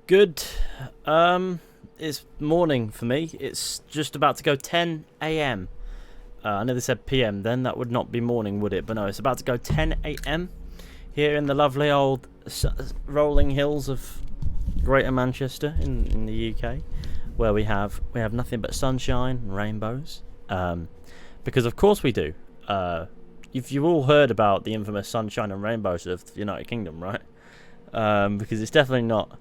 Good. It's morning for me. It's just about to go 10 a.m. I know they said p.m. then. That would not be morning, would it? But no, it's about to go 10 a.m. here in the lovely old rolling hills of Greater Manchester in the UK, where we have nothing but sunshine and rainbows. Because of course we do. You've all heard about the infamous sunshine and rainbows of the United Kingdom, right? Because it's definitely not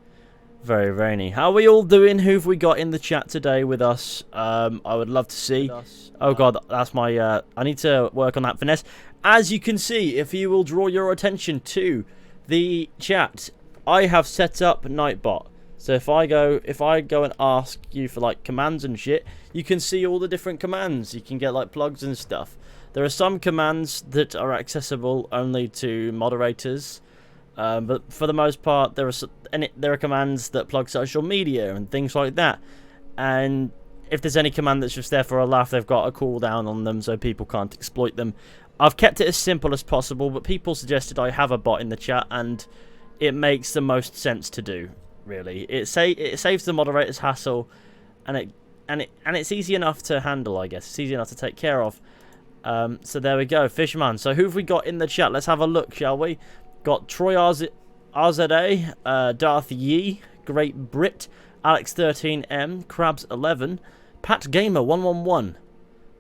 very rainy. How are we all doing? Who've we got in the chat today with us? I would love to see. Oh god, that's my I need to work on that finesse. As you can see, if you will draw your attention to the chat, I have set up Nightbot. So if I go and ask you for like commands and shit, you can see all the different commands. You can get like plugs and stuff. There are some commands that are accessible only to moderators. But for the most part, there are commands that plug social media and things like that. And if there's any command that's just there for a laugh, they've got a cooldown on them so people can't exploit them. I've kept it as simple as possible, but people suggested I have a bot in the chat, and it makes the most sense to do. Really, it saves the moderators hassle, and it's easy enough to handle. I guess it's easy enough to take care of. So there we go, Fishman. So who've we got in the chat? Let's have a look, shall we? Got Troy RZA, Darth Yee, Great Brit, Alex13M, Krabs11, Pat Gamer 111.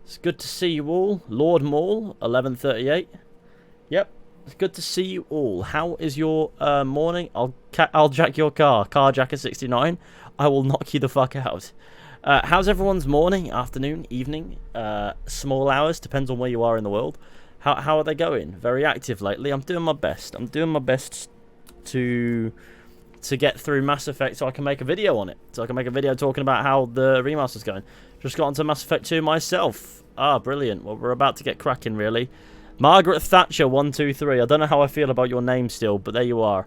It's good to see you all. Lord Maul 1138. Yep, it's good to see you all. How is your morning? I'll jack your car. Carjacker69. I will knock you the fuck out. How's everyone's morning, afternoon, evening, small hours? Depends on where you are in the world. How are they going? Very active lately. I'm doing my best. I'm doing my best to get through Mass Effect so I can make a video on it. So I can make a video talking about how the remaster's going. Just got onto Mass Effect 2 myself. Ah, brilliant. Well, we're about to get cracking, really. Margaret Thatcher 123. I don't know how I feel about your name still, but there you are.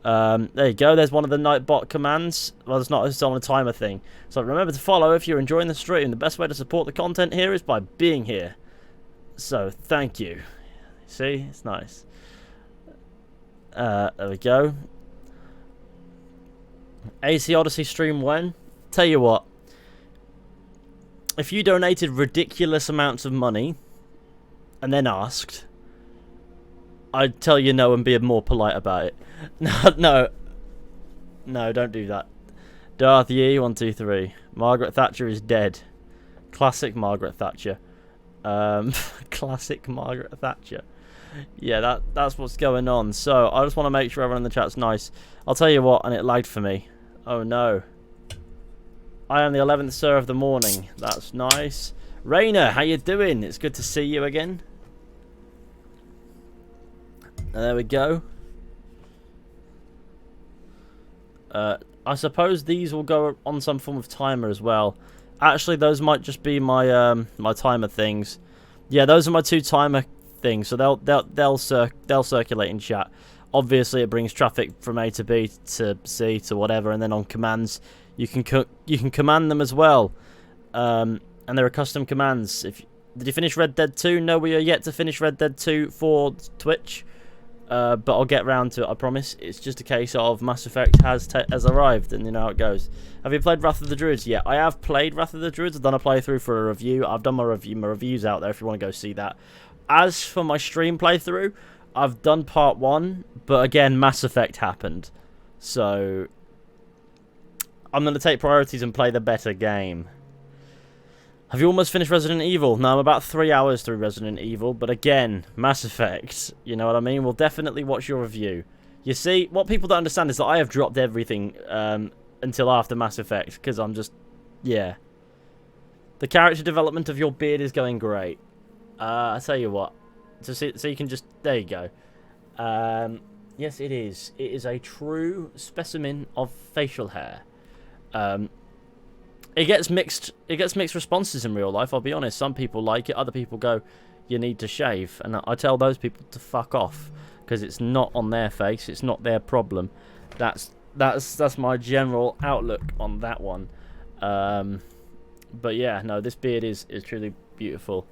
There you go. There's one of the Nightbot commands. Well, it's on a timer thing. So remember to follow if you're enjoying the stream. The best way to support the content here is by being here. So, thank you. See? It's nice. There we go. AC Odyssey stream when? Tell you what. If you donated ridiculous amounts of money and then asked, I'd tell you no and be more polite about it. No, don't do that. Darth Yee 123. Margaret Thatcher is dead. Classic Margaret Thatcher. Classic Margaret Thatcher. Yeah, that's what's going on. So I just want to make sure everyone in the chat's nice. I'll tell you what, and it lagged for me. Oh no. I am the 11th sir of the morning. That's nice. Rainer, how you doing? It's good to see you again. And there we go. I suppose these will go on some form of timer as well. Actually, those might just be my my timer things. Yeah, those are my two timer things. So they'll circulate in chat. Obviously, it brings traffic from A to B to C to whatever, and then on commands, you can command them as well. And there are custom commands. Did you finish Red Dead 2? No, we are yet to finish Red Dead 2 for Twitch. But I'll get round to it, I promise. It's just a case of Mass Effect has arrived, and you know how it goes. Have you played Wrath of the Druids? Yeah, I have played Wrath of the Druids. I've done a playthrough for a review. I've done my reviews out there if you want to go see that. As for my stream playthrough, I've done part 1, but again, Mass Effect happened. So, I'm going to take priorities and play the better game. Have you almost finished Resident Evil? No, I'm about 3 hours through Resident Evil, but again, Mass Effect, you know what I mean? We'll definitely watch your review. You see, what people don't understand is that I have dropped everything until after Mass Effect, because I'm just, yeah. The character development of your beard is going great. I'll tell you what, so you can just, there you go. Yes, it is. It is a true specimen of facial hair. It gets mixed responses in real life, I'll be honest. Some people like it, other people go, you need to shave. And I tell those people to fuck off, because it's not on their face, it's not their problem. That's my general outlook on that one. But yeah, no, this beard is truly beautiful.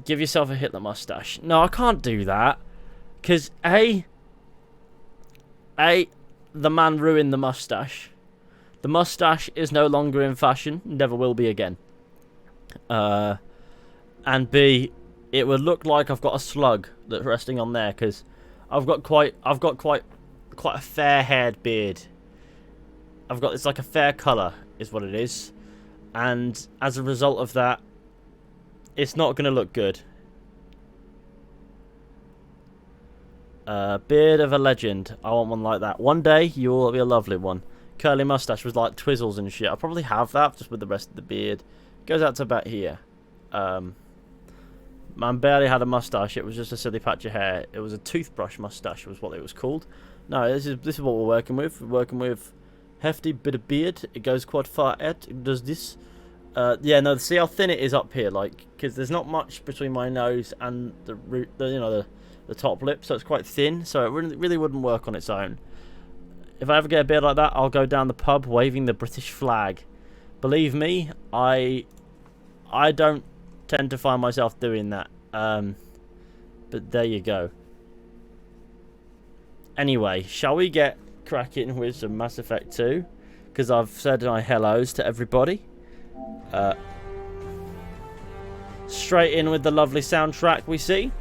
Give yourself a Hitler mustache. No, I can't do that. Because, the man ruined the mustache. The mustache is no longer in fashion, never will be again. And B, it would look like I've got a slug that's resting on there because I've got quite a fair-haired beard. It's like a fair colour is what it is, and as a result of that, it's not going to look good. Beard of a legend. I want one like that. One day, you will be a lovely one. Curly mustache with like twizzles and shit. I probably have that, just with the rest of the beard. Goes out to about here. Man barely had a mustache. It was just a silly patch of hair. It was a toothbrush mustache, was what it was called. No, this is what we're working with. We're working with hefty bit of beard. It goes quite far out. It does this. Yeah, no. See how thin it is up here, like, because there's not much between my nose and the root. The top lip, so it's quite thin. So it really wouldn't work on its own. If I ever get a beard like that, I'll go down the pub waving the British flag. Believe me, I don't tend to find myself doing that. But there you go. Anyway, shall we get cracking with some Mass Effect 2? Because I've said my hellos to everybody. Straight in with the lovely soundtrack we see.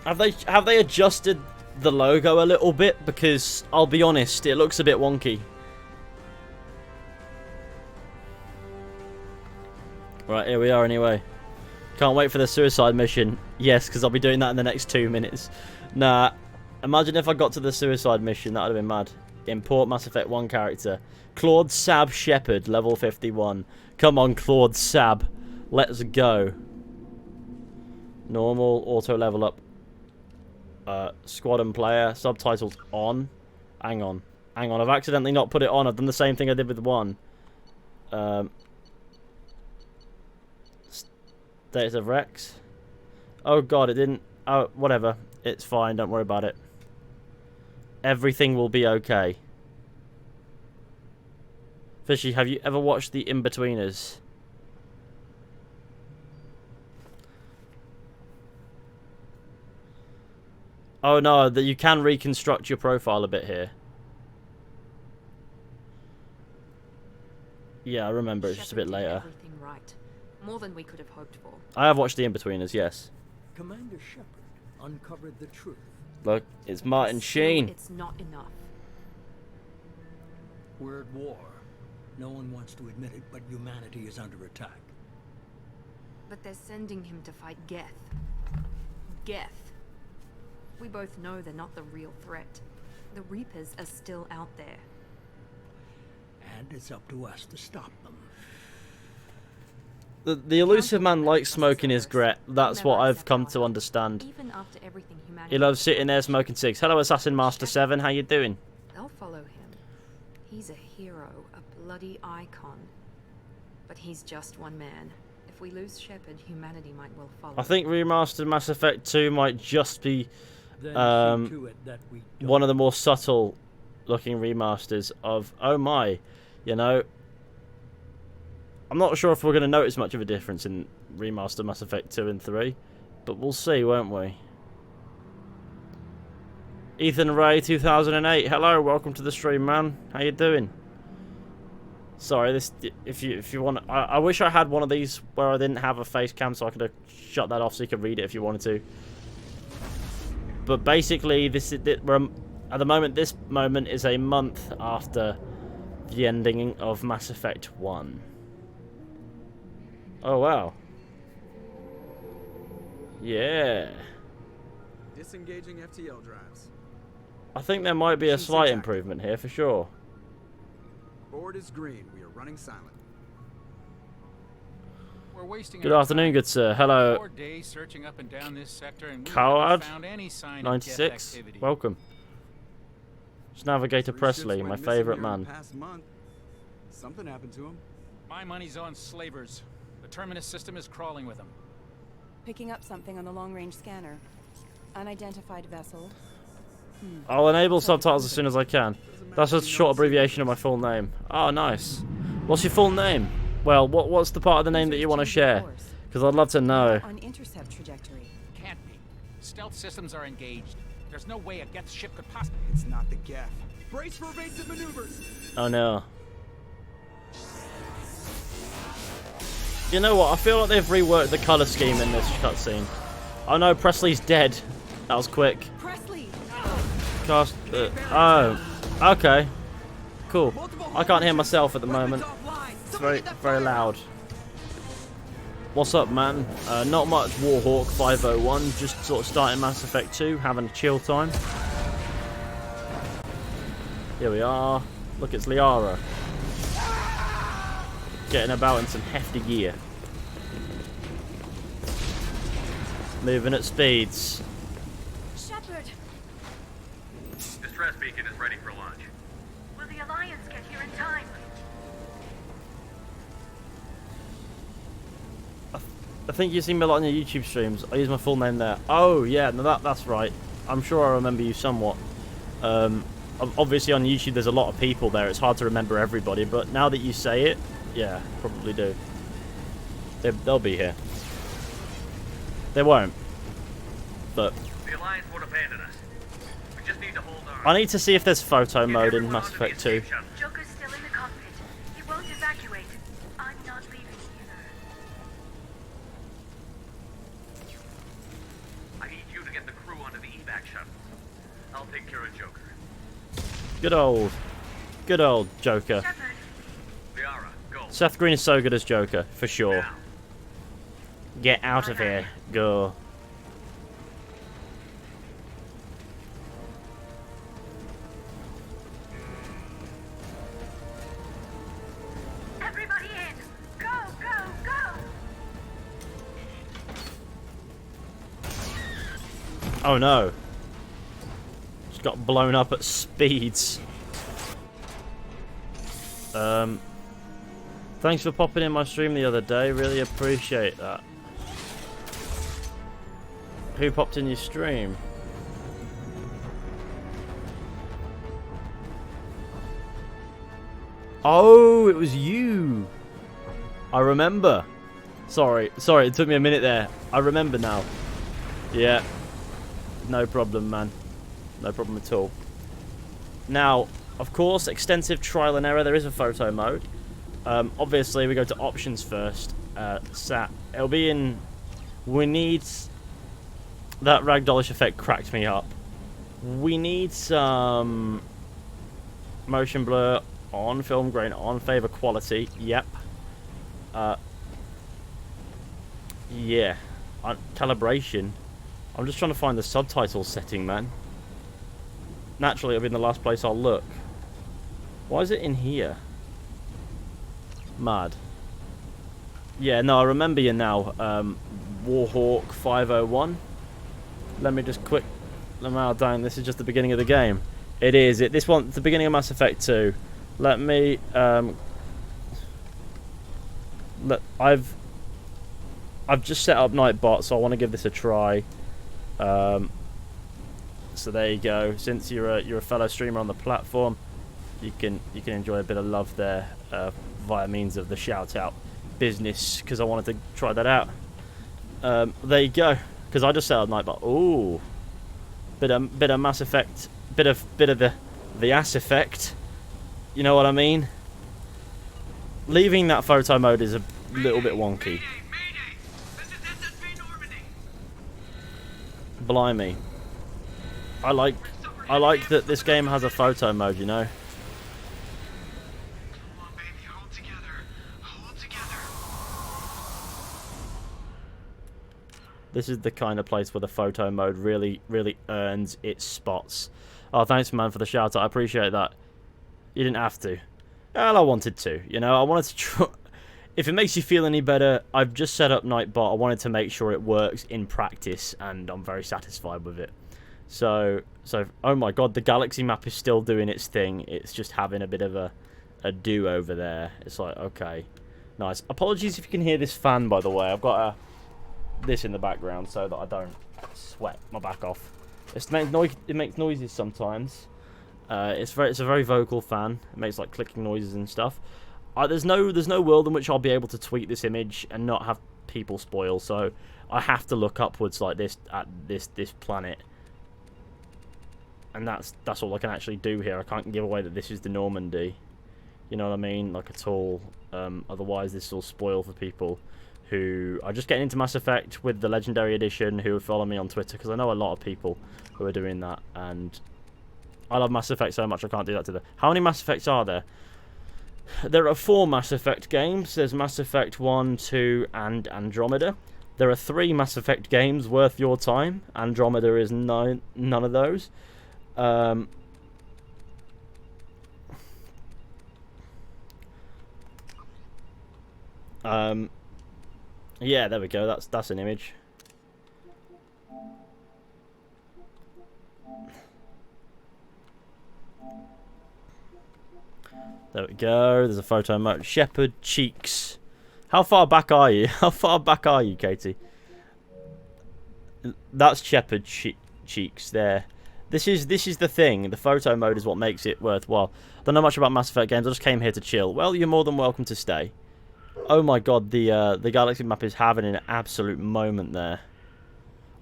Have they adjusted the logo a little bit? Because I'll be honest, it looks a bit wonky. Right, here we are anyway. Can't wait for the suicide mission. Yes, because I'll be doing that in the next 2 minutes. Nah, imagine if I got to the suicide mission, that would have been mad. Import Mass Effect 1 character. Claude Sab Shepard, level 51. Come on, Claude Sab. Let's go. Normal, auto level up. Squad and player, subtitles on. Hang on. I've accidentally not put it on. I've done the same thing I did with 1. Status of Rex. Oh god, it didn't. Oh, whatever. It's fine, don't worry about it. Everything will be okay. Fishy, have you ever watched The In-Betweeners? Oh no, that you can reconstruct your profile a bit here. Yeah, I remember. It's just a bit later. Everything right. More than we could have hoped for. I have watched The In-Betweeners, yes. Commander Shepard uncovered the truth. Look, it's Martin Sheen. It's not enough. We're at war. No one wants to admit it, but humanity is under attack. But they're sending him to fight Geth. Geth. We both know they're not the real threat. The Reapers are still out there. And it's up to us to stop them. The elusive man likes smoking his gret. That's what I've come to understand. Even after everything He loves sitting there smoking cigs. Hello, Assassin Master 7. How you doing? They'll follow him. He's a hero, a bloody icon. But he's just one man. If we lose Shepard, humanity might well follow. I think remastered Mass Effect 2 might just be one of the more subtle looking remasters of, oh my, you know, I'm not sure if we're going to notice much of a difference in remastered Mass Effect 2 and 3, but we'll see, won't we? Ethan Ray 2008, hello, welcome to the stream, man. How you doing? Sorry, this if you want, I wish I had one of these where I didn't have a face cam, so I could have shut that off so you could read it if you wanted to. But basically, we're at the moment. This moment is a month after the ending of Mass Effect 1. Oh wow! Yeah. Disengaging FTL drives. I think there might be a slight improvement here for sure. Board is green. We are running silent. We're wasting Good afternoon, good sir. Hello. 4 days searching up and down this sector and we Coward haven't found any sign of 96. activity. Welcome. It's Navigator Presley, my favourite man. Past month. Something happened to him. My money's on slavers. The Terminus system is crawling with them. Picking up something on the long-range scanner. Unidentified vessel. I'll enable subtitles as soon as I can. That's a short abbreviation of my full name. Oh, nice. What's your full name? Well, what's the part of the name that you want to share? Because I'd love to know. On intercept trajectory. Stealth systems are engaged. There's no way a Geth ship could possibly... It's not the Geth. Brace for evasive maneuvers! Oh no. You know what? I feel like they've reworked the color scheme in this cutscene. Oh no, Presley's dead. That was quick. Presley! Cast. Oh. Okay. Cool. I can't hear myself at the moment. It's very loud. What's up, man? Not much. Warhawk 501. Just sort of starting Mass Effect 2, having a chill time. Here we are. Look, it's Liara. Getting about in some hefty gear. Moving at speeds. Shepard! Distress beacon is ready for launch. Will the Alliance get here in time? I think you've seen me a lot on your YouTube streams. I use my full name there. Oh, yeah, no, that's right. I'm sure I remember you somewhat. Obviously on YouTube there's a lot of people there. It's hard to remember everybody, but now that you say it, yeah, probably do. They'll be here. They won't. But The Alliance won't abandon us. We just need to hold on. I need to see if there's photo mode in Mass Effect 2. Joker's still in the cockpit. He won't evacuate. I'm not leaving either. I need you to get the crew onto the evac shuttle. I'll take care of Joker. Good old Joker. Shepard, Liara, go. Seth Green is so good as Joker, for sure. Now. Get out of here. Go. everybody in! Go, go, go! Oh no. Just got blown up at speeds. Thanks for popping in my stream the other day. Really appreciate that. Who popped in your stream? Oh, it was you. I remember. Sorry, it took me a minute there. I remember now. Yeah. No problem, man. No problem at all. Now, of course, extensive trial and error. There is a photo mode. Obviously, we go to options first. It'll be in... We need... That ragdollish effect cracked me up. We need some... Motion blur on, film grain on, favor quality. Yep. Yeah. Calibration. I'm just trying to find the subtitles setting, man. Naturally, it'll be in the last place I'll look. Why is it in here? Mad. Yeah, no, I remember you now. Warhawk 501. Let me just quick... down. This is just the beginning of the game. It is. This one, the beginning of Mass Effect 2. Let me... I've just set up Nightbot, so I want to give this a try. So there you go. Since you're a fellow streamer on the platform, you can enjoy a bit of love there via means of the shout out business, because I wanted to try that out. There you go. Because I just set up Nightbot. Ooh, bit of Mass Effect, bit of the ass effect. You know what I mean? Leaving that photo mode is a little bit wonky. Blimey. I like that this game has a photo mode, you know. Come on, baby, hold together. Hold together. This is the kind of place where the photo mode really earns its spots. Oh, thanks, man, for the shout out. I appreciate that. You didn't have to. Well, I wanted to. You know, I wanted to try. If it makes you feel any better, I've just set up Nightbot. I wanted to make sure it works in practice, and I'm very satisfied with it. So, oh my god, the galaxy map is still doing its thing. It's just having a bit of a do over there. It's like, okay, nice. Apologies if you can hear this fan, by the way. I've got this in the background so that I don't sweat my back off. It makes noises sometimes. It's a very vocal fan. It makes like clicking noises and stuff. There's no world in which I'll be able to tweet this image and not have people spoil. So I have to look upwards like this at this planet. And that's all I can actually do here. I can't give away that this is the Normandy. You know what I mean? Like, at all. Otherwise, this will spoil for people who are just getting into Mass Effect with the Legendary Edition, who follow me on Twitter, because I know a lot of people who are doing that, and I love Mass Effect so much I can't do that to them. How many Mass Effects are there? There are 4 Mass Effect games. There's Mass Effect 1, 2, and Andromeda. There are 3 Mass Effect games worth your time. Andromeda is none of those. Yeah, there we go. That's an image. There we go. There's a photo mode. Shepherd Cheeks. How far back are you? How far back are you, Katie? That's Shepherd Cheeks there. This is the thing. The photo mode is what makes it worthwhile. Don't know much about Mass Effect games. I just came here to chill. Well, you're more than welcome to stay. Oh my god, the galaxy map is having an absolute moment there.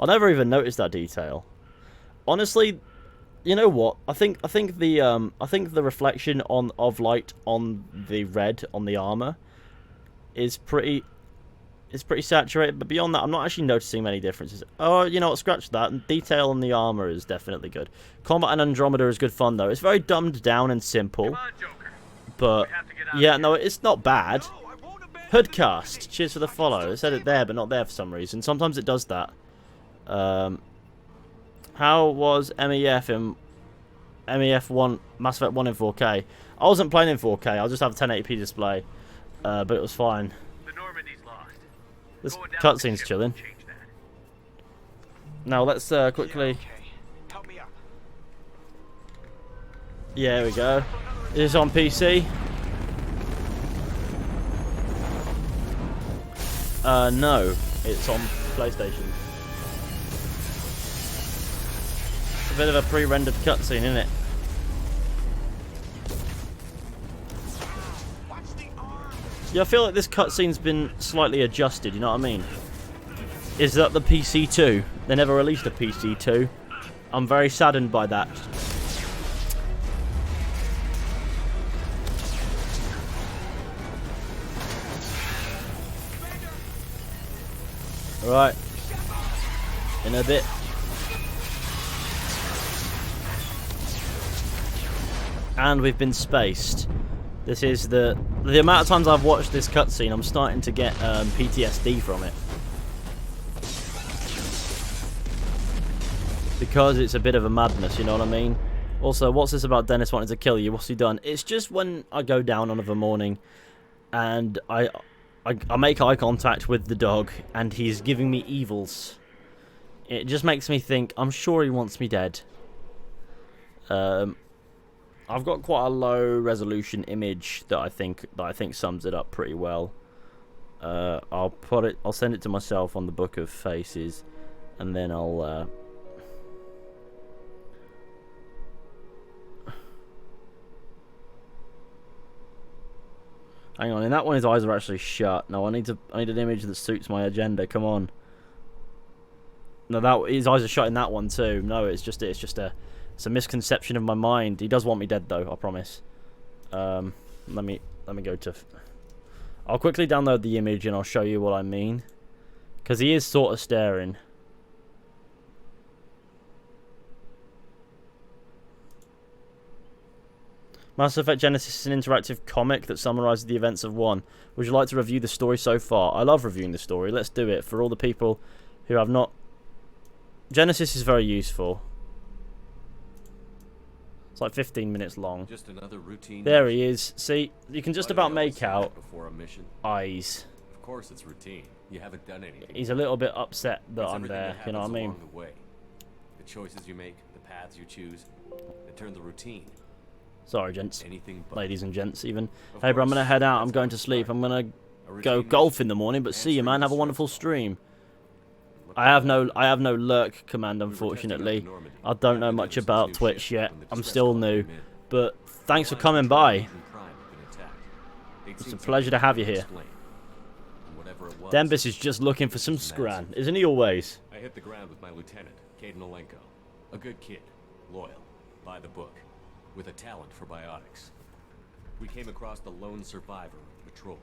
I never even noticed that detail. Honestly, you know what? I think the reflection of light on the red on the armor is pretty saturated, but beyond that I'm not actually noticing many differences. Oh, you know what, scratch that. Detail on the armor is definitely good. Combat in Andromeda is good fun though. It's very dumbed down and simple. Come on, Joker. But yeah, no, it's not bad. Hoodcast, cheers for the follow. It said it there, but not there for some reason. Sometimes it does that. How was MEF1 Mass Effect 1 in 4K? I wasn't playing in 4K. I'll just have a 1080p display, but it was fine. The Normandy's lost. This Going down cutscene's the ship chilling. will change that. Now let's quickly. Help me up. Yeah, here we go. Is this on PC? No, it's on PlayStation. It's a bit of a pre-rendered cutscene, isn't it? Yeah, I feel like this cutscene's been slightly adjusted, you know what I mean? Is that the PC 2? They never released a PC 2. I'm very saddened by that. Right. In a bit. And we've been spaced. This is the amount of times I've watched this cutscene, I'm starting to get PTSD from it. Because it's a bit of a madness, you know what I mean? Also, what's this about Dennis wanting to kill you? What's he done? It's just when I go down on of a morning and I make eye contact with the dog and he's giving me evils. It just makes me think, I'm sure he wants me dead. I've got quite a low resolution image that I think sums it up pretty well. I'll send it to myself on the Book of Faces, and then I'll hang on. In that one, his eyes are actually shut. No, I need an image that suits my agenda. Come on. No, his eyes are shut in that one too. No, it's a misconception of my mind. He does want me dead though, I promise. Let me go to. I'll quickly download the image and I'll show you what I mean, because he is sort of staring. Mass Effect Genesis is an interactive comic that summarizes the events of 1. Would you like to review the story so far? I love reviewing the story. Let's do it. For all the people who have not... Genesis is very useful. It's like 15 minutes long. Just another routine. There he is. See, you can just Why do about they always make say that out before a mission? eyes. Of course it's routine. You haven't done anything. He's a little bit upset that It's I'm everything there, that you know what I happens mean? along the way. The choices you make, the paths you choose, they turn the routine. Sorry, gents. Anything but. Ladies and gents, even. Of Hey, bro, I'm course, going to head out. I'm that's going what to it's sleep. like. I'm going to A go routine golf mission. in the morning, but see you, Answering man. Have a the wonderful struggle. stream. What I have happened? no lurk command, We were testing out unfortunately. the Normandy. I don't know After much there was about this new Twitch ship yet. when the I'm distress still call new. came in. But thanks for Allies coming and by. Chinese and crime have been attacked. They'd It's seen a pleasure to something have you they here. couldn't explain. And whatever whatever it was. Dembis is just looking for some scran, isn't he always? I hit the ground with my lieutenant, Caden Olenko. A good kid, loyal, by the book, with a talent for biotics. We came across the lone survivor of the patrol,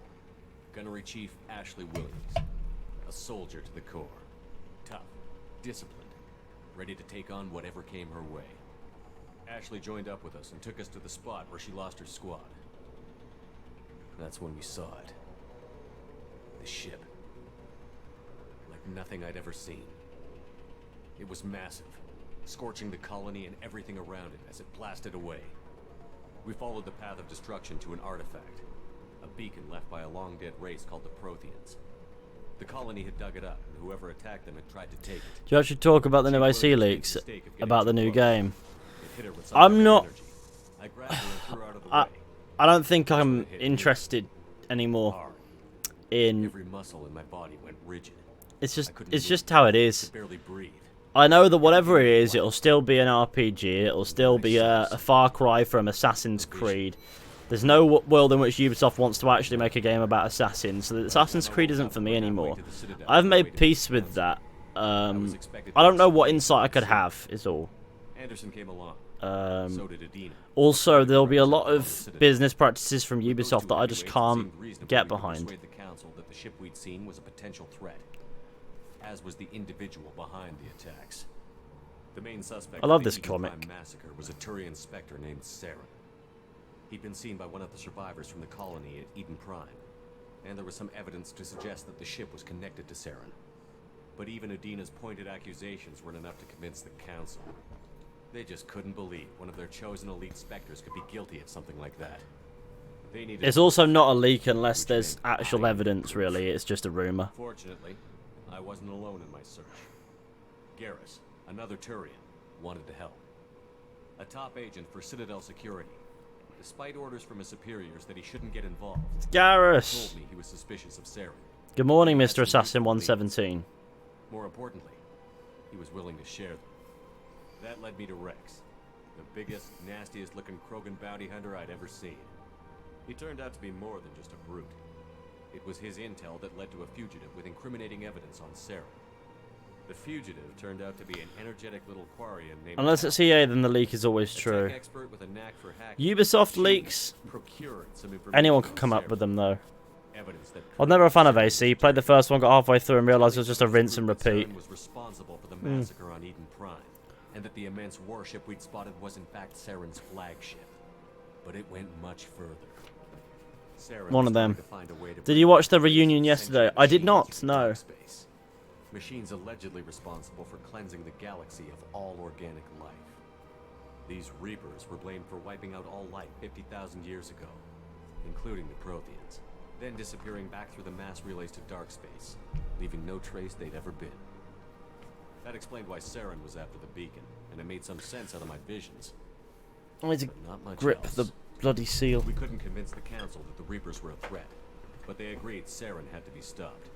Gunnery Chief Ashley Williams. A soldier to the core. Tough, disciplined, ready to take on whatever came her way. Ashley joined up with us and took us to the spot where she lost her squad. That's when we saw it. The ship. Like nothing I'd ever seen. It was massive, scorching the colony and everything around it as it blasted away. We followed the path of destruction to an artifact, a beacon left by a long-dead race called the Protheans. The colony had dug it up, and whoever attacked them had tried to take it. Do you actually talk about the new AC leaks, about the new game? I'm not... I grabbed her and threw her out of the way. I don't think I'm interested anymore in... Every muscle in my body went rigid. It's just how it is. Barely breathe. I know that whatever it is, it'll still be an RPG. It'll still be a Far Cry from Assassin's Creed. There's no world in which Ubisoft wants to actually make a game about assassins, so Assassin's Creed isn't for me anymore. I've made peace with that. I don't know what insight I could have, is all. Anderson came along. So did Adina. Also, there'll be a lot of business practices from Ubisoft that I just can't get behind. The council that the ship we'd seen was a potential threat, as was the individual behind the attacks. The main suspect I love of the this Eden comic. Prime massacre was a Turian Spectre named Saren. He'd been seen by one of the survivors from the colony at Eden Prime, and there was some evidence to suggest that the ship was connected to Saren. But even Adina's pointed accusations weren't enough to convince the council. They just couldn't believe one of their chosen elite Spectres could be guilty of something like that. They needed It's also not a leak unless there's actual evidence, really. It's just a rumor. Fortunately, I wasn't alone in my search. Garrus, another Turian, wanted to help. A top agent for Citadel Security. Despite orders from his superiors that he shouldn't get involved, Garrus! told me he was suspicious of Saren. Good morning, Mr. Assassin 117. More importantly, he was willing to share them. That led me to Rex, the biggest, nastiest looking Krogan bounty hunter I'd ever seen. He turned out to be more than just a brute. It was his intel that led to a fugitive with incriminating evidence on Saren. The fugitive turned out to be an energetic little Quarian named... Unless it's EA, then the leak is always true. Expert with a knack for hacking. Ubisoft leaks, Procured some information anyone could on come up Saren. with them, though. Evidence that I was never a fan of AC. Played the first one, got halfway through and realised it was just a rinse and repeat. Saren was responsible for the massacre on Eden Prime, and that the immense warship we'd spotted was in fact Saren's flagship. But it went much further. Saren One of was them. trying to find a way to Did you bring watch the back reunion yesterday? I did machines not, into no. dark space. Machines allegedly responsible for cleansing the galaxy of all organic life. These Reapers were blamed for wiping out all life 50,000 years ago, including the Protheans, then disappearing back through the mass relays to dark space, leaving no trace they'd ever been. That explained why Saren was after the beacon, and it made some sense out of my visions. I need to But not much grip else. the bloody seal. We couldn't convince the council that the Reapers were a threat, but they agreed Saren had to be stopped.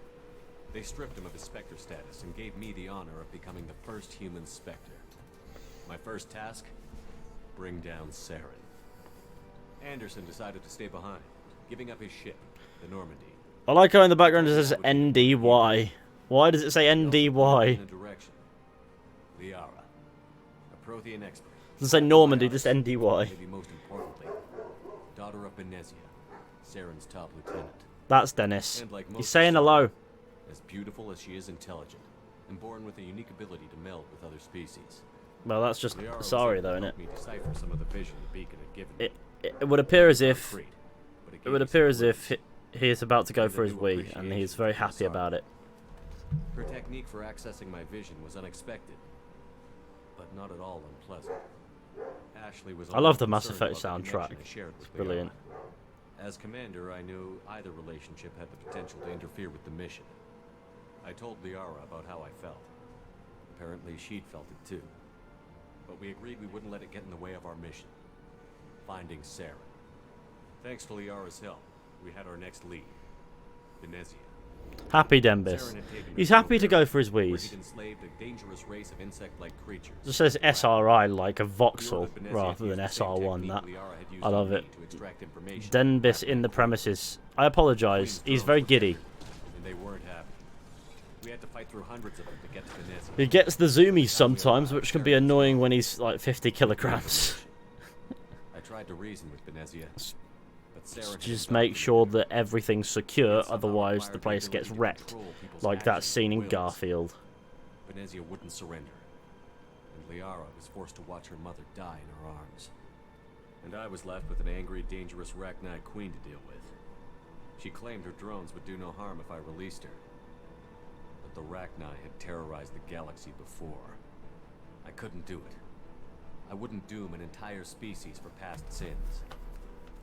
They stripped him of his Spectre status and gave me the honor of becoming the first human Spectre. My first task? Bring down Saren. Anderson decided to stay behind, giving up his ship, the Normandy. I like how in the background it says NDY. Why does it say In NDY? a direction. Liara, a Prothean expert. It doesn't say Normandy, just NDY. Maybe most importantly, daughter of Benezia, Saren's top lieutenant. That's Dennis. And like He's most saying Assyrians, hello. as beautiful as she is intelligent, and born with a unique ability to meld with other species. Well, that's just Liara was sorry, able to though, help innit? me decipher some of the vision the beacon had given me. It would appear as if Concrete, but it gave would me appear some as if clues. he is about to go And a for his new wee, and appreciation he's very for happy Asari. about it. Her technique for accessing my vision was unexpected, but not at all unpleasant. Ashley was I love the always Mass concerned Effect about the soundtrack. connection I shared with It's brilliant. Liara. As commander, I knew either relationship had the potential to interfere with the mission. I told Liara about how I felt. Apparently, she'd felt it too. But we agreed we wouldn't let it get in the way of our mission. Finding Saren. Thanks to Liara's help, we had our next lead. Benezia. Happy Dembis. He's happy to go for his wheeze. Just says SRI like a voxel rather than SR1. That I love it. Denbis in the premises. I apologise. He's very giddy. And they weren't We had to fight through hundreds of them to get to Venezia. He gets the zoomies sometimes, which can be annoying when he's like 50 kilograms. I tried to reason with Venezia, but Sarah Just make sure that everything's secure, otherwise the place gets wrecked, like that scene in Garfield. Venezia wouldn't surrender, and Liara was forced to watch her mother die in her arms. And I was left with an angry, dangerous Rachni queen to deal with. She claimed her drones would do no harm if I released her. But the Rachni had terrorized the galaxy before. I couldn't do it. I wouldn't doom an entire species for past sins.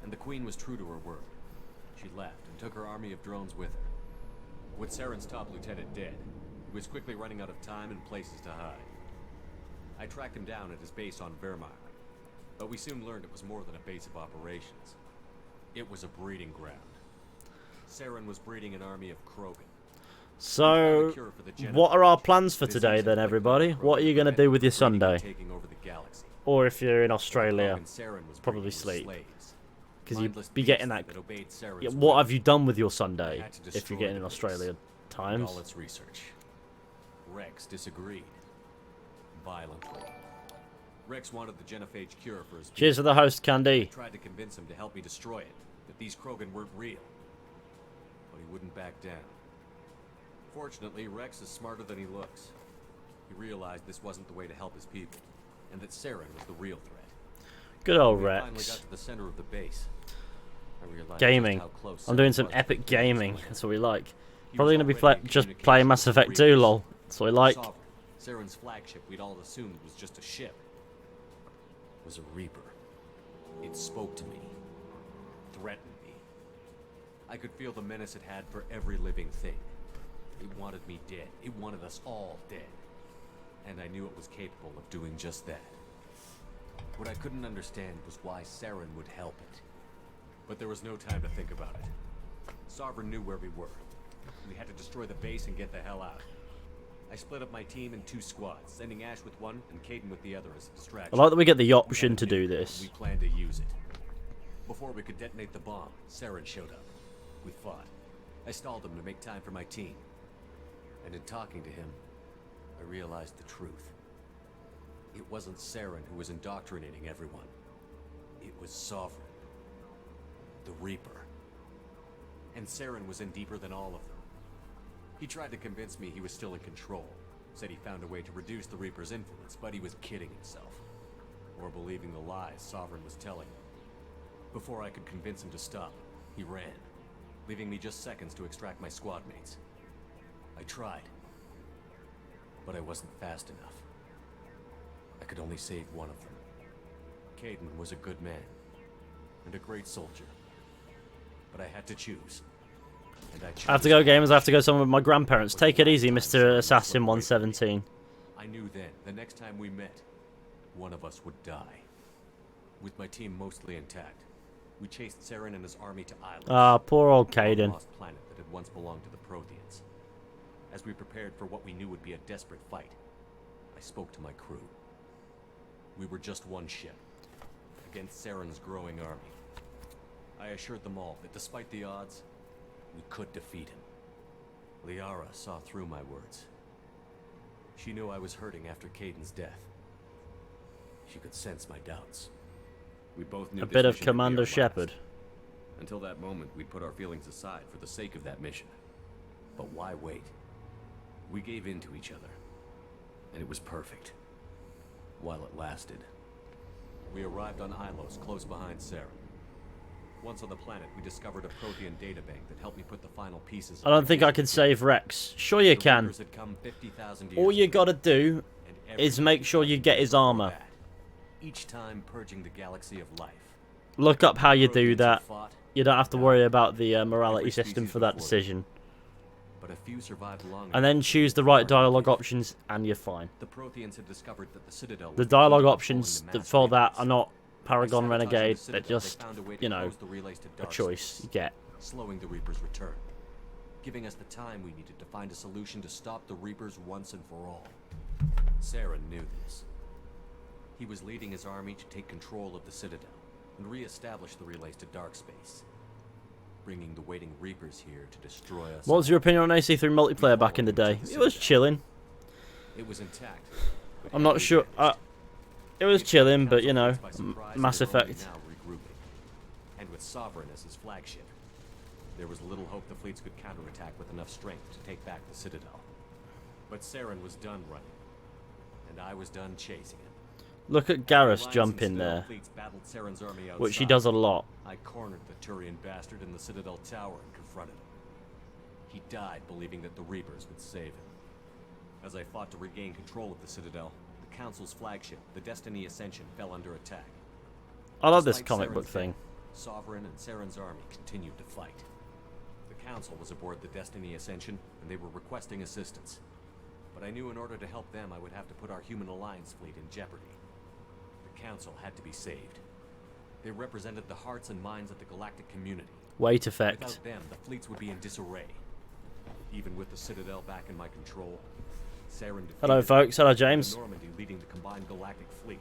And the queen was true to her word. She left and took her army of drones with her. With Saren's top lieutenant dead, he was quickly running out of time and places to hide. I tracked him down at his base on Vermeer, but we soon learned it was more than a base of operations. It was a breeding ground. Saren was breeding an army of Krogan. So, what are our plans for today then, everybody? What are you going to do with your Sunday? Or if you're in Australia, probably sleep. Because you'd be getting that... Yeah, what have you done with your Sunday, if you're getting in Australia times? All its research. Rex disagreed. Violently. Rex wanted the genophage cure for his... Cheers for the host, Candy. I tried to convince him to help me destroy it, that these Krogan weren't real. But he wouldn't back down. Fortunately, Rex is smarter than he looks. He realized this wasn't the way to help his people, and that Saren was the real threat. Good old When we finally Rex. got to the center of the base, I realized Gaming. just how close I'm doing Saren some was epic to gaming. destroying That's what we like. He Probably was going to be already in just communication playing Mass with Effect 2, Reapers. lol. That's what we like. Sovereign, Saren's flagship we'd all assumed was just a ship, was a Reaper. It spoke to me, threatened me. I could feel the menace it had for every living thing. It wanted me dead. It wanted us all dead. And I knew it was capable of doing just that. What I couldn't understand was why Saren would help it. But there was no time to think about it. Sovereign knew where we were. We had to destroy the base and get the hell out. I split up my team in 2 squads, sending Ash with one and Caden with the other as a distraction. I like that we get the We had option a to nuke, do and this. We planned to use it. Before we could detonate the bomb, Saren showed up. We fought. I stalled him to make time for my team. And in talking to him, I realized the truth. It wasn't Saren who was indoctrinating everyone. It was Sovereign. The Reaper. And Saren was in deeper than all of them. He tried to convince me he was still in control. Said he found a way to reduce the Reaper's influence, but he was kidding himself. Or believing the lies Sovereign was telling him. Before I could convince him to stop, he ran, leaving me just seconds to extract my squad mates. I tried, but I wasn't fast enough. I could only save one of them. Caden was a good man, and a great soldier. But I had to choose. And I have to go, gamers. I have to go somewhere with my grandparents. Take it easy, Mr. Assassin 117. I knew then, the next time we met, one of us would die. With my team mostly intact, we chased Saren and his army to Isla. Ah, poor old a Caden. lost planet that had once belonged to the Protheans. As we prepared for what we knew would be a desperate fight, I spoke to my crew. We were just one ship, against Saren's growing army. I assured them all that despite the odds, we could defeat him. Liara saw through my words. She knew I was hurting after Caden's death. She could sense my doubts. We both knew A this bit of mission would be Commander our last. Shepard. Until that moment, we'd put our feelings aside for the sake of that mission. But why wait? We gave in to each other, and it was perfect. While it lasted. We arrived on Ilos, close behind Saren. Once on the planet, we discovered a Prothean databank that helped me put the final pieces. I don't think I can save Rex. Sure you The can. Reapers had come 50,000 years All you ago, gotta do and is everything make sure you get his before armor. that, each time purging the galaxy of life. Look up how you do Protheans who that. fought, You don't have to worry about the morality Every system species for that before them. decision. but a few survived long And then enough to choose the be right part of dialogue the options and you're fine. The Protheans had discovered that the Citadel The was dialogue capable of options pulling the that mass for that relays. are not By Paragon sabotaging the Renegade, they're Citadel, they just, found a way to you know, close the relays to a dark choice space, you get. slowing the Reaper's return, giving us the time we needed to find a solution to stop the Reapers once and for all. Saren knew this. He was leading his army to take control of the Citadel and re-establish the relays to dark space. bringing the waiting Reapers here to destroy us. What was your opinion on AC3 multiplayer back in the day? It was chilling. It was intact. I'm not sure. It was chilling, but you know, Mass Effect. And with Sovereign as his flagship, there was little hope the fleets could counterattack with enough strength to take back the Citadel. But Saren was done running, and I was done chasing him. Look at Garrus jump in there, which he does a lot. I cornered the Turian bastard in the Citadel Tower and confronted him. He died believing that the Reapers would save him. As I fought to regain control of the Citadel, the Council's flagship, the Destiny Ascension, fell under attack. I love this Despite comic Saren's book thing. death, Sovereign and Saren's army continued to fight. The Council was aboard the Destiny Ascension, and they were requesting assistance. But I knew in order to help them, I would have to put our human alliance fleet in jeopardy. The Council had to be saved. They represented the hearts and minds of the galactic community. Weight effect. Without them, the fleets would be in disarray. Even with the Citadel back in my control, Saren defeated Hello, folks. Hello, James. Normandy leading the combined galactic fleet.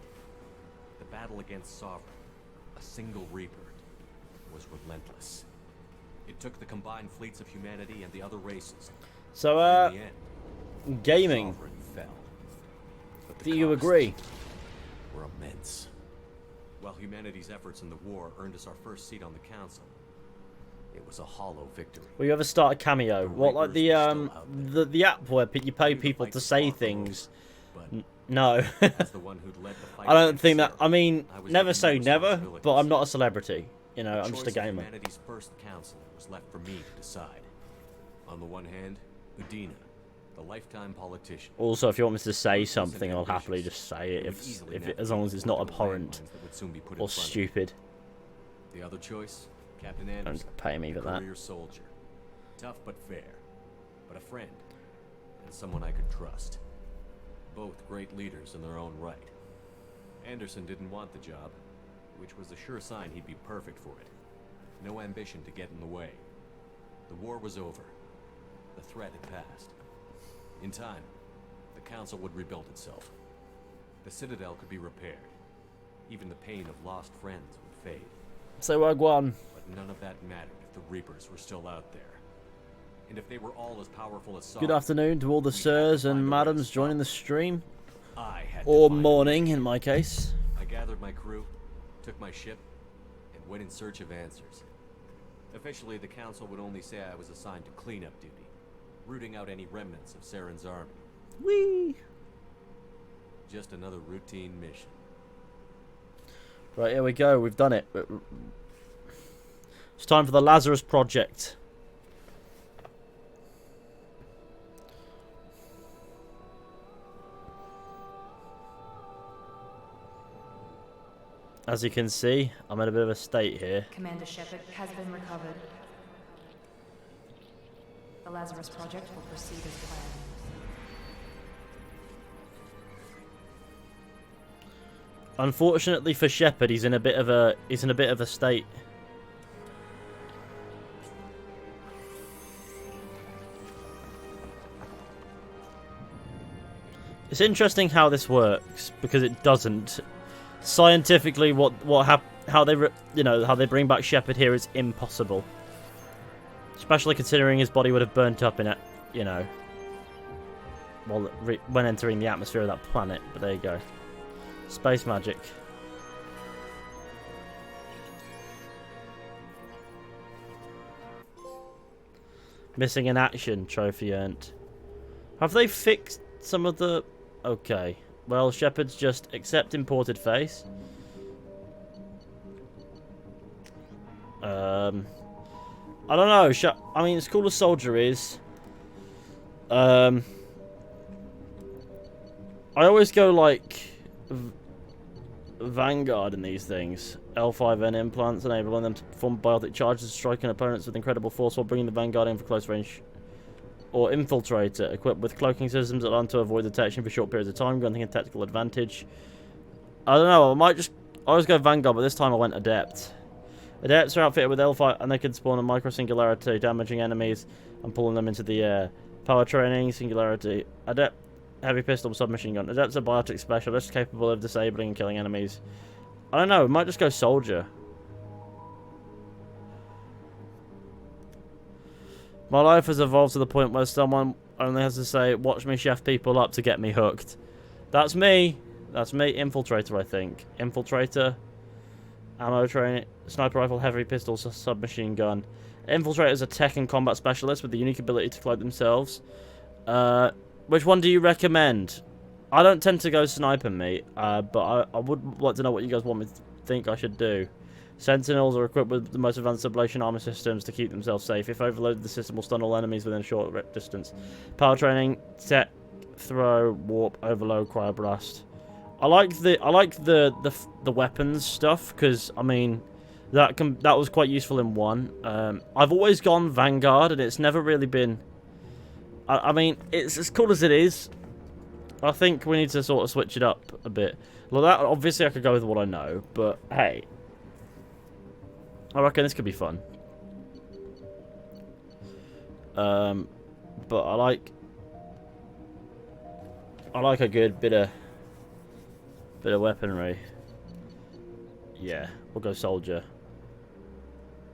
The battle against Sovereign, a single Reaper, was relentless. It took the combined fleets of humanity and the other races. So, In the end, gaming. Sovereign fell. But the Do you costs agree? were immense. While humanity's efforts in the war earned us our first seat on the Council, it was a hollow victory. Will you ever start a cameo? What, like the Reapers were still out the app where you pay people to say things? No. As the one who'd led the fight I don't against think that. Saren, I mean, I was never given say new never, but I'm responsibilities. not a celebrity. You know, The I'm just a choice of gamer. Humanity's first counselor was left for me to decide. On the one hand, Udina, the lifetime politician. Also, if you want me to say Ruthless and something, I'll happily ambitious, just say it, who would if easily as long as it's not navigate abhorrent landmines that would soon be put in or front of stupid. me. The other choice, Captain Anderson. Don't pay me for that. Career soldier, tough but fair, but a friend, and someone I could trust. Both great leaders in their own right. Anderson didn't want the job, which was a sure sign he'd be perfect for it. No ambition to get in the way. The war was over. The threat had passed. In time, the Council would rebuild itself. The Citadel could be repaired. Even the pain of lost friends would fade. So, Wagwan. But none of that mattered if the Reapers were still out there. And if they were all as powerful as Good afternoon to all the sirs and madams joining the stream. I had to Or find a morning, way. in my case. I gathered my crew, took my ship, and went in search of answers. Officially, the Council would only say I was assigned to cleanup duty, rooting out any remnants of Saren's army. Whee! Just another routine mission. Right, here we go. We've done it. It's time for the Lazarus Project. As you can see, I'm in a bit of a state here. Commander Shepard has been recovered. The Lazarus Project will proceed as planned. Unfortunately for Shepard, he's in a bit of a state. It's interesting how this works because it doesn't. Scientifically, how they bring back Shepard here is impossible. Especially considering his body would have burnt up in it, you know, when entering the atmosphere of that planet. But there you go. Space magic. Missing in action, trophy earned. Have they fixed some of the... Okay. Well, Shepard's just accept imported face. I don't know. I mean, as cool as Soldier is, I always go like Vanguard in these things. L5N implants, enabling them to perform biotic charges, striking opponents with incredible force while bringing the Vanguard in for close range. Or Infiltrator, equipped with cloaking systems that allow them to avoid detection for short periods of time, granting a tactical advantage. I don't know. I always go Vanguard, but this time I went Adept. Adepts are outfitted with L5 and they can spawn a micro-singularity, damaging enemies and pulling them into the air. Power training, singularity. Adept, heavy pistol, submachine gun. Adepts are biotic specialists capable of disabling and killing enemies. I don't know, we might just go Soldier. My life has evolved to the point where someone only has to say, "Watch me chef people up" to get me hooked. That's me. That's me. Infiltrator, I think. Infiltrator. Ammo train. Sniper rifle, heavy pistol, submachine gun. Infiltrator is a tech and combat specialist with the unique ability to cloak themselves. Which one do you recommend? I don't tend to go sniper, mate. But I would like to know what you guys want me to think I should do. Sentinels are equipped with the most advanced ablation armor systems to keep themselves safe. If overloaded, the system will stun all enemies within a short distance. Power training, tech, throw, warp, overload, cryoblast. I like the weapons stuff because I mean that was quite useful in one. I've always gone Vanguard and it's never really been. I mean it's as cool as it is. I think we need to sort of switch it up a bit. Well, that obviously I could go with what I know, but hey. I reckon this could be fun. But I like a good bit of weaponry. Yeah, we'll go soldier.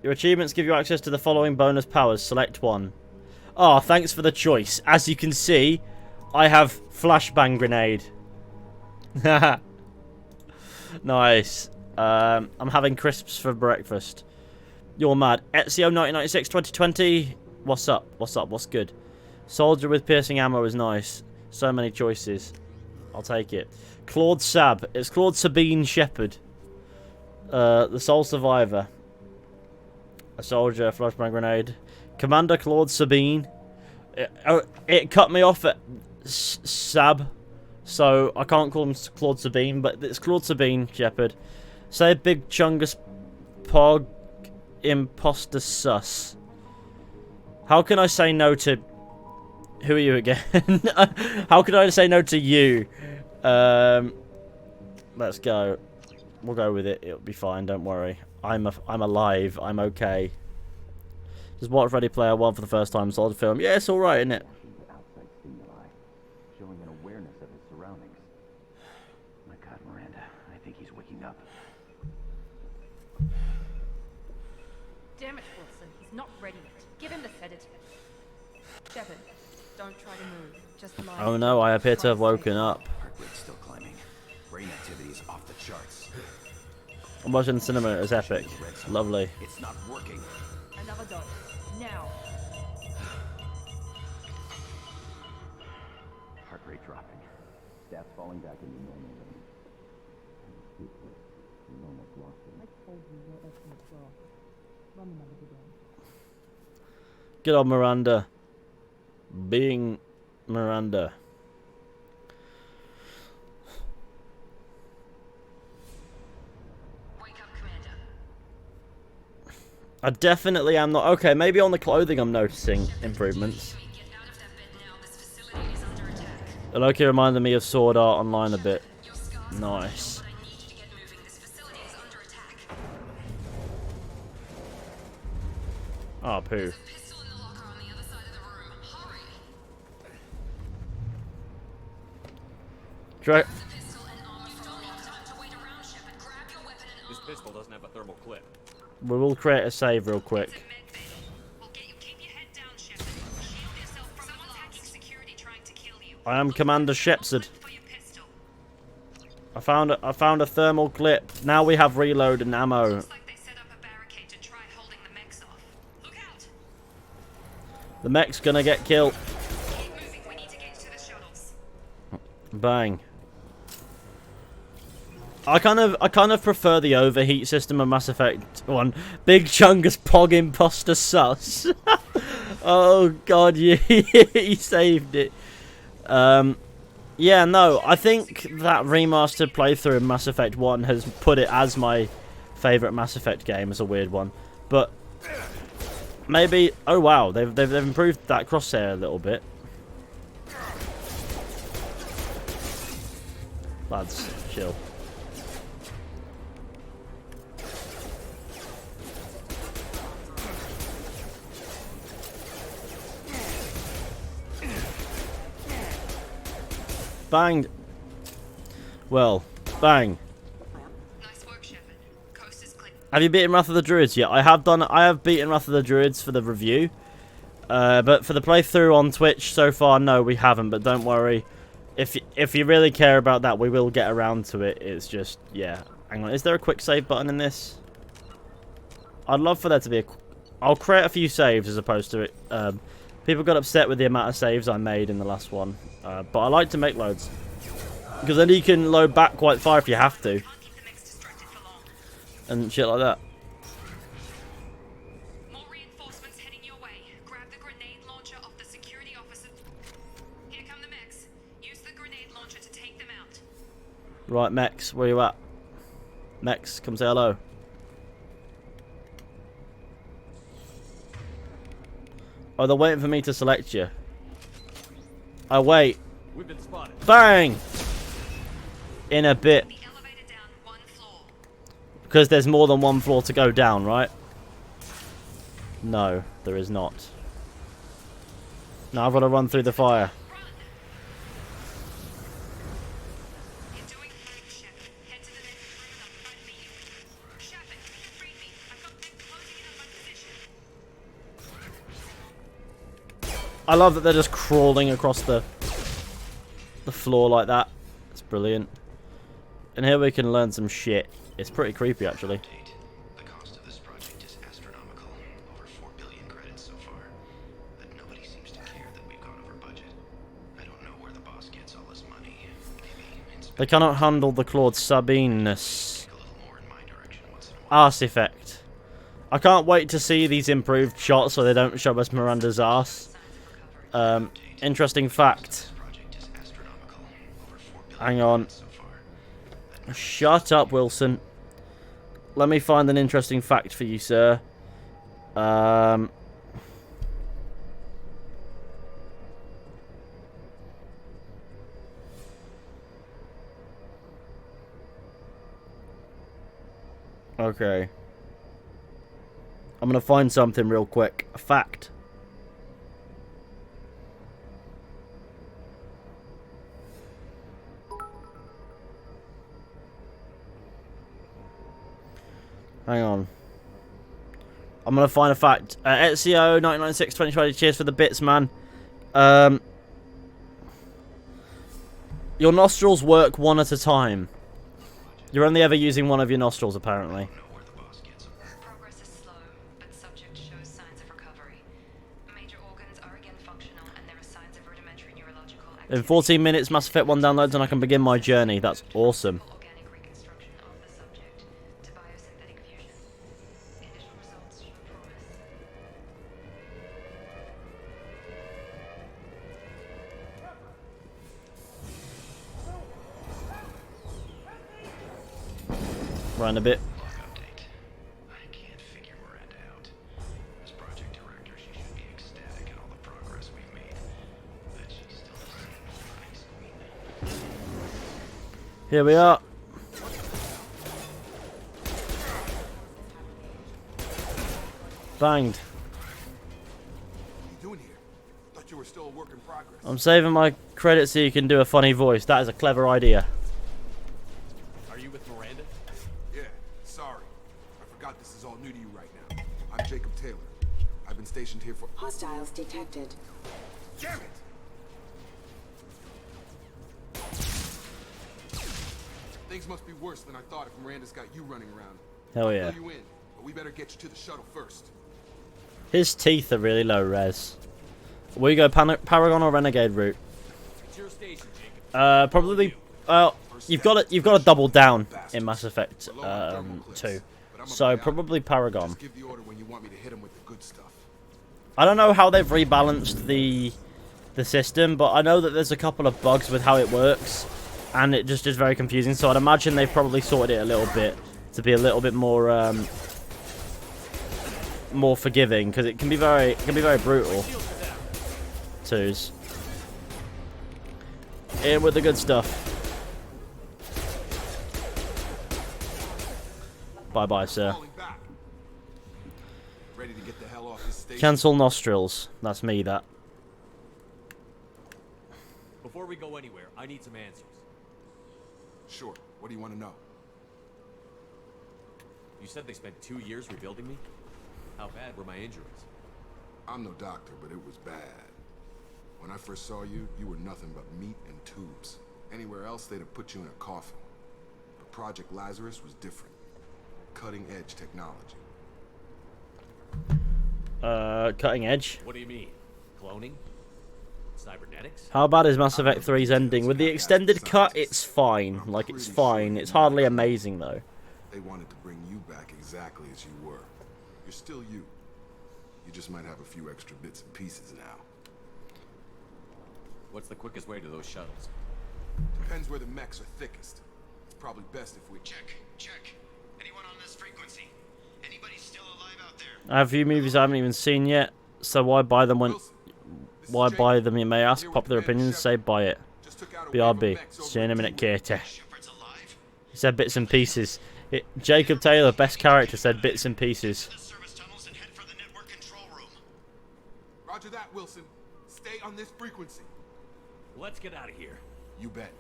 Your achievements give you access to the following bonus powers. Select one. Ah, thanks for the choice. As you can see, I have flashbang grenade. Nice. I'm having crisps for breakfast. You're mad. Ezio 1996 2020. What's up? What's up? What's good? Soldier with piercing ammo is nice. So many choices. I'll take it. Claude Sab. It's Claude Sabine Shepherd. The sole survivor. A soldier, flashbang grenade. Commander Claude Sabine. It cut me off at Sab. So I can't call him Claude Sabine, but it's Claude Sabine Shepherd. Say big chungus pog imposter sus. How can I say no to... Who are you again? How can I say no to you? Let's go. We'll go with it. It'll be fine. Don't worry. I'm alive. I'm okay. Just watch Ready Player One for the first time. Solid film. Yeah, it's all right, isn't it? Showing an awareness of his surroundings. My God, Miranda. I think he's waking up. Damn it, Wilson. He's not ready yet. Give him the sedative. Shepard, don't try to move. Just lie. Oh no, I appear to have woken up. Heart rate's still climbing. Brain activity is off the charts. I'm watching the cinema. It's epic. Lovely. It's not working. Another dose. Now. Heart rate dropping. Stats falling back into normal range. We almost lost him. Good old Miranda. Being Miranda. Wake up, Commander. I definitely am not... Okay, maybe on the clothing I'm noticing improvements. Get out of that bed now. This facility is under attack. Loki reminded me of Sword Art Online a bit. Your scars Nice. but I need you to get moving. This facility is under attack. Oh, poo. There's a pistol in the locker on the other side of the room. Hurry. Try... The pistol and armor. You don't have time to wait around, Shepard. Grab your weapon and This pistol doesn't have a thermal clip. We will create a save real quick. We'll get you. Keep your head down, Shepard. Shield yourself from someone's hacking security trying to kill you. I am Commander Shepard. For your pistol. I found a thermal clip. Now we have reload and ammo. Looks like they set up a barricade to try holding the mechs off. Look out. The mech's gonna get killed. Keep moving. We need to get to the shuttles. Bang. I kind of prefer the overheat system of Mass Effect 1. Big Chungus Pog Imposter Sus. Oh god, you saved it. Yeah, no, I think that remastered playthrough of Mass Effect 1 has put it as my favourite Mass Effect game. As a weird one. But maybe... Oh wow, they've improved that crosshair a little bit. Lads, chill. Banged. Well, bang. Nice work, Shepard. Coast is clear. Have you beaten Wrath of the Druids yet? I have beaten Wrath of the Druids for the review. But for the playthrough on Twitch so far, no, we haven't. But don't worry. If you really care about that, we will get around to it. It's just, yeah. Hang on. Is there a quick save button in this? I'd love for there to be a... I'll create a few saves as opposed to it. People got upset with the amount of saves I made in the last one. But I like to make loads. Because then you can load back quite far if you have to. And shit like that. More reinforcements heading your way. Grab the grenade launcher off the security officer. Here come the mechs. Use the grenade launcher to take them out. Right, Mex, where you at? Mex, come say hello. Oh, they're waiting for me to select you. Oh, wait. We've been spotted. Bang! In a bit. The elevator down 1 floor. Because there's more than one floor to go down, right? No, there is not. Now I've got to run through the fire. You're doing fine, Shepard. Head to the next room and I'll try to meet you. Shepard, read me. I've got them closing in on my position. I love that they're just crawling across the floor like that. It's brilliant. And here we can learn some shit. It's pretty creepy, actually. The cost of this project is astronomical. Over 4 billion credits so far. But nobody seems to care that we've gone over budget. I don't know where the boss gets all this money. Maybe They cannot handle the Claude Sabinus arse effect. I can't wait to see these improved shots so they don't show us Miranda's arse. Interesting fact. Hang on. Shut up, Wilson. Let me find an interesting fact for you, sir. Okay. I'm gonna find something real quick. A fact. Hang on. I'm gonna find a fact. Ezio 996 2020. Cheers for the bits, man. Your nostrils work one at a time. You're only ever using one of your nostrils, apparently. Progress is slow, but subject shows signs of recovery. Major organs are again functional, and there are signs of rudimentary neurological activity. In 14 minutes, Mass Effect 1 downloads, and I can begin my journey. That's awesome. Organic reconstruction of the subject to biosynthetic fusion. Initial results show promise. Run a bit. Update. I can't figure Miranda out. As project director, she should be ecstatic at all the progress we've made. But she's still the same ice queen. Here we are. Banged. What are you doing here? Thought you were still a work in progress. I'm saving my credits so you can do a funny voice. That is a clever idea. Are you with Miranda? Yeah, sorry. I forgot this is all new to you right now. I'm Jacob Taylor. I've been stationed here for... Hostiles detected. Damn it! Things must be worse than I thought if Miranda's got you running around. Hell I'll yeah. fill you in, but we better get you to the shuttle first. His teeth are really low res. Will you go Paragon or Renegade route? It's your station, Jacob. Probably. You've got to double down in Mass Effect 2. So probably Paragon. Just give the order when you want me to hit him with the good stuff. I don't know how they've rebalanced the system, but I know that there's a couple of bugs with how it works, and it just is very confusing. So I'd imagine they've probably sorted it a little bit to be a little bit more more forgiving, because it can be very brutal. Twos. In with the good stuff. Bye bye, sir. Ready to get the hell off this station? Cancel nostrils. That's me, that. Before we go anywhere, I need some answers. Sure. What do you want to know? You said they spent 2 years rebuilding me? How bad were my injuries? I'm no doctor, but it was bad. When I first saw you, you were nothing but meat and tubes. Anywhere else, they'd have put you in a coffin. But Project Lazarus was different. Cutting-edge technology. Cutting edge. What do you mean? Cloning? Cybernetics? How bad is Mass Effect 3's ending? With the extended cut, it's fine. Like, it's fine. It's hardly amazing, though. They wanted to bring you back exactly as you were. You're still you. You just might have a few extra bits and pieces now. What's the quickest way to those shuttles? Depends where the mechs are thickest. It's probably best if we... Check. Anyone on this frequency? Anybody still alive out there? I have a few movies I haven't even seen yet, so why buy them when... Why buy them, you may ask? Popular opinions say buy it. BRB. See you in a minute, Katie. He said bits and pieces. Jacob Taylor, best character, said bits and pieces. Roger that, Wilson. Stay on this frequency. Let's get out of here. You bet.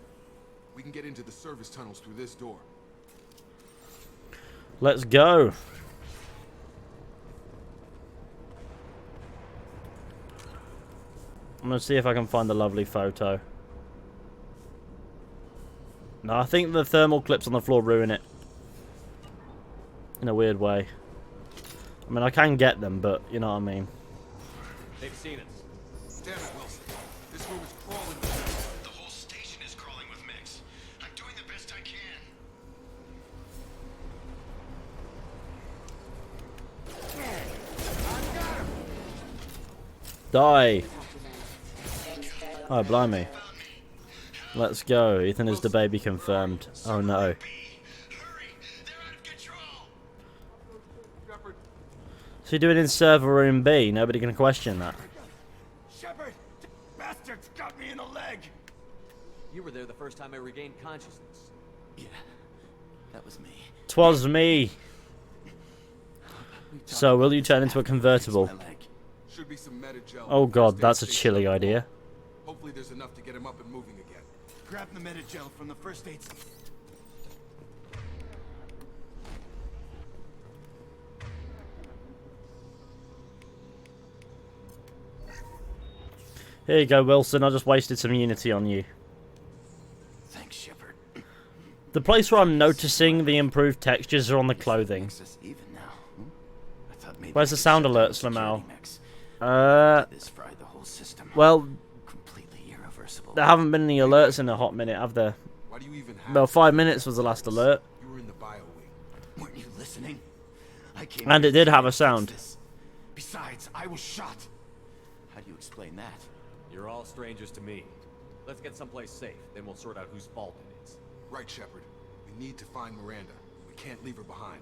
We can get into the service tunnels through this door. Let's go. I'm going to see if I can find the lovely photo. No, I think the thermal clips on the floor ruin it. In a weird way. I mean, I can get them, but you know what I mean. They've seen us. Damn it, Wilson. This room is crawling. The whole station is crawling with mechs. I'm doing the best I can. Die. Oh, blimey. Let's go. Ethan is the baby confirmed. Oh no. So you're doing in server room B? Nobody can question that. Shepard! Bastards got me in the leg! You were there the first time I regained consciousness. Yeah, that was me. 'Twas me. So will you turn into a convertible? Should be some Medi-gel. Oh god, that's a chilly idea. Hopefully there's enough to get him up and moving again. Grab the Medi-gel from the first aid. Here you go, Wilson. I just wasted some Unity on you. Thanks, Shepard. The place where I'm noticing the improved textures are on the clothing. Even now. I thought maybe Where's the sound alerts, Lamau? This fried the whole system. Well, Completely irreversible. there haven't been any alerts in a hot minute, have there? Why do you even have Well, 5 minutes was the last alert. You were in the bio wing. Weren't you listening? I came And here it did to have a fix sound. this. Besides, I was shot. How do you explain that? You're all strangers to me. Let's get someplace safe, then we'll sort out whose fault it is. Right, Shepard. We need to find Miranda. We can't leave her behind.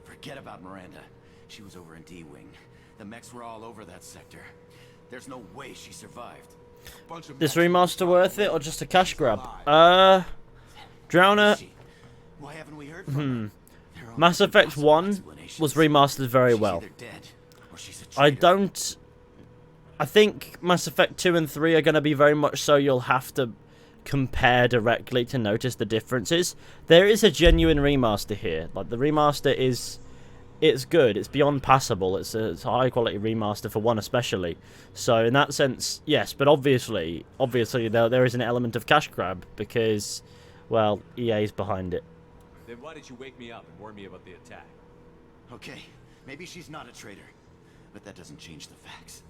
Forget about Miranda. She was over in D-Wing. The mechs were all over that sector. There's no way she survived. This remaster worth it or just a cash grab? Drowner. Why haven't we heard from her? Mass Effect 1 was remastered very well. I think Mass Effect 2 and 3 are going to be very much so you'll have to compare directly to notice the differences. There is a genuine remaster here. Like, the remaster is... It's good. It's beyond passable. It's a high quality remaster for one especially. So in that sense, yes. But obviously there is an element of cash grab because, well, EA's behind it. Then why did you wake me up and warn me about the attack? Okay, maybe she's not a traitor, but that doesn't change the facts.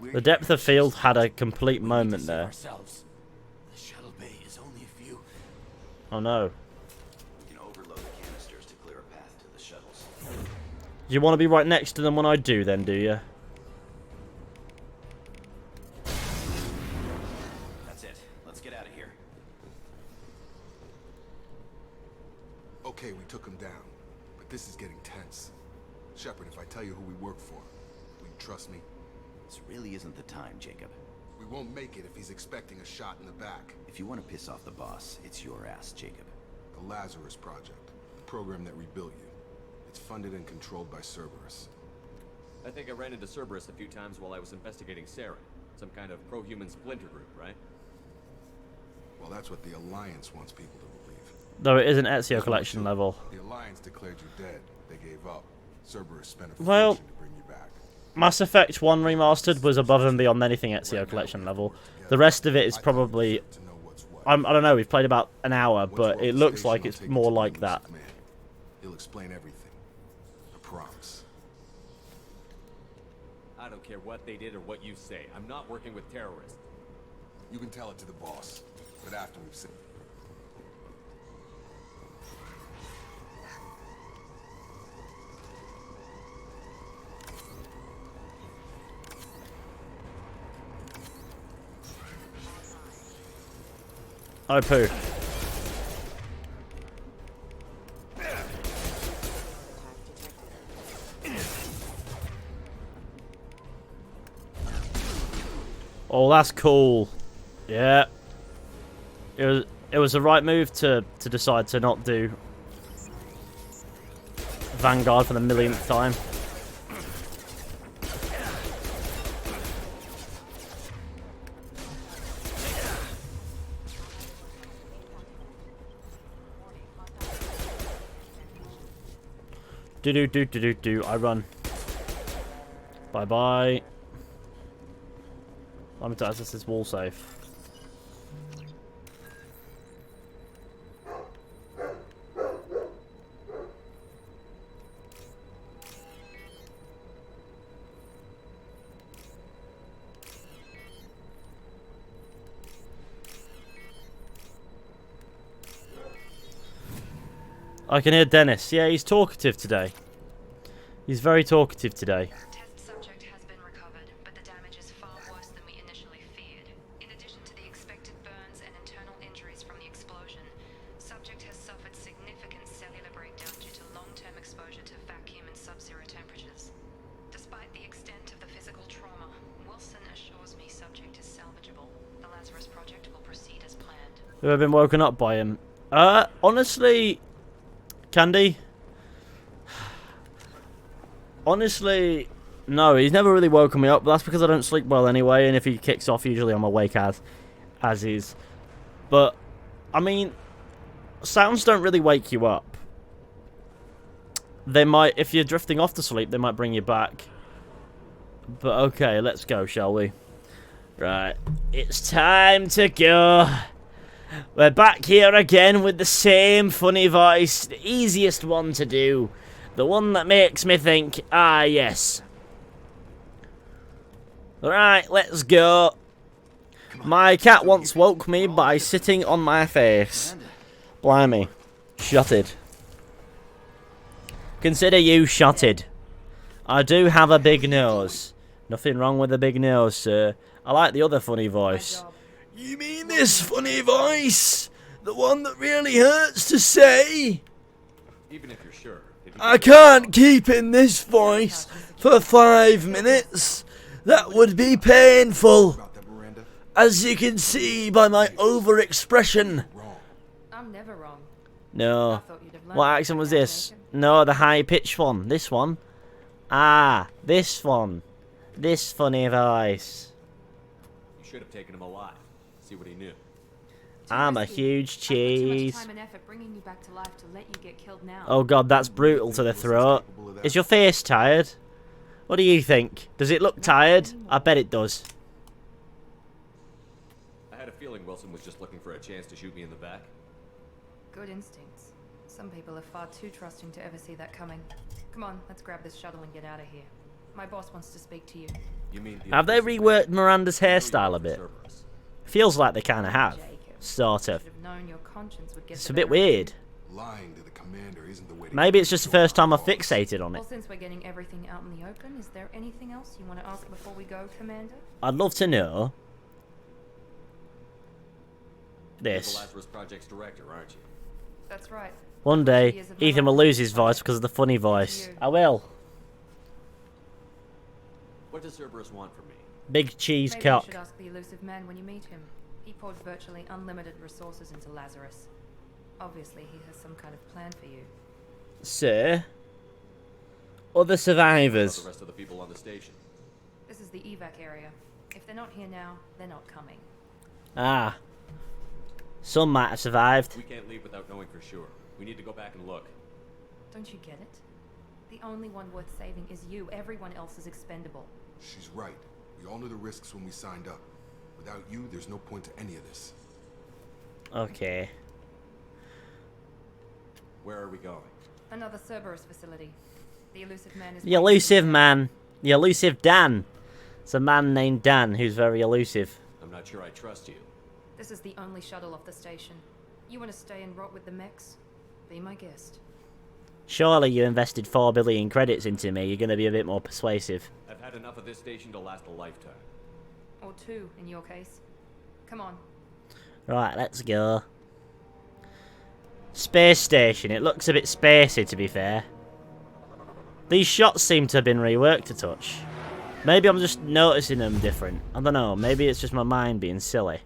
The depth of field had a complete moment there. The shuttle bay is only a few. Oh no. We can overload the canisters to clear a path to the shuttles. You want to be right next to them when I do then, do you? That's it. Let's get out of here. Okay, we took him down. But this is getting tense. Shepard, if I tell you who we work for, will you trust me? This really isn't the time, Jacob. We won't make it if he's expecting a shot in the back. If you want to piss off the boss, it's your ass, Jacob. The Lazarus Project, the program that rebuilt you. It's funded and controlled by Cerberus. I think I ran into Cerberus a few times while I was investigating Saren. Some kind of pro-human splinter group, right? Well, that's what the Alliance wants people to believe. Though it is an Ezio collection level. The Alliance declared you dead. They gave up. Cerberus spent a Well, fortune to bring you back. Mass Effect 1 Remastered was above and beyond anything Ezio Collection level. The rest of it is probably... I don't know, we've played about an hour, but it looks like it's more like that. He'll explain everything. I promise. I don't care what they did or what you say. I'm not working with terrorists. You can tell it to the boss, but after we've seen. Oh, poo. Oh, that's cool. Yeah. It was the right move to decide to not do Vanguard for the millionth time. Do. I run. Bye bye. I'm going to access this wall safe. I can hear Dennis. Yeah, he's talkative today. He's very talkative today. Test subject has been recovered, but the damage is far worse than we initially feared. In addition to the expected burns and internal injuries from the explosion, subject has suffered significant cellular breakdown due to long-term exposure to vacuum and sub-zero temperatures. Despite the extent of the physical trauma, Wilson assures me subject is salvageable. The Lazarus project will proceed as planned. Who have been woken up by him? Honestly, Candy? Honestly, no, he's never really woken me up, but that's because I don't sleep well anyway, and if he kicks off, usually I'm awake as is. But, I mean, sounds don't really wake you up. They might, if you're drifting off to sleep, they might bring you back. But okay, let's go, shall we? Right, it's time to go. We're back here again with the same funny voice, the easiest one to do. The one that makes me think, ah, yes. Right, let's go. My cat once woke me by sitting on my face. Blimey. Shotted. Consider you shotted. I do have a big nose. Nothing wrong with a big nose, sir. I like the other funny voice. You mean this funny voice? The one that really hurts to say? Even if you're sure. I can't keep in this voice for 5 minutes. That would be painful. As you can see by my overexpression. I'm never wrong. No. What accent was this? No, the high-pitched one. This one. Ah, this one. This funny voice. You should have taken him alive. See what he knew. I'm a huge cheese. Time and effort bringing you back to life to let you get killed now. Oh god, that's brutal to the throat. Is your face tired? What do you think? Does it look tired? I bet it does. I had a feeling Wilson was just looking for a chance to shoot me in the back. Good instincts. Some people are far too trusting to ever see that coming. Come on, let's grab this shuttle and get out of here. My boss wants to speak to you. You mean have they reworked Miranda's hairstyle a bit? Feels like they kind of have. Sort of. It's a bit weird. Lying to the commander isn't the way to Maybe it's just the first time I fixated on it. Well, since we're getting everything out in the open, is there anything else you want to ask before we go, Commander? I'd love to know. You're This. the Lazarus Project's director, aren't you? That's right. One day, Ethan will lose his voice because of the funny voice. I will. What does Cerberus want from me? Big cheese Maybe cock. you should ask the elusive man when you meet him. He poured virtually unlimited resources into Lazarus. Obviously, he has some kind of plan for you. Sir? Other survivors. The rest of the people on the station. This is the evac area. If they're not here now, they're not coming. Ah. Some might have survived. We can't leave without knowing for sure. We need to go back and look. Don't you get it? The only one worth saving is you. Everyone else is expendable. She's right. We all knew the risks when we signed up. Without you, there's no point to any of this. Okay. Where are we going? Another Cerberus facility. The elusive man is... The elusive man. The elusive Dan. It's a man named Dan who's very elusive. I'm not sure I trust you. This is the only shuttle off the station. You want to stay and rot with the mechs? Be my guest. Surely you invested 4 billion credits into me. You're going to be a bit more persuasive. I've had enough of this station to last a lifetime. Or 2, in your case. Come on. Right, let's go. Space station. It looks a bit spacey, to be fair. These shots seem to have been reworked a touch. Maybe I'm just noticing them different. I don't know. Maybe it's just my mind being silly.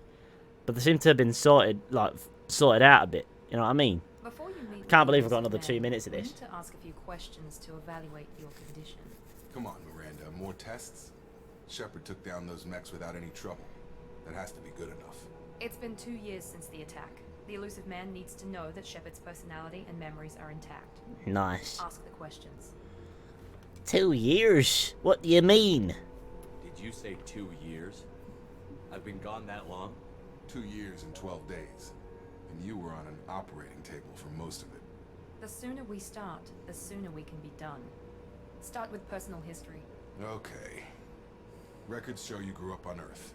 But they seem to have been sorted out a bit. You know what I mean? Before you meet I can't believe I've got another 2 minutes of we this. need to ask a few questions to evaluate your condition. Come on, Miranda. More tests? Shepard took down those mechs without any trouble. That has to be good enough. It's been 2 years since the attack. The elusive man needs to know that Shepard's personality and memories are intact. Nice. Ask the questions. 2 years? What do you mean? Did you say 2 years? I've been gone that long? 2 years and 12 days. And you were on an operating table for most of it. The sooner we start, the sooner we can be done. Start with personal history. Okay. Records show you grew up on Earth.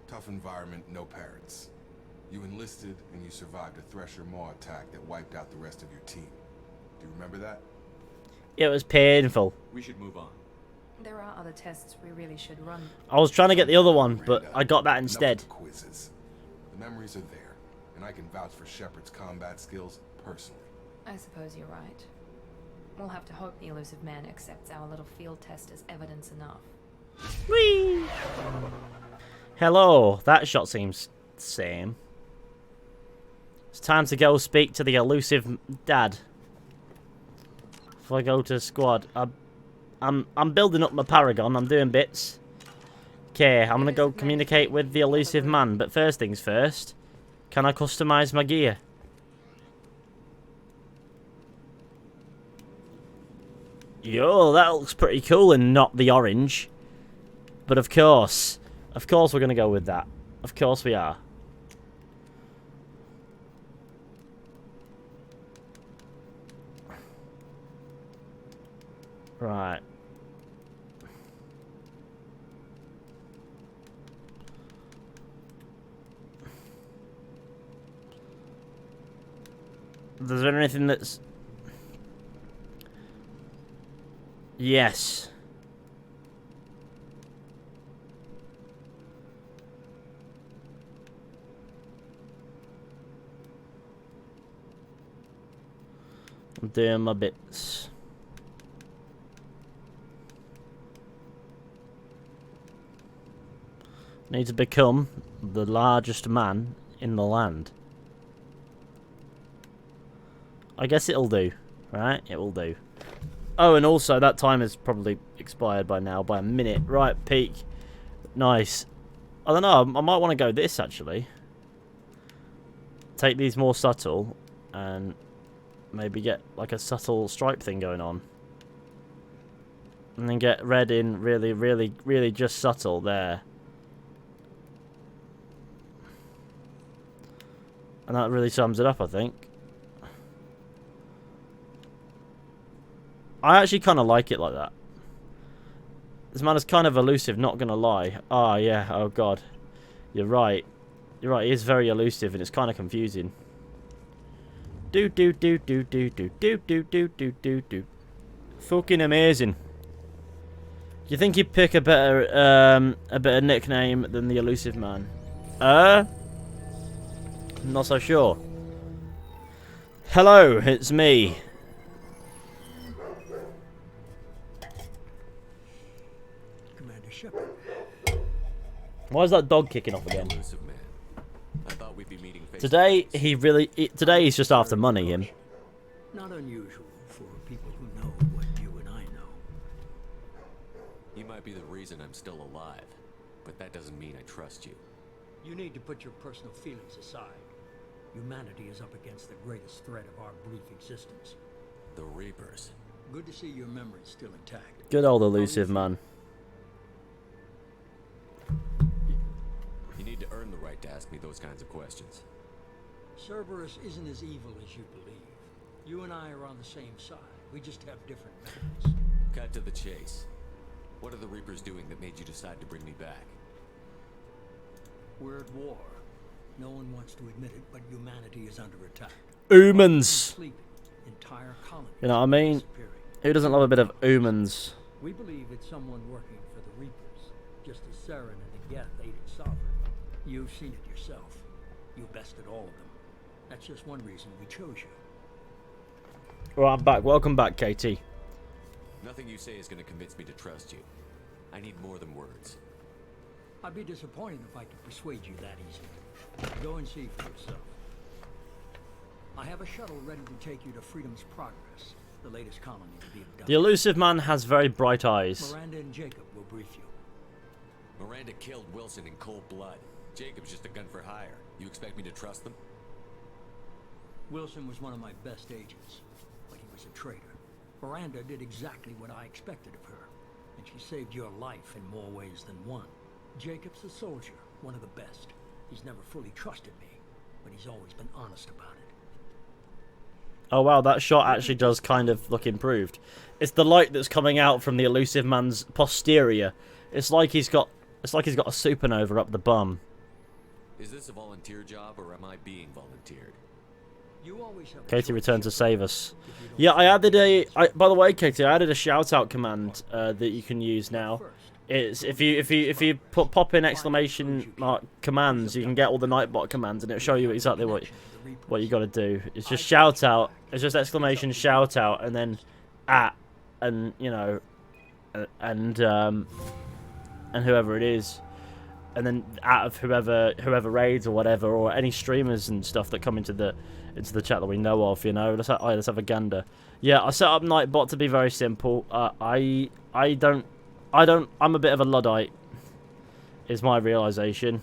Tough environment, no parents. You enlisted and you survived a Thresher Maw attack that wiped out the rest of your team. Do you remember that? It was painful. We should move on. There are other tests we really should run. I was trying to get the other one, but I got that Enough instead. of the quizzes. The memories are there, and I can vouch for Shepard's combat skills personally. I suppose you're right. We'll have to hope the elusive man accepts our little field test as evidence enough. Whee! Hello, that shot seems the same. It's time to go speak to the elusive dad. If I go to squad, I'm building up my Paragon. I'm doing bits. Okay, I'm gonna go communicate with the elusive man. But first things first, can I customize my gear? Yo, that looks pretty cool and not the orange. But of course we're gonna go with that. Of course we are. Right. Is there anything that's... Yes. I'm doing my bits. Need to become the largest man in the land. I guess it'll do, right? It will do. Oh, and also that time is probably expired by now, by a minute. Right, peak. Nice. I don't know, I might want to go this, actually. Take these more subtle, and maybe get, like, a subtle stripe thing going on. And then get red in really, really, really just subtle there. And that really sums it up, I think. I actually kind of like it like that. This man is kind of elusive, not gonna lie. Oh, yeah, oh god. You're right. You're right, he is very elusive and it's kind of confusing. Do do do do do do do do do do do do. Fucking amazing. Do you think he'd pick a better nickname than the elusive man? I'm not so sure. Hello, it's me. Commander Shepard. Why is that dog kicking off again? Elusive man. I thought we'd be meeting face Today, to face. today he's just after money, him. Not unusual for people who know what you and I know. You might be the reason I'm still alive, but that doesn't mean I trust you. You need to put your personal feelings aside. Humanity is up against the greatest threat of our brief existence. The Reapers. Good to see your memory's still intact. Good old elusive man. You need to earn the right to ask me those kinds of questions. Cerberus isn't as evil as you believe. You and I are on the same side. We just have different methods. Cut to the chase. What are the Reapers doing that made you decide to bring me back? We're at war. No one wants to admit it, but humanity is under attack. Humans. Sleeping. Entire colonies You know what I mean? disappearing. Who doesn't love a bit of humans? We believe it's someone working for the Reapers, just as Saren and the Geth aided Sovereign. You've seen it yourself. You bested all of them. That's just one reason we chose you. Right, I'm back. Welcome back, Katie. Nothing you say is going to convince me to trust you. I need more than words. I'd be disappointed if I could persuade you that easily. Go and see for yourself. I have a shuttle ready to take you to Freedom's Progress, the latest colony to be abducted. The elusive man has very bright eyes. Miranda and Jacob will brief you. Miranda killed Wilson in cold blood. Jacob's just a gun for hire. You expect me to trust them? Wilson was one of my best agents, but he was a traitor. Miranda did exactly what I expected of her, and she saved your life in more ways than one. Jacob's a soldier, one of the best. He's never fully trusted me, but he's always been honest about it. Oh wow, that shot actually does kind of look improved. It's the light that's coming out from the elusive man's posterior. It's like he's got a supernova up the bum. Is this a volunteer job, or am I being volunteered? You always have Katie returned to save us. Yeah, I added by the way, Katie, I added a shout out command that you can use now. It's if you pop in exclamation mark commands, you can get all the Nightbot commands, and it'll show you exactly what you got to do. It's just shout out. It's just exclamation shout out, and then at, and you know, and whoever it is, and then out of whoever raids or whatever, or any streamers and stuff that come into the chat that we know of. You know, let's have a gander. Yeah, I set up Nightbot to be very simple. I'm a bit of a Luddite, is my realization.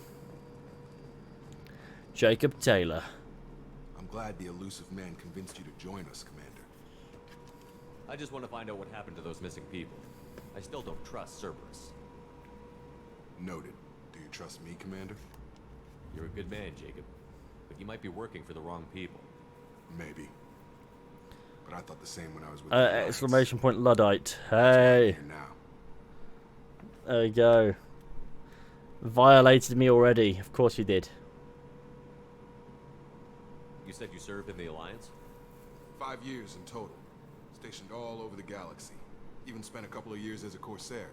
Jacob Taylor. I'm glad the elusive man convinced you to join us, Commander. I just want to find out what happened to those missing people. I still don't trust Cerberus. Noted. Do you trust me, Commander? You're a good man, Jacob. But you might be working for the wrong people. Maybe. But I thought the same when I was with Exclamation point Luddite. Hey. Now. There we go. Violated me already. Of course you did. You said you served in the Alliance? 5 years in total. Stationed all over the galaxy. Even spent a couple of years as a Corsair.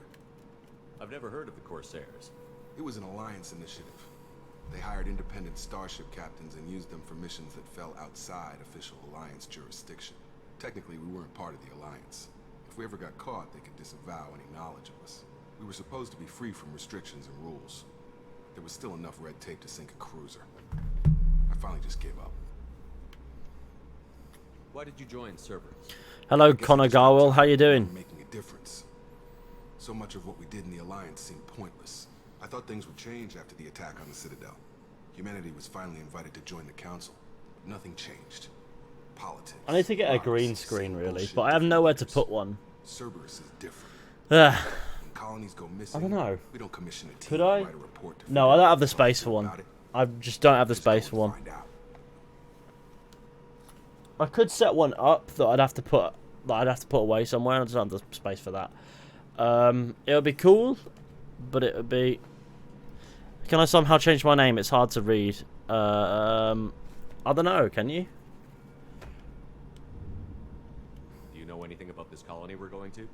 I've never heard of the Corsairs. It was an Alliance initiative. They hired independent starship captains and used them for missions that fell outside official Alliance jurisdiction. Technically, we weren't part of the Alliance. If we ever got caught, they could disavow any knowledge of us. We were supposed to be free from restrictions and rules. There was still enough red tape to sink a cruiser. I finally just gave up. Why did you join Cerberus? Hello, Connor Garwell. How you doing? Making a difference. So much of what we did in the Alliance seemed pointless. I thought things would change after the attack on the Citadel. Humanity was finally invited to join the Council. But nothing changed. Politics. I need to get a green screen, really, but I have nowhere to put one. Cerberus is different. When colonies go missing, I don't know. We don't commission a team Could I? to write a report to No, I don't have the space for one. I just don't have the space for one. I could set one up that I'd have to put away somewhere. I just don't have the space for that. It would be cool, but it would be. Can I somehow change my name? It's hard to read. I don't know. Can you? Do you know anything about this colony we're going to?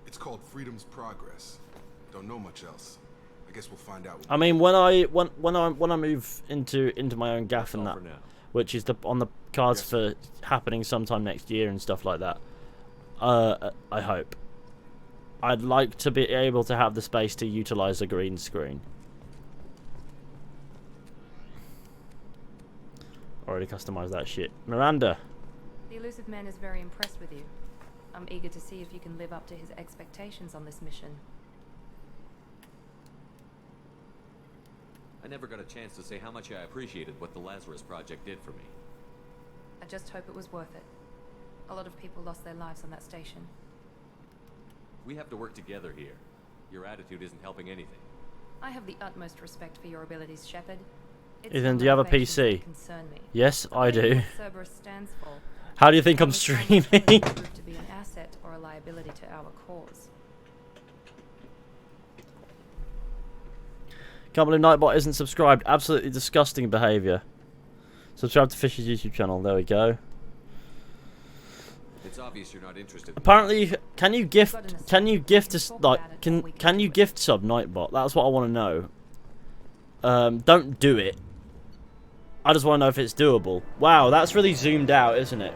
It's called Freedom's Progress. Don't know much else. I guess we'll find out. I mean, when I move into my own gaff and that, which is on the cards for happening sometime next year and stuff like that. I hope. I'd like to be able to have the space to utilize a green screen. Already customized that shit. Miranda. The elusive man is very impressed with you. I'm eager to see if you can live up to his expectations on this mission. I never got a chance to say how much I appreciated what the Lazarus Project did for me. I just hope it was worth it. A lot of people lost their lives on that station. We have to work together here. Your attitude isn't helping anything. I have the utmost respect for your abilities, Shepard. It's Ethan, your do you have a motivations that PC? concern me. Yes, I do. What Cerberus stands for. How do you think I'm It's trying streaming? to prove to be an asset or a liability to our cause. Can't believe Nightbot isn't subscribed. Absolutely disgusting behaviour. Subscribe to Fish's YouTube channel. There we go. It's obvious you're not interested. Apparently, can you gift us, like, can you gift sub Nightbot? That's what I want to know. Don't do it. I just want to know if it's doable. Wow, that's really zoomed out, isn't it?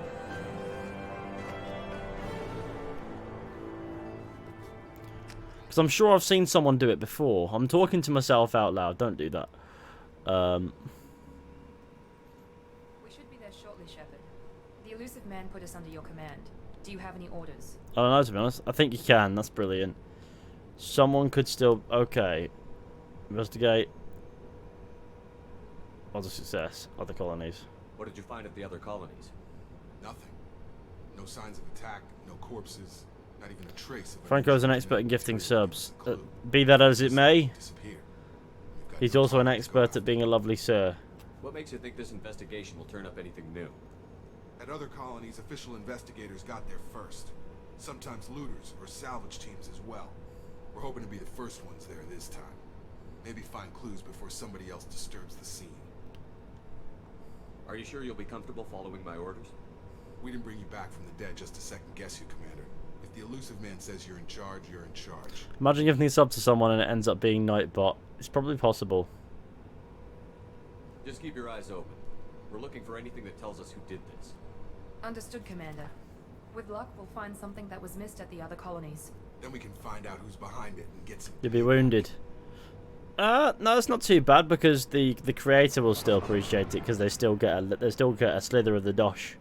Because I'm sure I've seen someone do it before. I'm talking to myself out loud. Don't do that. We should be there shortly, Shepard. The elusive man put us under your command. Do you have any orders? I don't know, to be honest. I think you can. That's brilliant. Someone could still... Okay. Investigate. Other success. Other colonies. What did you find at the other colonies? Nothing. No signs of attack, no corpses, not even a trace of... Franco's an expert in gifting subs. Be that as it may, he's also an expert at being a lovely sir. What makes you think this investigation will turn up anything new? At other colonies, official investigators got there first. Sometimes looters or salvage teams as well. We're hoping to be the first ones there this time. Maybe find clues before somebody else disturbs the scene. Are you sure you'll be comfortable following my orders? We didn't bring you back from the dead just to second guess you, Commander. If the elusive man says you're in charge, you're in charge. Imagine giving this up to someone and it ends up being Nightbot. It's probably possible. Just keep your eyes open. We're looking for anything that tells us who did this. Understood, Commander. With luck, we'll find something that was missed at the other colonies. Then we can find out who's behind it and get some... You'll be wounded. No, it's not too bad because the creator will still appreciate it because they still get a slither of the dosh.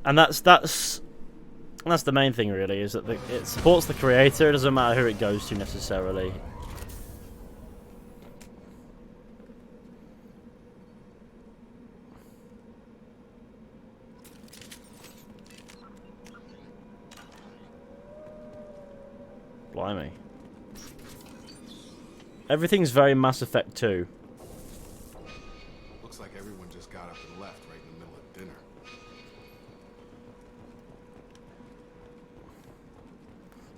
And that's the main thing really, is that it supports the creator. It doesn't matter who it goes to necessarily. Blimey. Everything's very Mass Effect 2. Looks like everyone just got up and left right in the middle of dinner.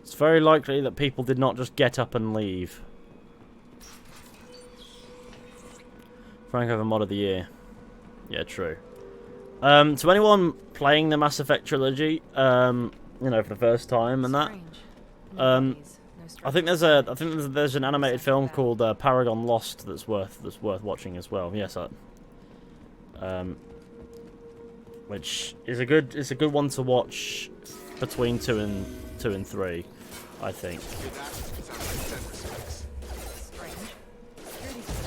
It's very likely that people did not just get up and leave. Frank over mod of the year. Yeah, true. To anyone playing the Mass Effect trilogy, you know, for the first time and that, I think there's an animated film called Paragon Lost that's worth watching as well. Yes, which is a good one to watch between 2 and 3, I think.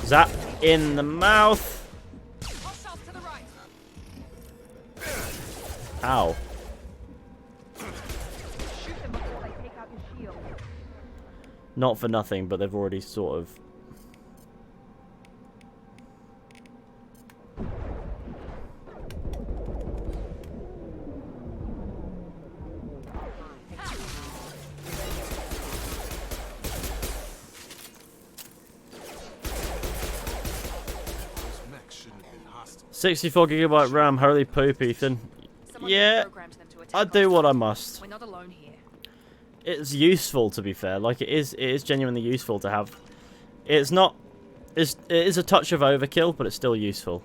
Zap in the mouth. Ow. Not for nothing, but they've already sort of... Those mechs shouldn't have been hostile. 64GB RAM, holy poop, Ethan. Yeah, I do what I must. We're not alone here. It's useful, to be fair. Like, it is genuinely useful to have. It is a touch of overkill, but it's still useful.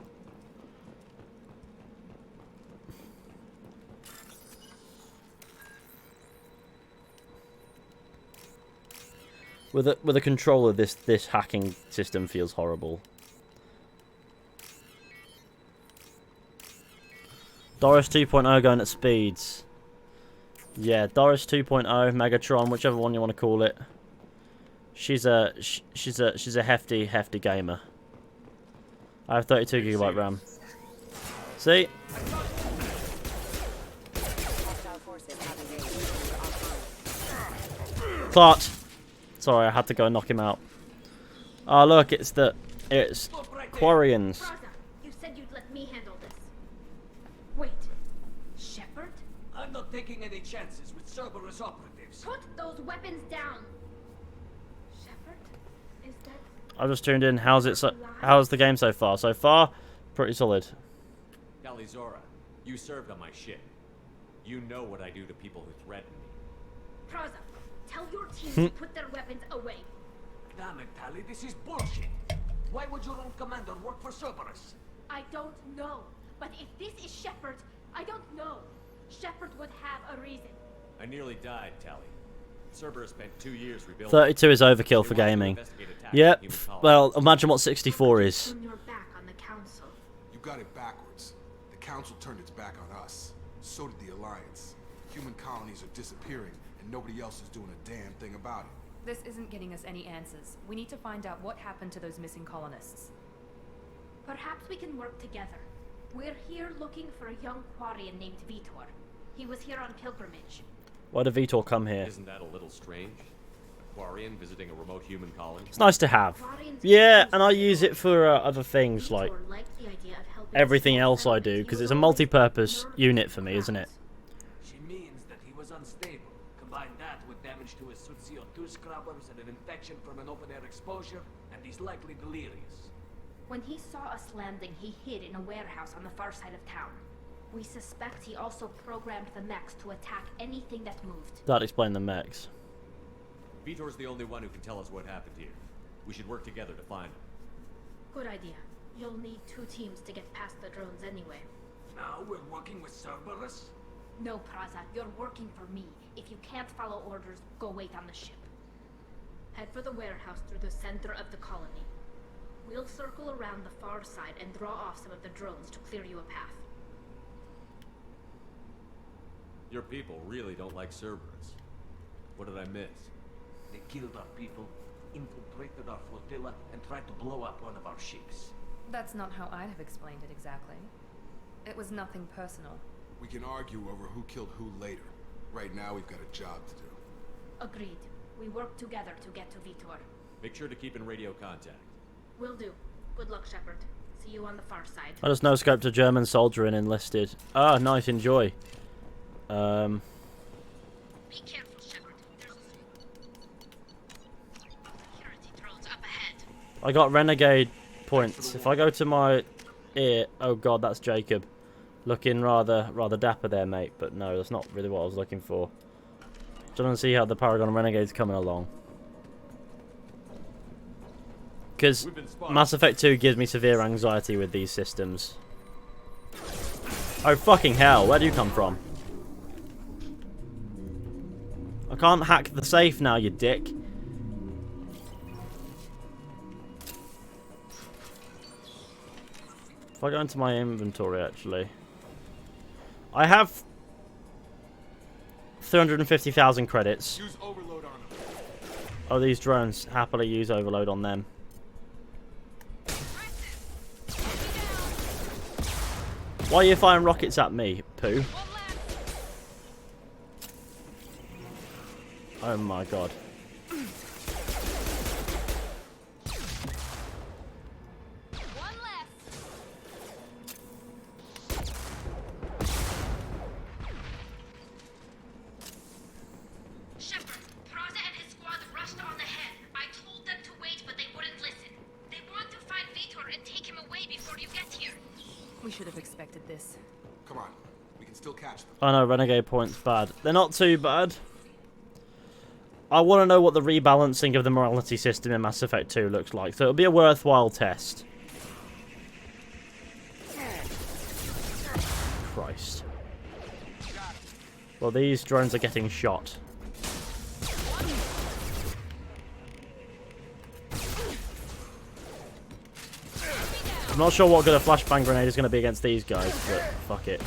With a controller, this hacking system feels horrible. Doris 2.0 going at speeds. Yeah, Doris 2.0, Megatron, whichever one you want to call it. She's a hefty gamer. I have 32GB RAM. See? Clark. Sorry, I had to go and knock him out. Oh look, it's Quarians. You said you'd let me handle this. Wait. I'm not taking any chances with Cerberus operatives. Put those weapons down. Shepard, is that... I just tuned in. How's the game so far? So far, pretty solid. Calizora, you served on my ship. You know what I do to people who threaten me. Praza, tell your team to put their weapons away. Damn it, Tali, this is bullshit. Why would your own commander work for Cerberus? I don't know. But if this is Shepard, I don't know. Shepard would have a reason. I nearly died, Tali. Cerberus spent 2 years rebuilding. 32 is overkill for gaming. Yep. Well, imagine what 64 is. Turn your back on the council. You got it backwards. The council turned its back on us. So did the Alliance. Human colonies are disappearing, and nobody else is doing a damn thing about it. This isn't getting us any answers. We need to find out what happened to those missing colonists. Perhaps we can work together. We're here looking for a young Quarian named Vitor. He was here on pilgrimage. Why did Vitor come here? Isn't that a little strange? Quarian visiting a remote human colony? It's nice to have. Yeah, and I use it for other things like everything else I do, because it's a multi-purpose unit for me, isn't it? She means that he was unstable. Combine that with damage to his suit CO2 scrubbers and an infection from an open-air exposure, and he's likely delirious. When he saw us landing, he hid in a warehouse on the far side of town. We suspect he also programmed the mechs to attack anything that moved. That explained the mechs. Vitor's the only one who can tell us what happened here. We should work together to find him. Good idea. You'll need 2 teams to get past the drones anyway. Now we're working with Cerberus? No, Praza, you're working for me. If you can't follow orders, go wait on the ship. Head for the warehouse through the center of the colony. We'll circle around the far side and draw off some of the drones to clear you a path. Your people really don't like Cerberus. What did I miss? They killed our people, infiltrated our flotilla, and tried to blow up one of our ships. That's not how I'd have explained it exactly. It was nothing personal. We can argue over who killed who later. Right now, we've got a job to do. Agreed. We work together to get to Vitor. Make sure to keep in radio contact. Will do. Good luck, Shepard. See you on the far side. I just no-scoped a German soldier and enlisted. Ah, nice, enjoy. Be careful, Shepard. There's security drones up ahead. I got renegade points. If I go to my ear, oh god, that's Jacob, looking rather dapper there, mate. But no, that's not really what I was looking for. Just want to see how the Paragon Renegade's coming along. Because Mass Effect 2 gives me severe anxiety with these systems. Oh fucking hell! Where do you come from? I can't hack the safe now, you dick. If I go into my inventory, actually, I have 350,000 credits. Use overload on them. Oh, these drones happily use overload on them. Why are you firing rockets at me, Pooh? Oh my god. Shepard, Praza and his squad rushed on ahead. I told them to wait, but they wouldn't listen. They want to find Vitor and take him away before you get here. We should have expected this. Come on. We can still catch them. I know, renegade points bad. They're not too bad. I want to know what the rebalancing of the morality system in Mass Effect 2 looks like, so it'll be a worthwhile test. Christ. Well, these drones are getting shot. I'm not sure what good a flashbang grenade is going to be against these guys, but fuck it.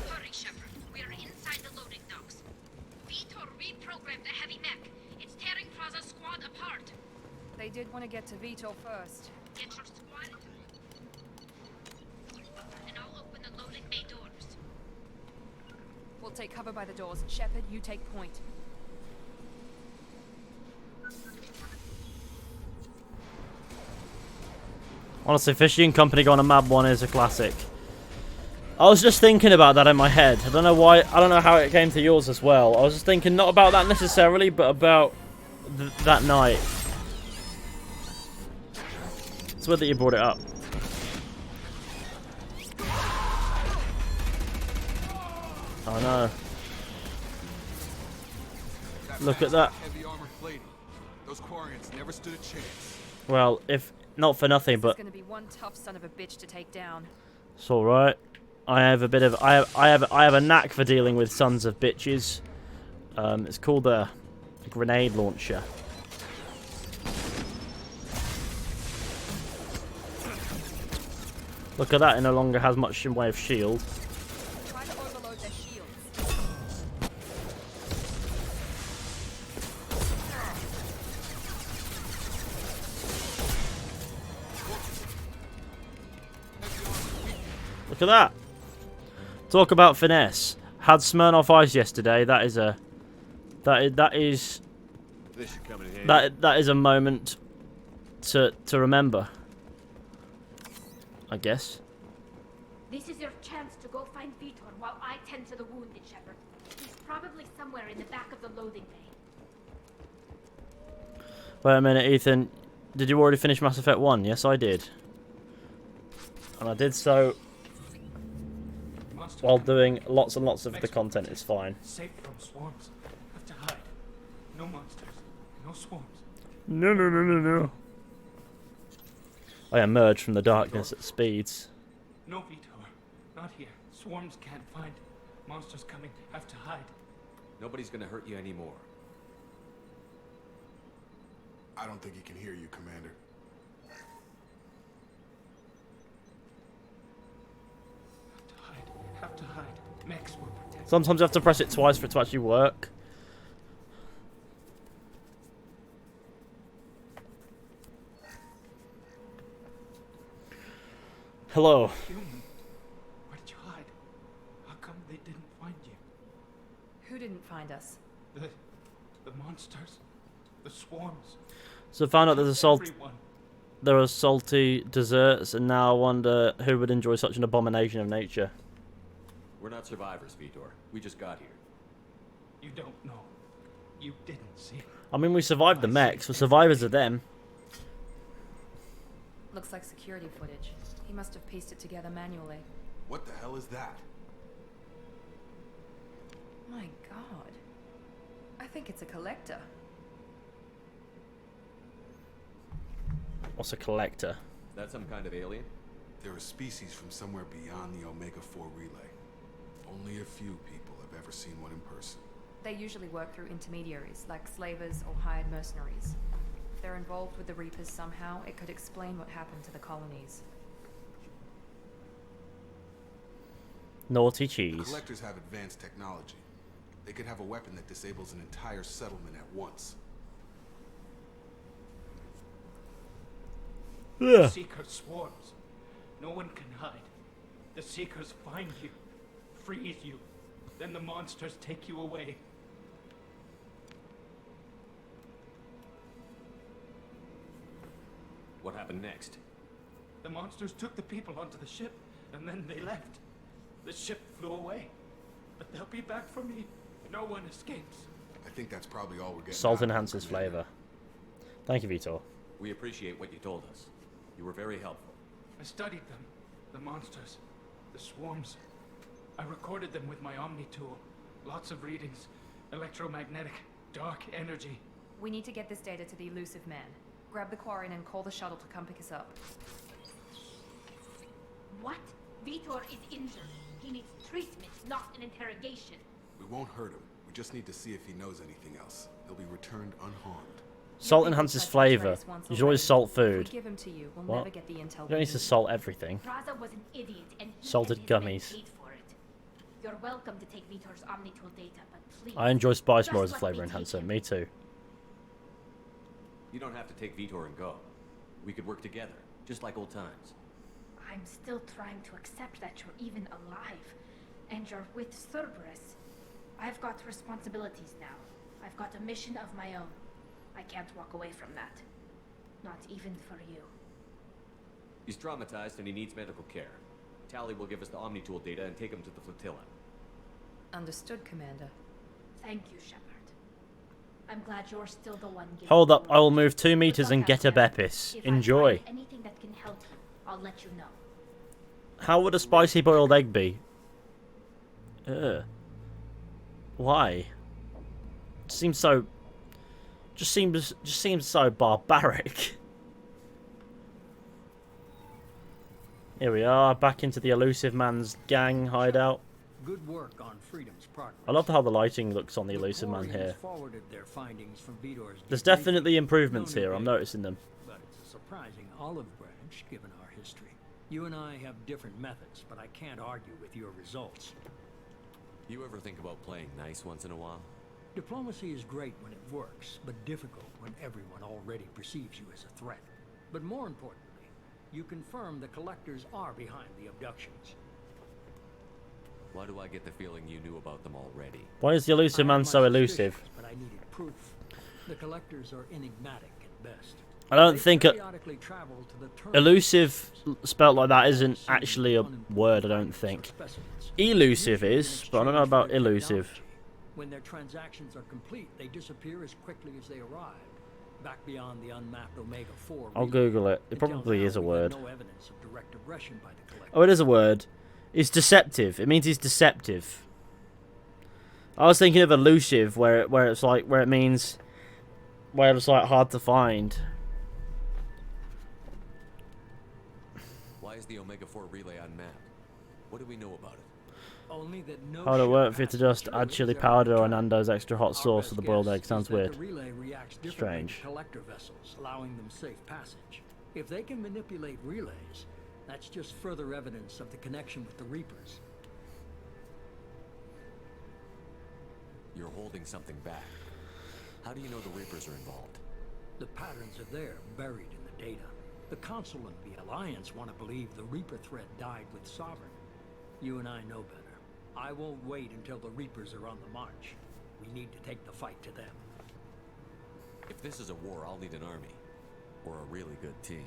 Hurry, Shepard. We are inside the loading docks. Vitor reprogrammed the heavy mech. It's tearing Praza's squad apart. They did want to get to Vitor first. Get your squad and I'll open the loading bay doors. We'll take cover by the doors. Shepard, you take point. Honestly, Fishy and Company Go on a Mad One is a classic. I was just thinking about that in my head. I don't know why. I don't know how it came to yours as well. I was just thinking not about that necessarily, but about that night. It's weird that you brought it up. I know. Look at that. Heavy armor plating. Those Quarians never stood a chance. Well, if not for nothing, but This is gonna be one tough son of a bitch to take down. it's all right. I have a bit of I have a knack for dealing with sons of bitches. It's called a grenade launcher. Look at that, it no longer has much in way of shield. Try to overload their shields. Look at that. Talk about finesse. Had Smirnoff Ice yesterday. That is a that is This should come in handy. that is a moment to remember. I guess. This is your chance to go find Vitor while I tend to the wounded, Shepard. He's probably somewhere in the back of the loading bay. Wait a minute, Ethan. Did you already finish Mass Effect 1? Yes, I did. And I did so while doing lots and lots of the content. It's fine. Safe from swarms. Have to hide. No monsters. No swarms. No, no, no, no, no. I emerged from the darkness at speeds. No Vitor. Not here. Swarms can't find. Monsters coming. Have to hide. Nobody's gonna hurt you anymore. I don't think he can hear you, Commander. Have to hide. Max will protect. Sometimes you have to press it twice for it to actually work. Hello. Human. Where did you hide? How come they didn't find you? Who didn't find us? The monsters. The swarms. So I found out there's a Everyone. there are salty desserts, and now I wonder who would enjoy such an abomination of nature. We're not survivors, Vitor. We just got here. You don't know. You didn't see. I mean, we survived the mechs. We're survivors of them. Looks like security footage. He must have pieced it together manually. What the hell is that? My god. I think it's a collector. What's a collector? Is that some kind of alien? They're a species from somewhere beyond the Omega-4 relay. Only a few people have ever seen one in person. They usually work through intermediaries, like slavers or hired mercenaries. If they're involved with the Reapers somehow, it could explain what happened to the colonies. Naughty The cheese. collectors have advanced technology. They could have a weapon that disables an entire settlement at once. The Seeker swarms. No one can hide. The Seekers find you, freeze you, then the monsters take you away. What happened next? The monsters took the people onto the ship, and then they left. The ship flew away. But they'll be back for me. No one escapes. I think that's probably all we're getting. Salt out of enhances them, Commander. flavor. Thank you, Vitor. We appreciate what you told us. You were very helpful. I studied them. The monsters. The swarms. I recorded them with my Omni tool. Lots of readings. Electromagnetic. Dark energy. We need to get this data to the elusive man. Grab the Quarian and call the shuttle to come pick us up. What? Vitor is injured. He needs treatment, not an interrogation. We won't hurt him. We just need to see if he knows anything else. He'll be returned unharmed. Salt enhances flavor. You should always salt food. If we give him to you, we'll What? never get the intel. You don't need to salt everything. Raza was an idiot and he Salted and his men gummies. paid for it. You're welcome to take Vitor's Omni tool data, but please. I enjoy spice just more as a let flavor me enhancer. take it. Me too. You don't have to take Vitor and go. We could work together, just like old times. I'm still trying to accept that you're even alive. And you're with Cerberus. I've got responsibilities now. I've got a mission of my own. I can't walk away from that. Not even for you. He's traumatized and he needs medical care. Tally will give us the Omni-Tool data and take him to the flotilla. Understood, Commander. Thank you, Shepard. I'm glad you're still the one giving Hold up, the I will orders. move 2 meters Good and luck get a out there. Beppis. If I Enjoy. find anything that can help you, I'll let you know. How would a spicy boiled egg be? Ugh. Why? Seems so... Just seems so barbaric. Here we are, back into the Elusive Man's gang hideout. Good work on Freedom's progress. I love how the lighting looks on the Elusive Man Quarians here. forwarded their findings from Vidor's There's debriefing. definitely improvements No new here, I'm data, noticing them. But it's a surprising olive branch, given our history. You and I have different methods, but I can't argue with your results. You ever think about playing nice once in a while? Diplomacy is great when it works, but difficult when everyone already perceives you as a threat. But more importantly, you confirm the collectors are behind the abductions. Why do I get the feeling you knew about them already? Why is the Elusive Man so elusive? But I needed proof. The collectors are enigmatic at best. I don't think periodically travel to the terminal elusive spelt like that isn't actually a word, I don't think. Elusive is, but I don't know about elusive. When their transactions are complete, they disappear as quickly as they arrived, back beyond the unmapped Omega-4. I'll Google it. It probably is a word. No evidence of direct aggression by the collectors. Oh, it is a word. It's deceptive. It means he's deceptive. I was thinking of elusive, where it's like where it's like hard to find. Why is the Omega-4 relay unmapped? What do we know about it? Only that no How would it ship work for you to passes just through add it chili is powder ever or Nando's extra hot Our sauce best to the boiled guess egg? Sounds is that weird. The relay reacts differently Strange. to collector vessels, allowing them safe passage. If they can manipulate relays, that's just further evidence of the connection with the Reapers. You're holding something back. How do you know the Reapers are involved? The patterns are there, buried in the data. The Council and the Alliance want to believe the Reaper threat died with Sovereign. You and I know better. I won't wait until the Reapers are on the march. We need to take the fight to them. If this is a war, I'll need an army. Or a really good team.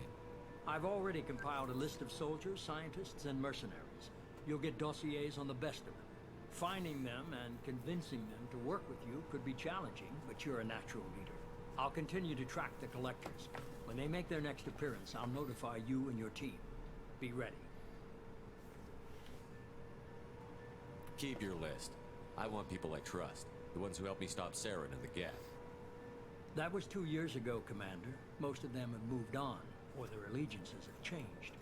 I've already compiled a list of soldiers, scientists, and mercenaries. You'll get dossiers on the best of them. Finding them and convincing them to work with you could be challenging, but you're a natural leader. I'll continue to track the collectors. When they make their next appearance, I'll notify you and your team. Be ready. Keep your list. I want people I trust. The ones who helped me stop Saren and the Geth. That was 2 years ago, Commander. Most of them have moved on, or their allegiances have changed.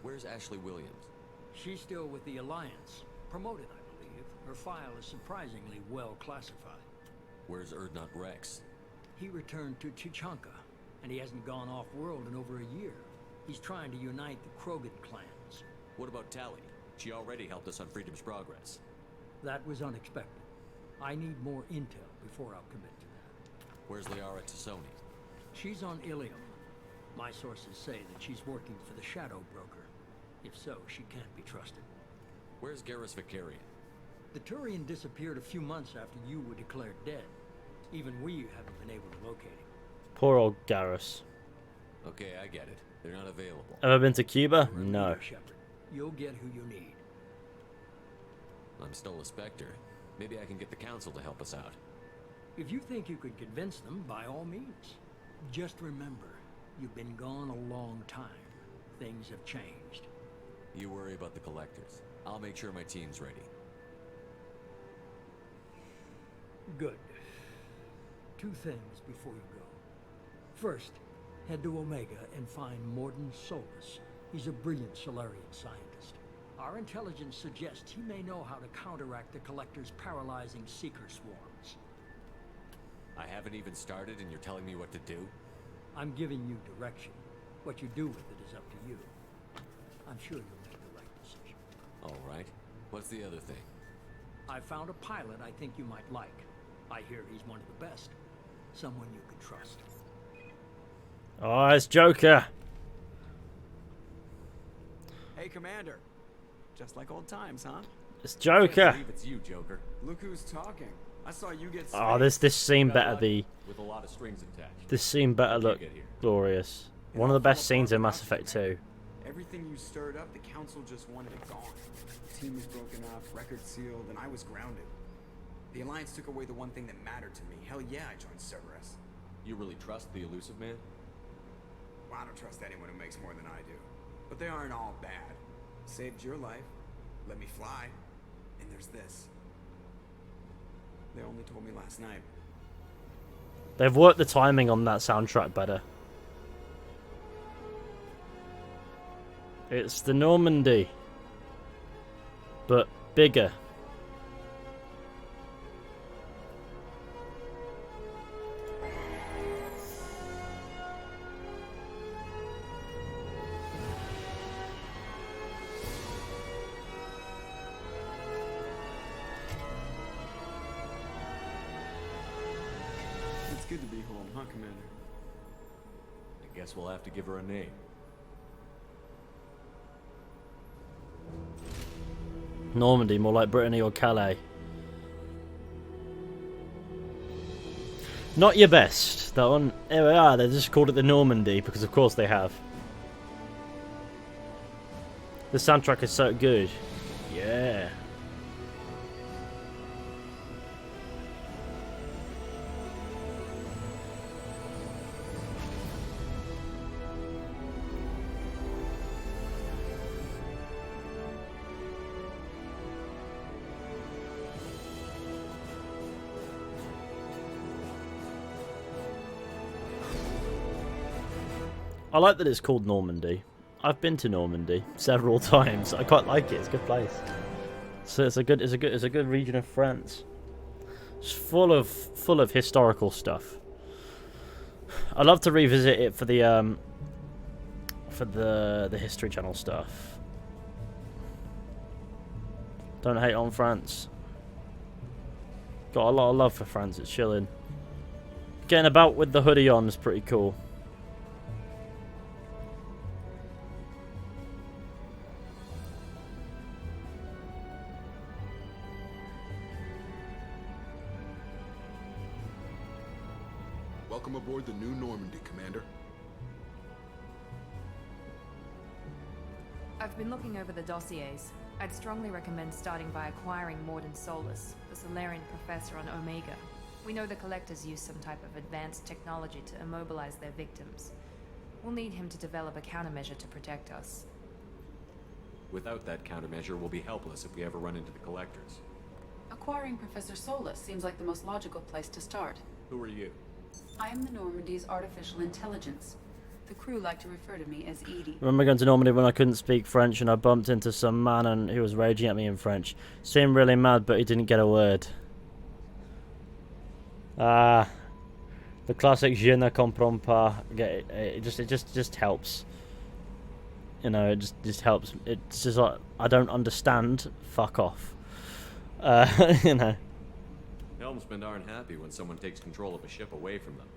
Where's Ashley Williams? She's still with the Alliance. Promoted, I believe. Her file is surprisingly well classified. Where's Erdnot Rex? He returned to Chichanka, and he hasn't gone off-world in over a year. He's trying to unite the Krogan clans. What about Tally? She already helped us on Freedom's Progress. That was unexpected. I need more intel before I'll commit to that. Where's Liara Tassoni? She's on Ilium. My sources say that she's working for the Shadow Broker. If so, she can't be trusted. Where's Garrus Vicarian? The Turian disappeared a few months after you were declared dead. Even we haven't been able to locate him. Poor old Garrus. Okay, I get it. They're not available. Ever been to Cuba? No. You'll get who you need. I'm still a Spectre. Maybe I can get the Council to help us out. If you think you could convince them, by all means. Just remember, you've been gone a long time. Things have changed. You worry about the Collectors. I'll make sure my team's ready. Good. 2 things before you go. First, head to Omega and find Morden Solus. He's a brilliant Solarian scientist. Our intelligence suggests he may know how to counteract the Collector's paralyzing Seeker swarms. I haven't even started and you're telling me what to do? I'm giving you direction. What you do with it is up to you. I'm sure you'll make the right decision. All right. What's the other thing? I found a pilot I think you might like. I hear he's one of the best. Someone you can trust. Oh, it's Joker. Hey, Commander. Just like old times, huh? It's Joker. I believe it's you, Joker. Look who's talking. I saw you get Oh, this scene better be. With a lot of strings attached. This scene better How'd look you get here? glorious. One of the best scenes in Mass Effect 2. Everything you stirred up, the council just wanted it gone. The team was broken up, record sealed, and I was grounded. The Alliance took away the one thing that mattered to me. Hell yeah, I joined Cerberus. You really trust the elusive man? Well, I don't trust anyone who makes more than I do. But they aren't all bad. Saved your life, let me fly, and there's this. They only told me last night. They've worked the timing on that soundtrack better. It's the Normandy, but bigger. It's good to be home, huh, Commander? I guess we'll have to give her a name. Normandy, more like Brittany or Calais. Not your best. That one. Here we are. They just called it the Normandy because, of course, they have. The soundtrack is so good. Yeah. I like that it's called Normandy. I've been to Normandy several times. I quite like it. It's a good place. So it's a good region of France. It's full of historical stuff. I love to revisit it for the History Channel stuff. Don't hate on France. Got a lot of love for France. It's chilling. Getting about with the hoodie on is pretty cool. Welcome aboard the new Normandy, Commander. I've been looking over the dossiers. I'd strongly recommend starting by acquiring Mordin Solus, the Solarian professor on Omega. We know the Collectors use some type of advanced technology to immobilize their victims. We'll need him to develop a countermeasure to protect us. Without that countermeasure, we'll be helpless if we ever run into the Collectors. Acquiring Professor Solus seems like the most logical place to start. Who are you? I am the Normandy's artificial intelligence. The crew like to refer to me as Edie. Remember going to Normandy when I couldn't speak French and I bumped into some man and he was raging at me in French. Seemed really mad, but he didn't get a word. The classic "je ne comprends pas." It just helps. You know, it just helps. It's just like, I don't understand. Fuck off. You know. Helmsmen aren't happy when someone takes control of a ship away from them,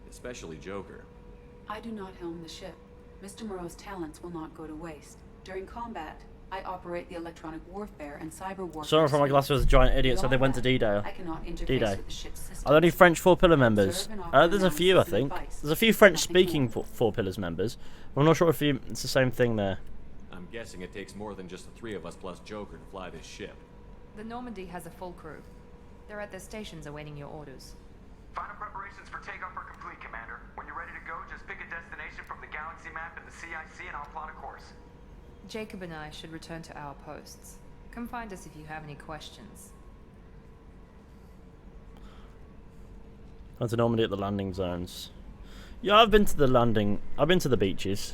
especially Joker. I do not helm the ship. Mr. Moreau's talents will not go to waste. During combat, I operate the electronic warfare and cyber warfare. Sorry for my glasses was a giant idiot, so they went to D-Day. D-Day. Are there any French Four Pillar members? There's a few, I think. There's a few French-speaking Four Pillars members. I'm not sure if it's the same thing there. I'm guessing it takes more than just the three of us plus Joker to fly this ship. The Normandy has a full crew. They're at their stations awaiting your orders. Final preparations for takeoff are complete, Commander. When you're ready to go, just pick a destination from the galaxy map and the CIC and I'll plot a course. Jacob and I should return to our posts. Come find us if you have any questions. Gone to Normandy at the landing zones. Yeah, I've been to the landing. I've been to the beaches.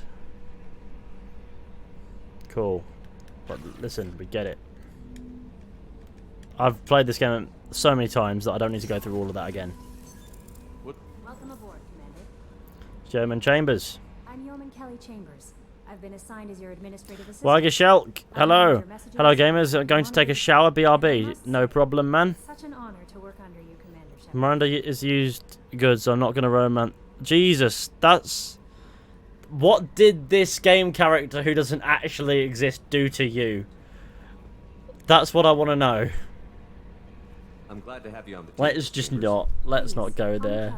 Cool. But listen, we get it. I've played this game so many times that I don't need to go through all of that again. What? Welcome aboard, Commander. German Chambers. I'm Yeoman Kelly Chambers. I've been assigned as your administrative assistant. Wagashelk. Hello. Hello, gamers. Going to take a shower, BRB. No problem, man. Such an honor to work under you, Commander Shepard. Miranda is used good, so I'm not going to romance. Jesus, that's... What did this game character who doesn't actually exist do to you? That's what I want to know. I'm glad to have you on the team. Let's just not. Let's not go there.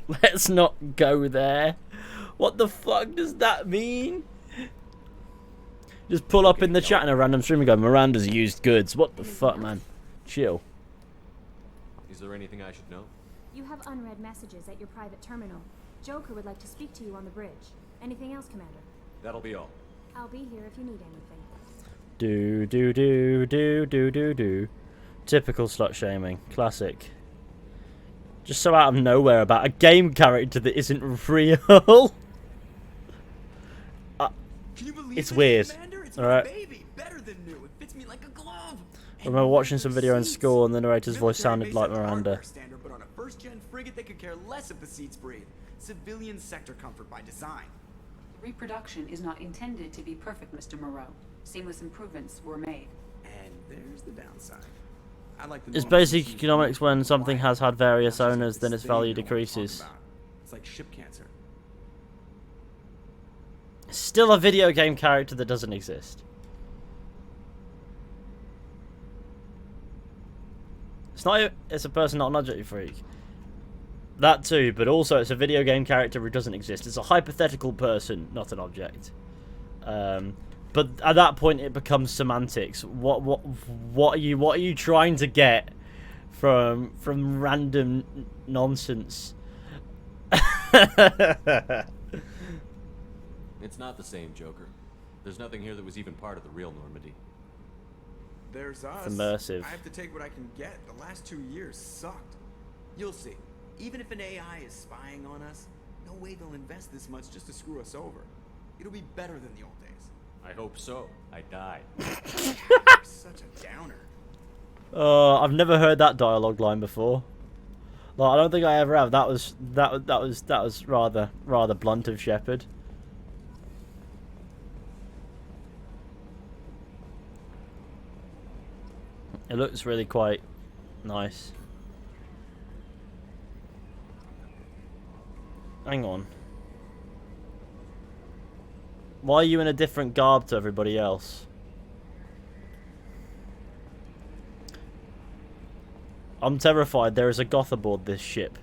Let's not go there. What the fuck does that mean? Just pull up in the chat in a random stream and go, Miranda's used goods. What the fuck, man? Chill. Is there anything I should know? You have unread messages at your private terminal. Joker would like to speak to you on the bridge. Anything else, Commander? That'll be all. I'll be here if you need anything. Do do do do do do do. Typical slut shaming. Classic. Just so out of nowhere about a game character that isn't real. Can you believe It's this, weird. Commander? It's Alright. my baby. Better than new. It fits me like a glove. I remember watching some video in school and the narrator's voice Military sounded may like set the Miranda. hardware standard, but on a first-gen frigate, they could care less if the seats breathe. Civilian sector comfort by design. Reproduction is not intended to be perfect, Mr. Moreau. Seamless improvements were made. And there's the downside. I like the It's normal basic systems economics when something has had various Not just owners, this then its thing value you don't wanna talk decreases. about. It's like ship cancer. Still a video game character that doesn't exist. It's a person, not an object freak. That too, but also it's a video game character who doesn't exist. It's a hypothetical person, not an object. But at that point, it becomes semantics. What are you trying to get from random nonsense? It's not the same, Joker. There's nothing here that was even part of the real Normandy. There's us. It's immersive. I have to take what I can get. The last 2 years sucked. You'll see. Even if an AI is spying on us, no way they'll invest this much just to screw us over. It'll be better than the old days. I hope so. I died. You're such a downer. I've never heard that dialogue line before. Like, I don't think I ever have. That was rather blunt of Shepard. It looks really quite nice. Hang on. Why are you in a different garb to everybody else? I'm terrified. There is a goth aboard this ship.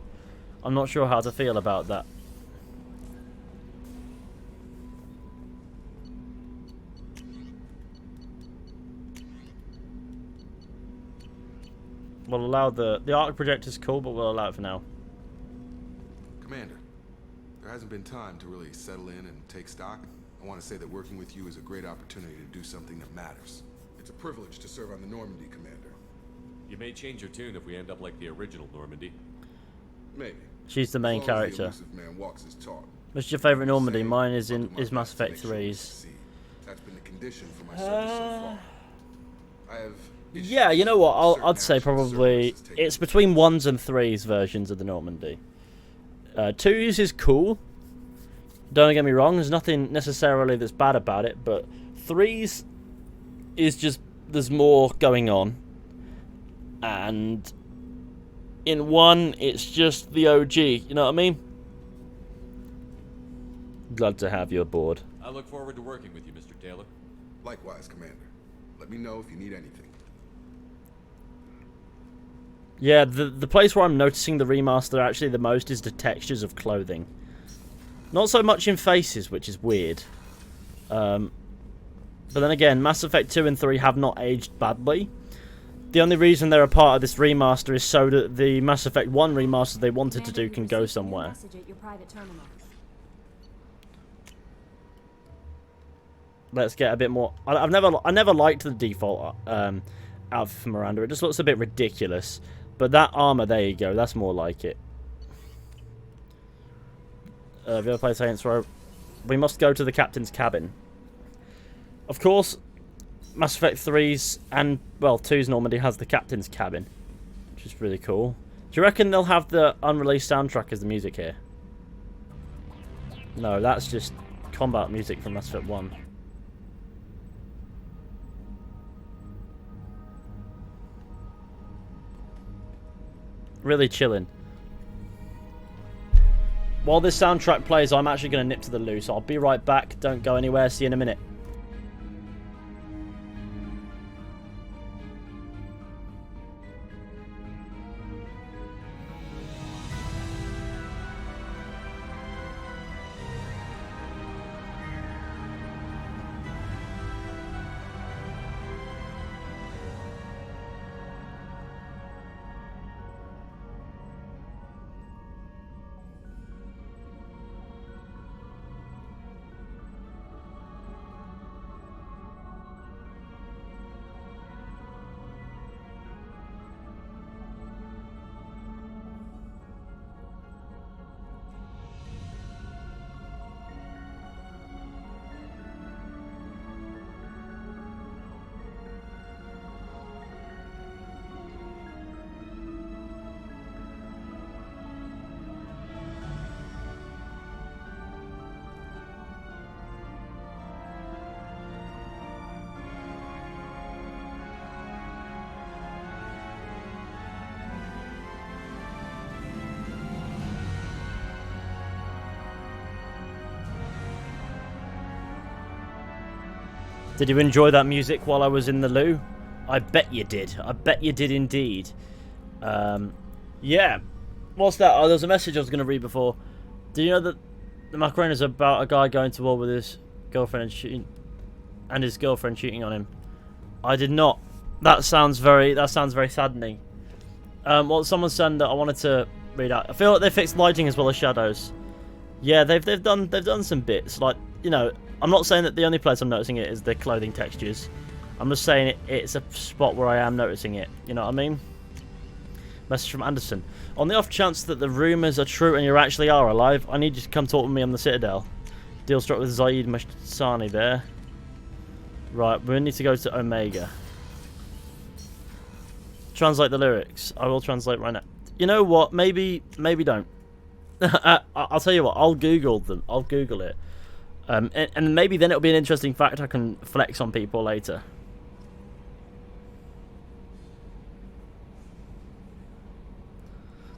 I'm not sure how to feel about that. We'll allow the arc projector's cool, but we'll allow it for now. Commander, there hasn't been time to really settle in and take stock. I want to say that working with you is a great opportunity to do something that matters. It's a privilege to serve on the Normandy, Commander. You may change your tune if we end up like the original Normandy. Maybe. She's the main As long as character. the elusive man walks his talk. What's your favourite Normandy? Same. Mine is I'll in do my is Mass best to Effect make sure we 3's. succeed. That's been the condition for my service so far. I have Yeah, you know what? certain I'd say actions probably services taken. it's between 1s and 3s versions of the Normandy. 2s is cool. Don't get me wrong. There's nothing necessarily that's bad about it, but 3s is just there's more going on, and in 1 it's just the OG. You know what I mean? Glad to have you aboard. I look forward to working with you, Mr. Taylor. Likewise, Commander. Let me know if you need anything. Yeah, the place where I'm noticing the remaster actually the most is the textures of clothing. Not so much in faces, which is weird. But then again, Mass Effect 2 and 3 have not aged badly. The only reason they're a part of this remaster is so that the Mass Effect 1 remaster they wanted to do can go somewhere. Message at your private terminal. Let's get a bit more. I never liked the default outfit for Miranda. It just looks a bit ridiculous. But that armor, there you go. That's more like it. Have you ever played Saints Row? We must go to the captain's cabin. Of course, Mass Effect 3's and, well, 2's Normandy has the captain's cabin, which is really cool. Do you reckon they'll have the unreleased soundtrack as the music here? No, that's just combat music from Mass Effect 1. Really chilling. While this soundtrack plays, I'm actually going to nip to the loo, so I'll be right back. Don't go anywhere. See you in a minute. Did you enjoy that music while I was in the loo? I bet you did. I bet you did indeed. Yeah. What's that? Oh, there's a message I was going to read before. Do you know that the Macarena is about a guy going to war with his girlfriend and his girlfriend cheating on him? I did not. That sounds very saddening. Well, someone said that I wanted to read out. I feel like they fixed lighting as well as shadows. Yeah, they've done some bits. Like, you know, I'm not saying that the only place I'm noticing it is the clothing textures. I'm just saying it's a spot where I am noticing it. You know what I mean? Message from Anderson. On the off chance that the rumours are true and you actually are alive, I need you to come talk with me on the Citadel. Deal struck with Zaid Mashsani there. Right, we need to go to Omega. Translate the lyrics. I will translate right now. You know what? Maybe don't. I'll tell you what. I'll Google them. I'll Google it. And maybe then it'll be an interesting fact I can flex on people later.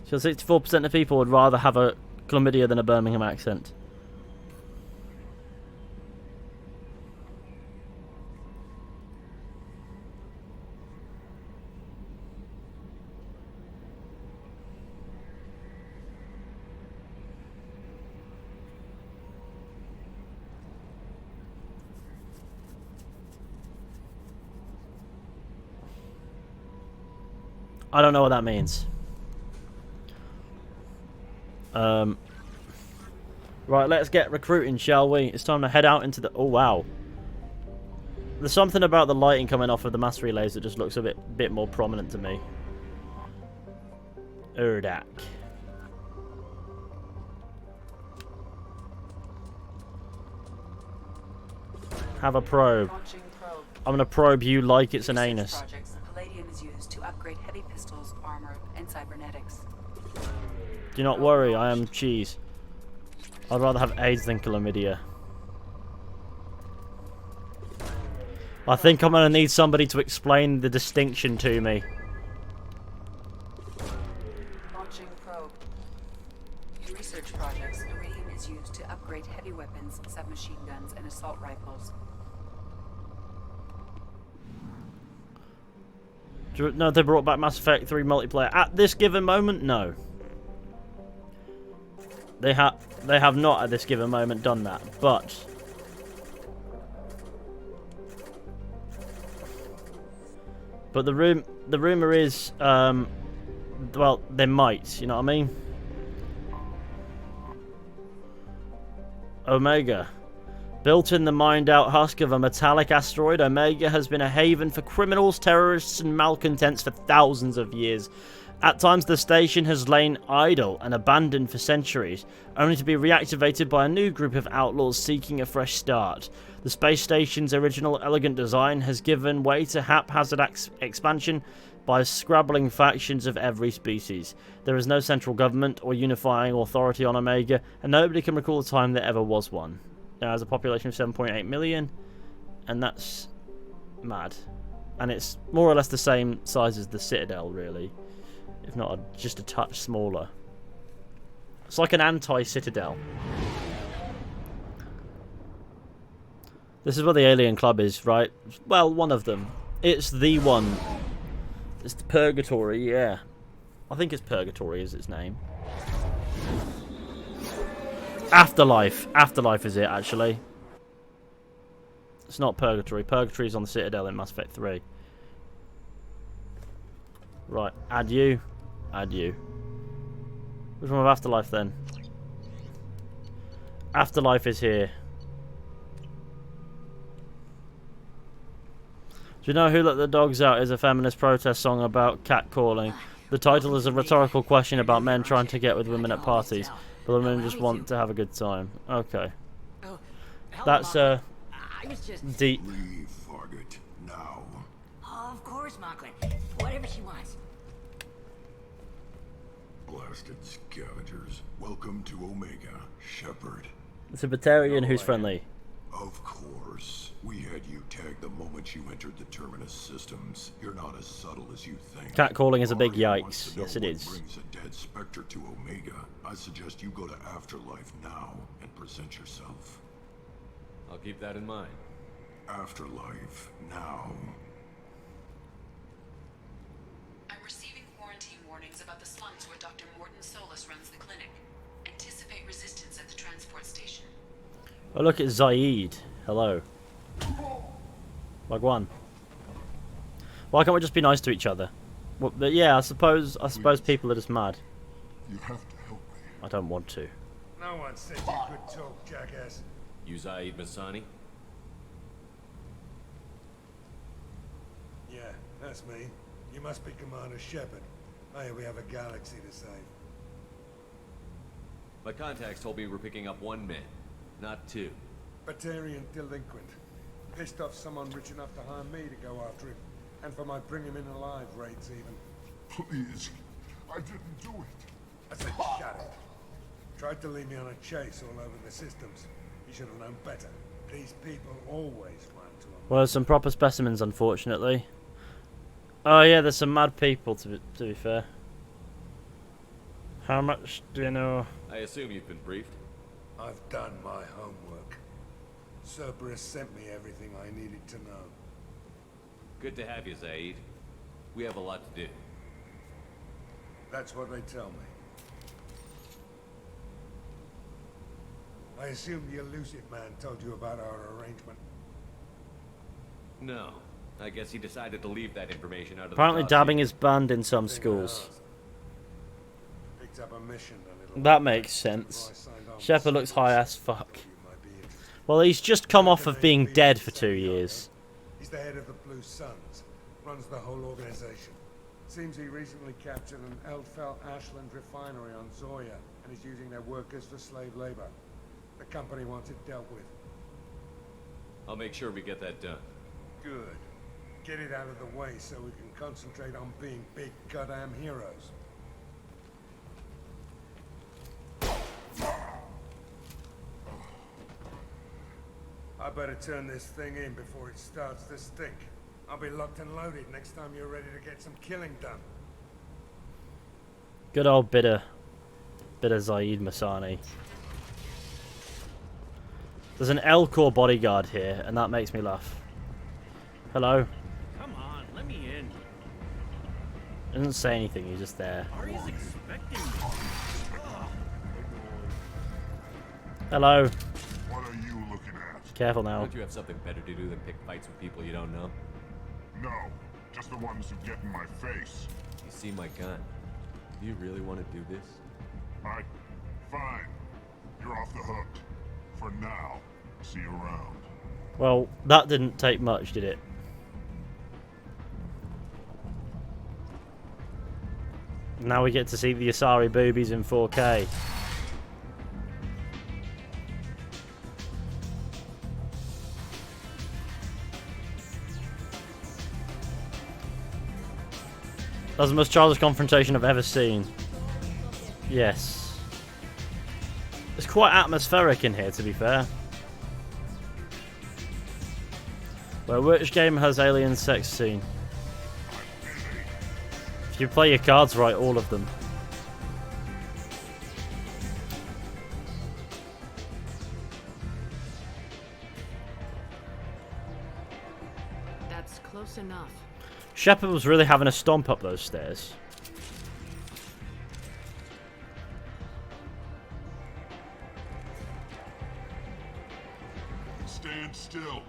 So 64% of people would rather have a chlamydia than a Birmingham accent. I don't know what that means. Right, let's get recruiting, shall we? It's time to head out into the... Oh, wow. There's something about the lighting coming off of the mass relays that just looks a bit more prominent to me. Urdak. Have a probe. I'm gonna probe you like it's an anus. Palladium is used to upgrade heavy pistols, armor, and cybernetics. Do not worry, I am cheese. I'd rather have AIDS than chlamydia. I think I'm gonna need somebody to explain the distinction to me. Launching probe. In research projects, iridium is used to upgrade heavy weapons, submachine guns, and assault rifles. No, they brought back Mass Effect 3 multiplayer. At this given moment, no. They have not at this given moment done that, but the rumor is well, they might, you know what I mean? Omega. Built in the mined-out husk of a metallic asteroid, Omega has been a haven for criminals, terrorists, and malcontents for thousands of years. At times, the station has lain idle and abandoned for centuries, only to be reactivated by a new group of outlaws seeking a fresh start. The space station's original elegant design has given way to haphazard expansion by scrabbling factions of every species. There is no central government or unifying authority on Omega, and nobody can recall a time there ever was one. Now, has a population of 7.8 million, and that's mad. And it's more or less the same size as the Citadel, really. If not just a touch smaller. It's like an anti-Citadel. This is where the Alien Club is, right? Well, one of them. It's the one. It's the Purgatory, yeah. I think it's Purgatory is its name. Afterlife. Afterlife is it, actually. It's not Purgatory. Purgatory is on the Citadel in Mass Effect 3. Right, add you. Add you. Which one of Afterlife then? Afterlife is here. Do you know Who Let the Dogs Out is a feminist protest song about catcalling? The title is a rhetorical question about men trying to get with women at parties, but the women just want to have a good time. Okay. That's deep. Leave Fargate now. Oh, of course, Mocklin. Whatever she wants. Blasted scavengers. Welcome to Omega, Shepard. It's a Batarian who's friendly. Of course. We had you tagged the moment you entered the Terminus systems. You're not as subtle as you think. Catcalling is a big yikes. Yes, it is. Brings a dead Spectre to Omega. I suggest you go to Afterlife now and present yourself. I'll keep that in mind. afterlife now. I'm receiving quarantine warnings about the slums where Dr. Morton Solus runs the clinic. Anticipate resistance at the transport station. Oh, look, it's Zaid. Hello. Wagwan. Why can't we just be nice to each other? Well, but yeah, I suppose people are just mad. You have to help me. I don't want to. No one said you could talk, jackass. You Zaid Masani? Yeah, that's me. You must be Commander Shepard. Hey, we have a galaxy to save. My contacts told me we're picking up 1 man, not 2. Batarian delinquent. Pissed off someone rich enough to hire me to go after him. And for my bring him in alive raids even. Please. I didn't do it. I said shut it. Tried to lead me on a chase all over the systems. You should have known better. These people always run to them. Well, there's some proper specimens, unfortunately. Oh yeah, there's some mad people, to be fair. How much do you know? I assume you've been briefed. I've done my homework. Cerberus sent me everything I needed to know. Good to have you, Zaid. We have a lot to do. That's what they tell me. I assume the elusive man told you about our arrangement. No. I guess he decided to leave that information out of Apparently the dabbing is banned in some schools. Picked up a mission a little That makes sense. Shepard looks high as fuck. Well, he's just come off of being dead for 2 years. He's the head of the Blue Suns. Runs the whole organization. Seems he recently captured an Eldfell Ashland refinery on Zoya and is using their workers for slave labor. The company wants it dealt with. I'll make sure we get that done. Good. Get it out of the way so we can concentrate on being big goddamn heroes. I better turn this thing in before it starts to stink. I'll be locked and loaded next time you're ready to get some killing done. Good old bit of Zaid Masani. There's an L-Core bodyguard here, and that makes me laugh. Hello. Come on, let me in. He doesn't say anything, he's just there. Ari's expecting me. Hello. What are you looking at? Careful now. Don't you have something better to do than pick fights with people you don't know? No, just the ones who get in my face. You see my gun. Do you really want to do this? Fine. You're off the hook. For now. See you around. Well, that didn't take much, did it? Now we get to see the Asari boobies in 4K. That's the most childish confrontation I've ever seen. Yes. It's quite atmospheric in here, to be fair. Well, which game has alien sex scene? If you play your cards right, all of them. That's close enough. Shepard was really having a stomp up those stairs. Stand still.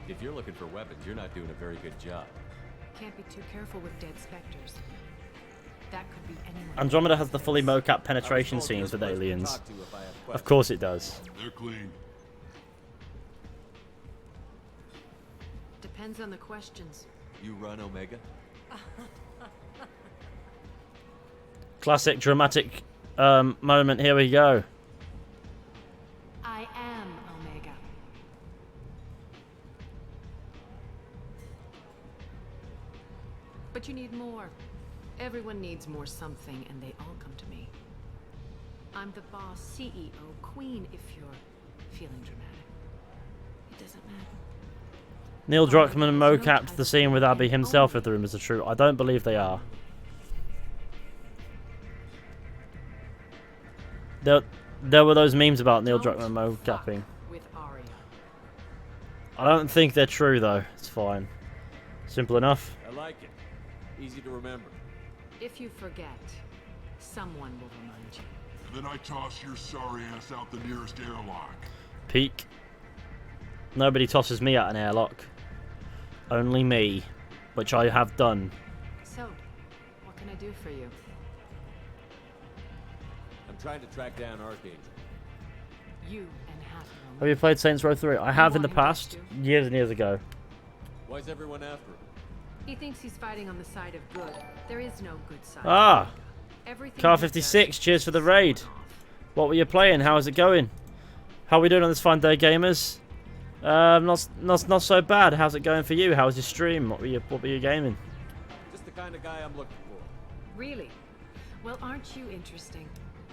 If you're looking for weapons, you're not doing a very good job. Can't be too careful with dead specters. That could be anyone. Andromeda has the fully mocap penetration scenes with aliens. Of course it does. They're clean. Depends on the questions. You run, Omega? Classic dramatic moment. Here we go. I am Omega. But you need more. Everyone needs more something, and they all come to me. I'm the boss, CEO, queen, if you're feeling dramatic. It doesn't matter. Neil Druckmann mocapped the scene with Abby himself, if the rumors are true. I don't believe they are. There were those memes about Neil Druckmann mocapping. With Aria. I don't think they're true though. It's fine. Simple enough. I like it. Easy to remember. If you forget, someone will remind you. And then I toss your sorry ass out the nearest airlock. Peek. Nobody tosses me out an airlock. Only me. Which I have done. So, what can I do for you? I'm trying to track down Archangel. You and half of them. Have you played Saints Row 3? I have in the past. Years and years ago. Why is everyone after him? He thinks he's fighting on the side of good. There is no good side. Ah! Everything Car he 56, cheers for the raid. What were you playing? How is it going? How are we doing on this fine day, gamers? Not so bad. How's it going for you? How was your stream? What were you gaming? Just the kind of guy I'm looking for. Really? Well, aren't you interesting?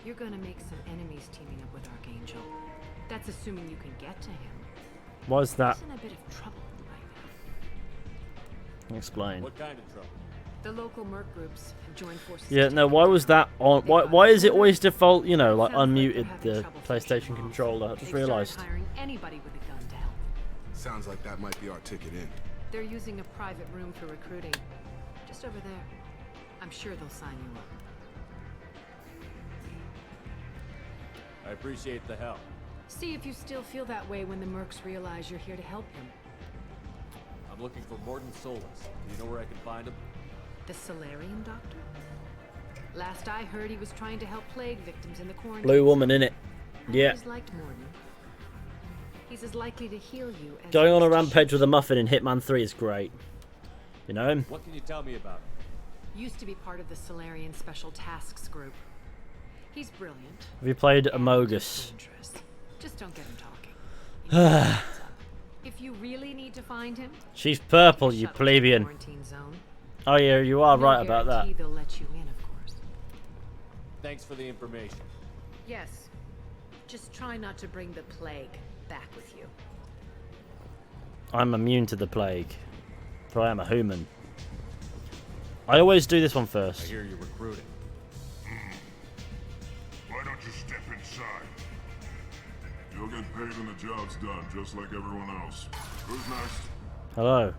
You're gonna make some enemies teaming up with Archangel. That's assuming you can get to him. Why's that? He's in a bit of trouble right now. Explain. What kind of trouble? The local merc groups have joined forces. Yeah, no, why was that on? Why is it always default, you know, like unmuted the PlayStation controller? I just realised. Hiring anybody with a gun to help. Sounds like that might be our ticket in. They're using a private room for recruiting. Just over there. I'm sure they'll sign you up. I appreciate the help. See if you still feel that way when the mercs realize you're here to help him. I'm looking for Morden Solus. Do you know where I can find him? The Solarian doctor? Last I heard, he was trying to help plague victims in the quarantine. Blue woman, innit? Yeah. He's liked Morden. He's as likely to heal you as Going on a rampage with a muffin in Hitman 3 is great. You know him? What can you tell me about him? Used to be part of the Solarian Special Tasks Group. He's brilliant. Have you played Amogus? Just don't get him talking. If you really need to find him, She's purple, you plebeian. Oh yeah, you are right about that. They'll let you in, of course. Thanks for the information. Yes. Just try not to bring the plague back with you. I'm immune to the plague, for I am a human. I always do this one I first. hear you're recruiting. Why don't you step inside? You'll get paid when the job's done, just like everyone else. Who's next? Hello.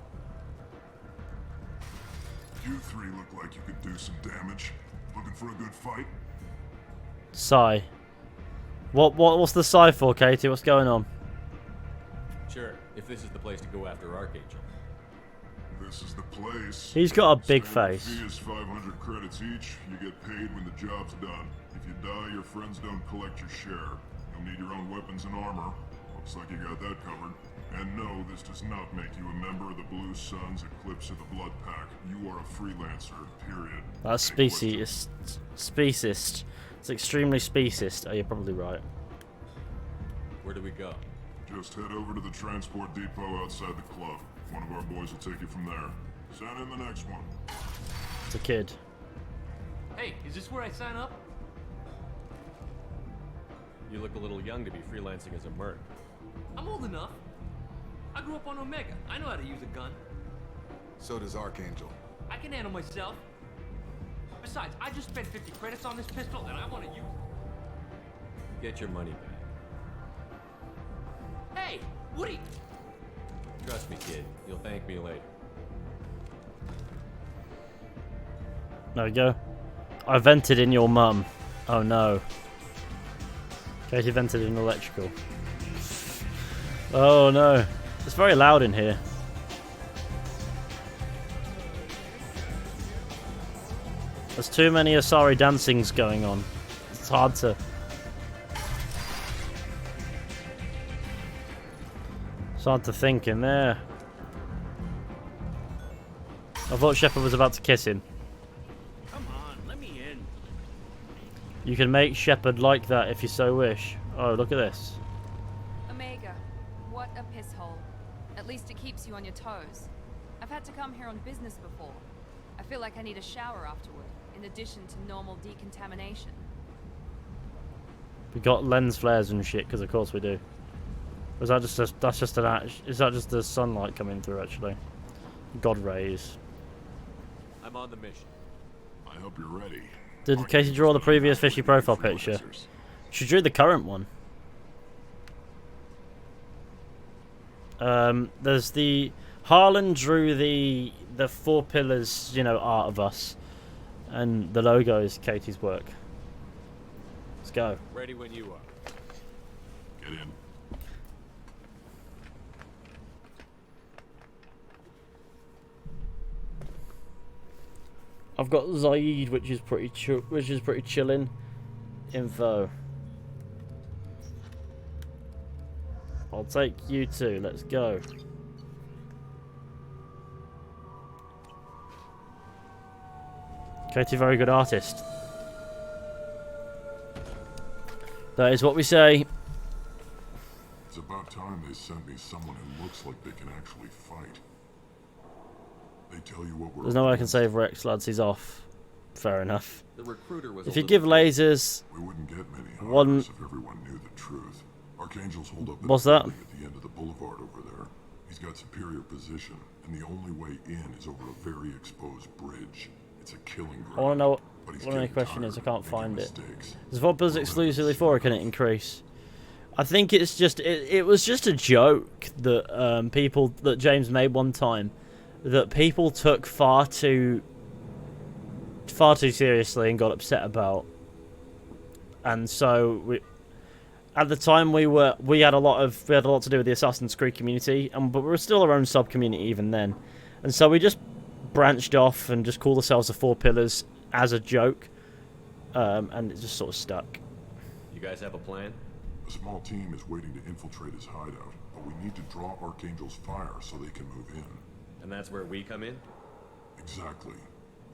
You three look like you could do some damage. Looking for a good fight? Sigh. What's the sigh for, Katie? What's going on? Sure, if this is the place to go after Archangel. This is the place. He's got a big Standard face. fee is 500 credits each. You get paid when the job's done. If you die, your friends don't collect your share. You'll need your own weapons and armor. Looks like you got that covered. And no, this does not make you a member of the Blue Suns, Eclipse, or the Blood Pack. You are a freelancer, period. That's speciesist. Speciesist. It's extremely speciesist. Oh, you're probably right. Where do we go? Just head over to the transport depot outside the club. One of our boys will take you from there. Send in the next one. It's a kid. Hey, is this where I sign up? You look a little young to be freelancing as a merc. I'm old enough. I grew up on Omega. I know how to use a gun. So does Archangel. I can handle myself. Besides, I just spent 50 credits on this pistol and I want to use it. Get your money back. Hey, Woody! Trust me, kid. You'll thank me later. There we go. I vented in your mum. Oh no. Katie vented in electrical. Oh no. It's very loud in here. There's too many Asari dancings going on. It's hard to... It's hard to think in there. I thought Shepard was about to kiss him. Come on, let me in. You can make Shepard like that if you so wish. Oh, look at this. Omega, what a piss hole. At least it keeps you on your toes. I've had to come here on business before. I feel like I need a shower afterward, in addition to normal decontamination. We got lens flares and shit, because of course we do. Or is that just is that just the sunlight coming through actually? God rays. I'm on the mission. I hope you're ready. Did Casey draw the previous fishy profile picture? She drew the current one. There's the Harlan drew the 4 pillars, you know, art of us, and the logo is Katie's work. Let's go. Ready when you are. Get in. I've got Zaid, which is pretty chilling. Info. I'll take you two. Let's go. Katie, very good artist. That is what we say. It's about time they sent me someone who looks like they can actually fight. They tell you what we're... There's no way I can save Rex, lads. He's off. Fair enough. The recruiter was if you give lasers... We wouldn't get many one... if everyone knew the truth. Archangel's hold up What's that? At the end of the boulevard over there. He's got superior position, and the only way in is over a very exposed bridge. It's a killing ground. I want to know what my question is. I can't find it. Is VODBuzz exclusively for, or can it increase? I think it's just... It was just a joke that that James made one time, that people took far too seriously and got upset about. And so at the time we had a lot to do with the Assassin's Creed community, but we were still our own sub community even then. And so we just branched off and just called ourselves the 4 Pillars as a joke, and it just sort of stuck. You guys have a plan? A small team is waiting to infiltrate his hideout, but we need to draw Archangel's fire so they can move in. And that's where we come in? Exactly.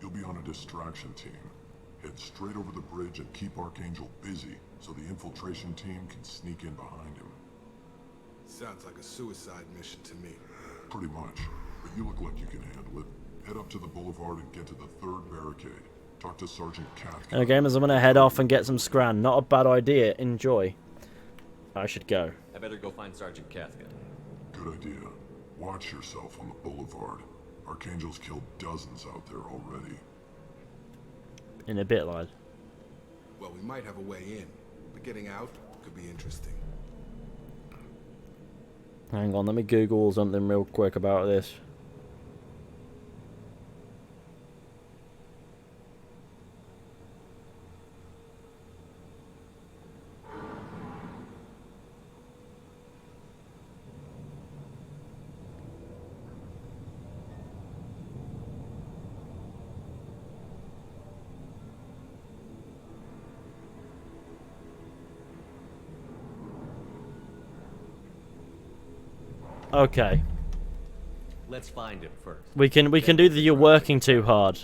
You'll be on a distraction team. Head straight over the bridge and keep Archangel busy so the infiltration team can sneak in behind him. Sounds like a suicide mission to me. Pretty much. But you look like you can handle it. Head up to the boulevard and get to the 3rd barricade. Talk to Sergeant Cathcart. Okay, gamers, I'm going to head off and get some scran. Not a bad idea. Enjoy. I should go. I better go find Sergeant Cathcart. Good idea. Watch yourself on the boulevard. Archangel's killed dozens out there already. In a bit, lad. Well, we might have a way in, but getting out could be interesting. Hang on, let me Google something real quick about this. Okay. Let's find him first. We can do the "you're working too hard."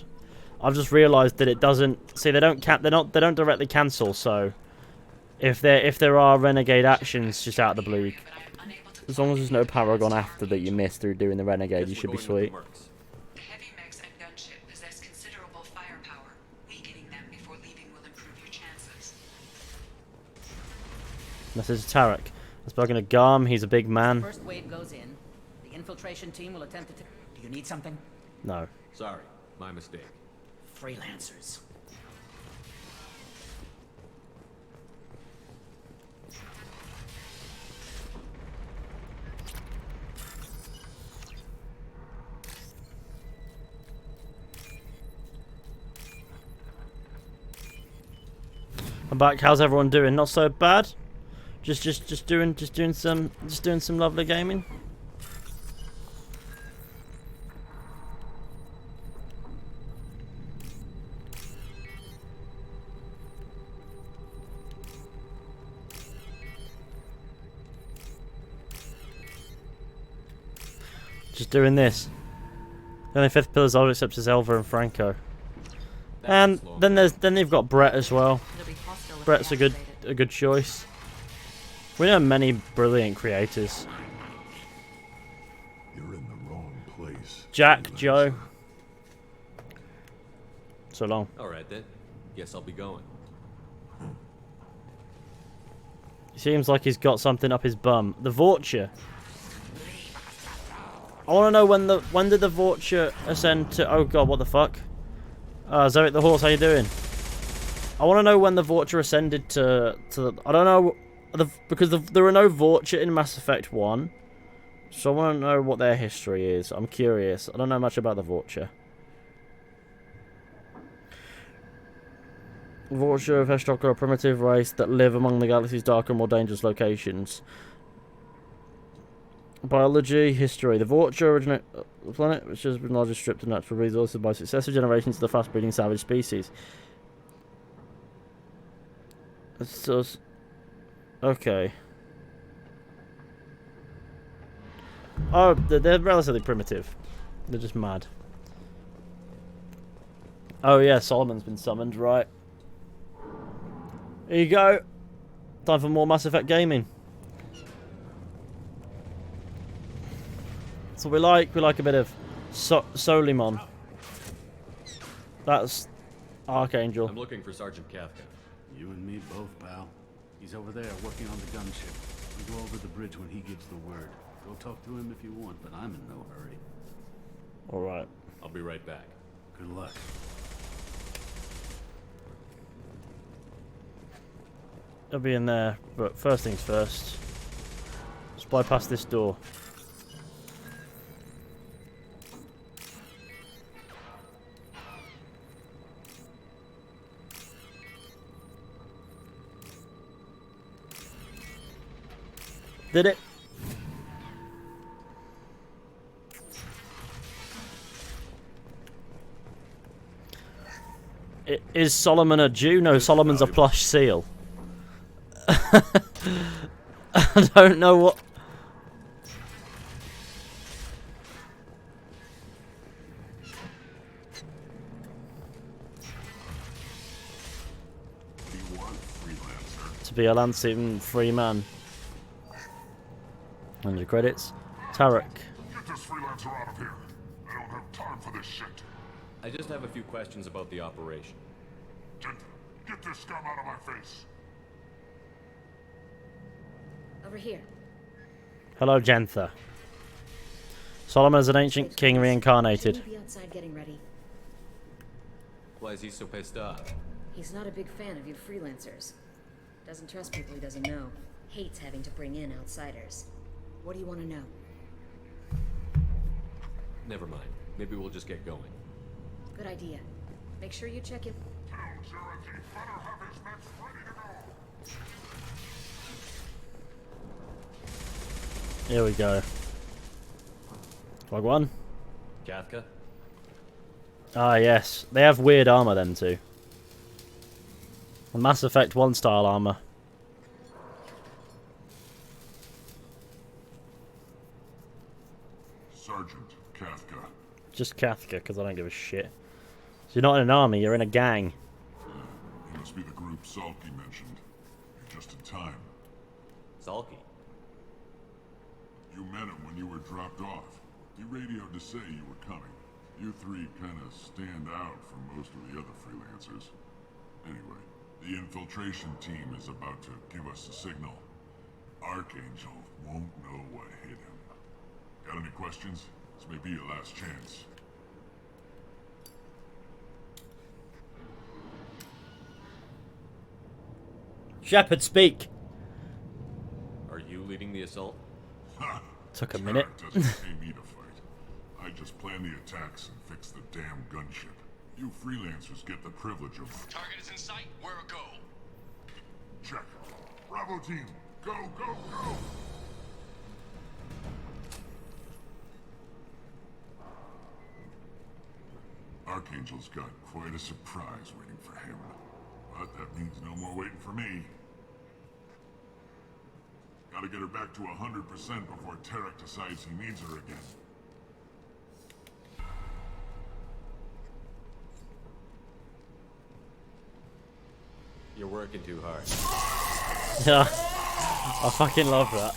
I've just realised that it doesn't. See, they don't directly cancel. So, if there are renegade actions just out of the blue, as long as there's no paragon after that you miss through doing the renegade, you should be sweet. The heavy mechs and gunship possess considerable firepower. Weakening them before leaving will improve your chances. Message to Tarek. Let's plug in a Garm. He's a big man. First wave goes in. The infiltration team will attempt to... Do you need something? No. Sorry, my mistake. Freelancers. I'm back. How's everyone doing? Not so bad. Just doing some lovely gaming. Just doing this. The only 5th pillars I'll accept is Elva and Franco. And then they've got Brett as well. Brett's a good choice. We know many brilliant creators. You're in the wrong place. Jack, Joe. So long. Alright then. Guess I'll be going. He seems like he's got something up his bum. The Vorture. I want to know when did the Vorture ascend to... Oh god, what the fuck? Zoic the Horse, how you doing? I want to know when the Vorture ascended to I don't know... because there are no Vorture in Mass Effect 1. So I want to know what their history is. I'm curious. I don't know much about the Vulture. Vulture of Heshtok are a primitive race that live among the galaxy's darker and more dangerous locations. Biology, history. The Vulture originate the planet, which has been largely stripped of natural resources by successive generations of the fast-breeding savage species. So, okay. Oh, they're relatively primitive. They're just mad. Oh yeah, Solomon's been summoned, right. Here you go. Time for more Mass Effect gaming. That's what we like. We like a bit of Solimon. That's Archangel. I'm looking for Sergeant Kafka. You and me both, pal. He's over there working on the gunship. We go over the bridge when he gives the word. Go talk to him if you want, but I'm in no hurry. Alright. I'll be right back. Good luck. I'll be in there, but first things first. Let's bypass this door. Did it? Is Solomon a Jew? No, Solomon's a plush seal. I don't know what... To be a Lansing free man. 100 credits. Tarek. Get this freelancer out of here. I don't have time for this shit. I just have a few questions about the operation. Get this scum out of my face. Over here. Hello, Gentha. Solomon is an ancient king reincarnated. Shouldn't be outside getting ready. Why is he so pissed off? He's not a big fan of you freelancers. Doesn't trust people he doesn't know. Hates having to bring in outsiders. What do you want to know? Never mind. Maybe we'll just get going. Good idea. Make sure you check it. Here we go. Wagwan. Kafka? Ah, yes. They have weird armor, them two. Mass Effect 1 style armor. Sergeant Kafka. Just Kafka, because I don't give a shit. So you're not in an army, you're in a gang. He must be the group Salky mentioned. You're just in time. Salky? You met him when you were dropped off. He radioed to say you were coming. You three kind of stand out from most of the other freelancers. Anyway, the infiltration team is about to give us a signal. Archangel won't know what hit him. Got any questions? This may be your last chance. Shepard, speak! Are you leading the assault? Took a minute. Doesn't pay me to fight. I just plan the attacks and fix the damn gunship. You freelancers get the privilege of... Target is in sight. Where a go? Check. Bravo team, go, go, go! Archangel's got quite a surprise waiting for him. But that means no more waiting for me. Gotta get her back to 100% before Tarek decides he needs her again. You're working too hard. Yeah, I fucking love that.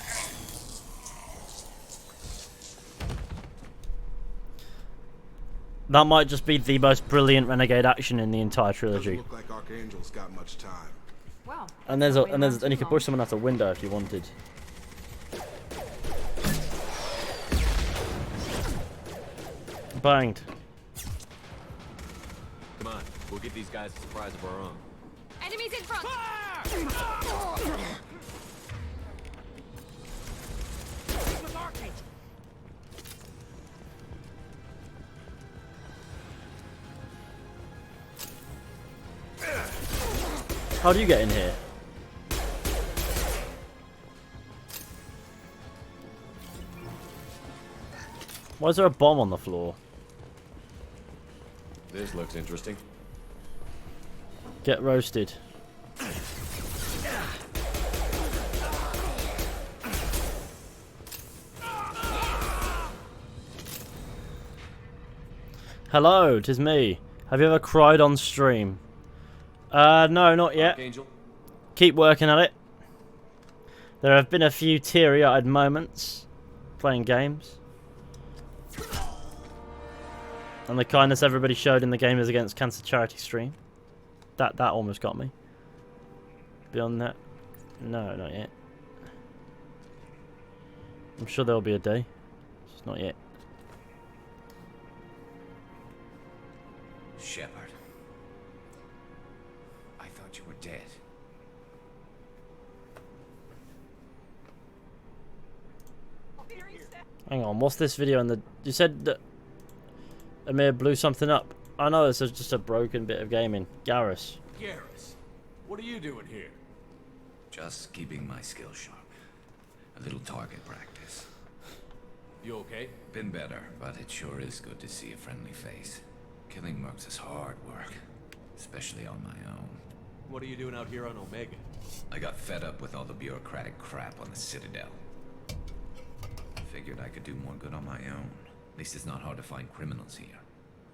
That might just be the most brilliant renegade action in the entire trilogy. Doesn't look like Archangel's got much time. Well, And you could push someone out a window if you wanted. Banged. Come on, we'll give these guys a surprise of our own. Enemies in front! How do you get in here? Why is there a bomb on the floor? This looks interesting. Get roasted. Hello, 'tis me. Have you ever cried on stream? No, not yet. Archangel? Keep working at it. There have been a few teary-eyed moments playing games. And the kindness everybody showed in the Gamers Against Cancer charity stream. That almost got me. Beyond that, no, not yet. I'm sure there'll be a day. Just not yet. Shepard. I thought you were dead. Hang on, what's this video? And you said that Amir blew something up. I know this is just a broken bit of gaming. Garrus. Garrus, what are you doing here? Just keeping my skills sharp. A little target practice. You okay? Been better, but it sure is good to see a friendly face. Killing mercs is hard work, especially on my own. What are you doing out here on Omega? I got fed up with all the bureaucratic crap on the Citadel. Figured I could do more good on my own. At least it's not hard to find criminals here.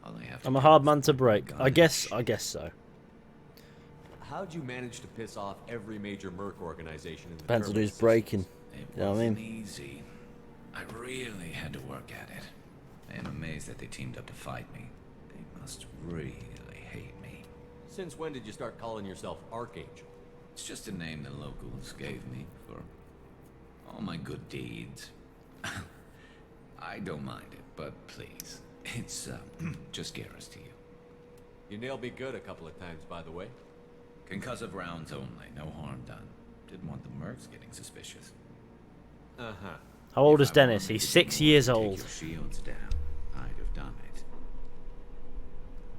All I have to I'm a hard man to break. I guess so. How'd you manage to piss off every major merc organization in the Depends on who's Terminus breaking. It You know what I wasn't mean? easy. I really had to work at it. I am amazed that they teamed up to fight me. They must really hate me. Since when did you start calling yourself Archangel? It's just a name the locals gave me for all my good deeds. I don't mind it, but please, it's just Garrus to you. You nailed me good a couple of times, by the way. Concussive rounds only, no harm done. Didn't want the mercs getting suspicious. Uh-huh. How old is Dennis? He's 6 years old. Take your shields down. I'd have done it.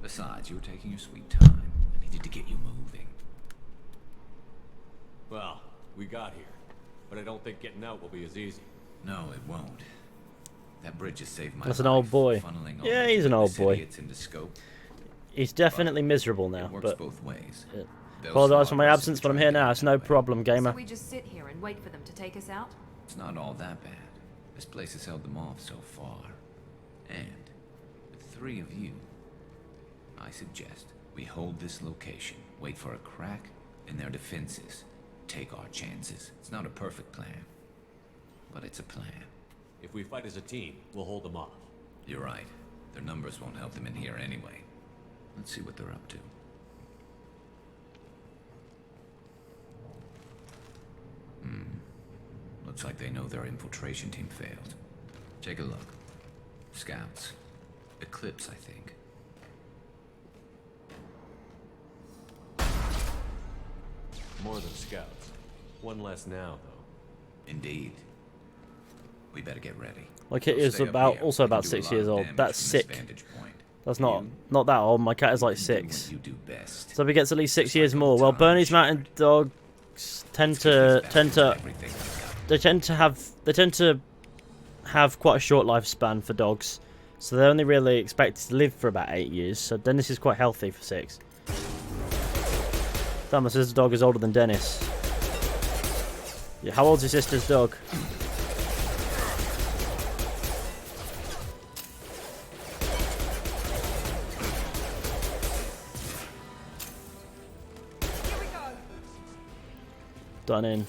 Besides, you were taking your sweet time. I needed to get you moving. Well, we got here, but I don't think getting out will be as easy. No, it won't. That bridge has saved my That's life. an old boy. Funneling all Yeah, the he's an old boy. idiots into scope. He's definitely miserable now, It works but both ways. apologise for my absence, but I'm here now. It's no problem, gamer. So we just sit here and wait for them to take us out? It's not all that bad. This place has held them off so far. And with 3 of you, I suggest we hold this location, wait for a crack in their defenses, take our chances. It's not a perfect plan, but it's a plan. If we fight as a team, we'll hold them off. You're right. Their numbers won't help them in here anyway. Let's see what they're up to. Looks like they know their infiltration team failed. Take a look. Scouts. Eclipse, I think. More than scouts. One less now, though. Indeed. We better get ready. My kid is Stay up about here. also We can about do a 6 lot years of old. damage That's from this sick. vantage point. That's not that old. My cat is like Do 6. what you do best. So if he gets at least 6 years more. Well, Bernese Mountain dogs tend to they tend to have quite a short lifespan for dogs. So they're only really expected to live for about 8 years. So Dennis is quite healthy for 6. Damn, my sister's dog is older than Dennis. Yeah, how old's your sister's dog? Done in.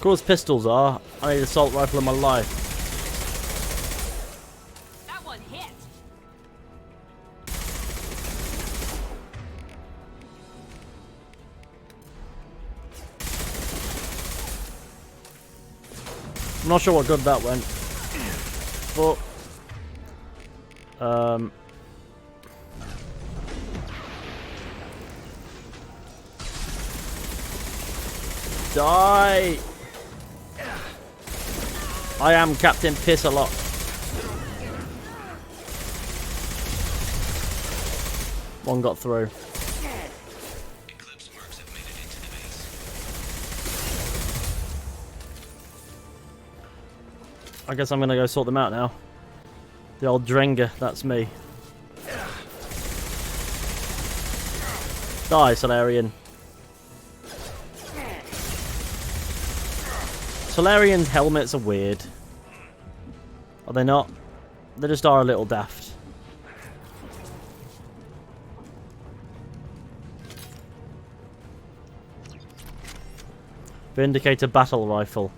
Cool as pistols are, I need an assault rifle in my life. That one hit! I'm not sure what good that went. But Die! I am Captain Piss-a-Lot. One got through. I guess I'm gonna go sort them out now. The old Drenga, that's me. Die, Solarian. Solarian helmets are weird. Are they not? They just are a little daft. Vindicator battle rifle.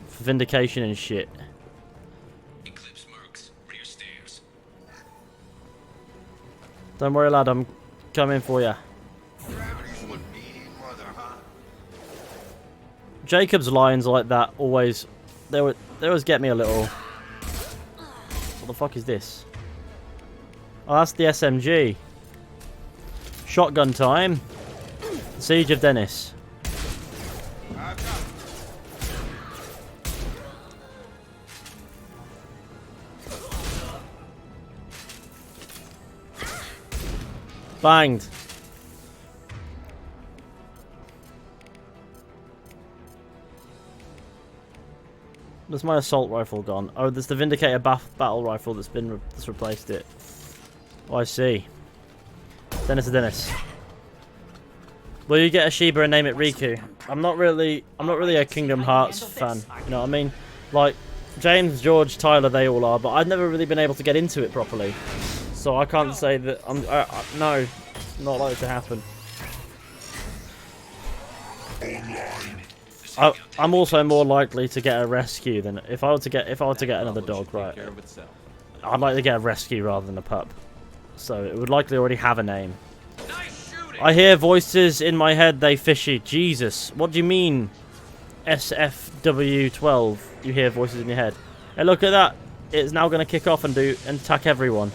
For vindication and shit. Eclipse Mercs, rear stairs. Don't worry, lad. I'm coming for you. Jacob's lines like that always, they always get me a little. What the fuck is this? Oh, that's the SMG. Shotgun time. Siege of Dennis. Banged. There's my assault rifle gone. Oh, there's the Vindicator battle rifle that's replaced it. Oh, I see. Dennis. Will you get a Shiba and name it Riku? I'm not really a Kingdom Hearts fan. You know what I mean? Like James, George, Tyler, they all are, but I've never really been able to get into it properly. So I can't say that I'm. No, not likely to happen. I'm also more likely to get a rescue than if I were to get another dog, right? I'd like to get a rescue rather than a pup. So it would likely already have a name. I hear voices in my head, they fishy. Jesus, what do you mean? SFW12. You hear voices in your head. Hey, look at that. It's now going to kick off and attack everyone.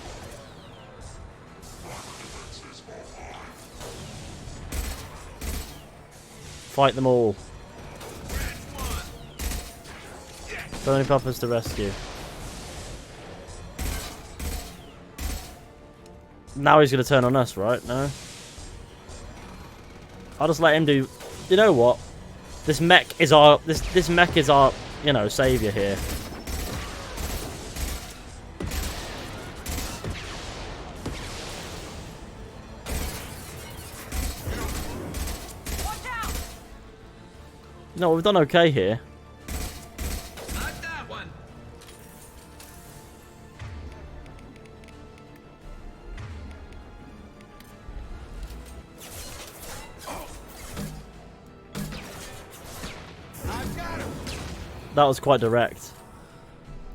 Fight them all. Burning Puppers to rescue. Now he's going to turn on us, right? No? I'll just let him do... You know what? This mech is our... This mech is our, you know, savior here. No, we've done okay here. That was quite direct.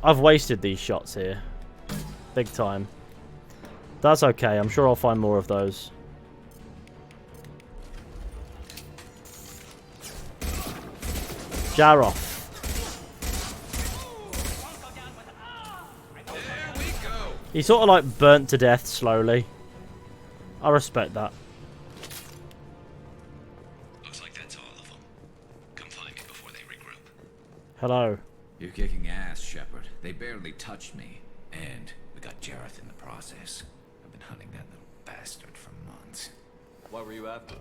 I've wasted these shots here. Big time. That's okay. I'm sure I'll find more of those. Jaroff. He sort of like burnt to death slowly. I respect that. Looks like that's all of them. Come find me before they regroup. Hello. You're kicking ass, Shepard. They barely touched me. And we got Jareth in the process. I've been hunting that little bastard for months. What were you after?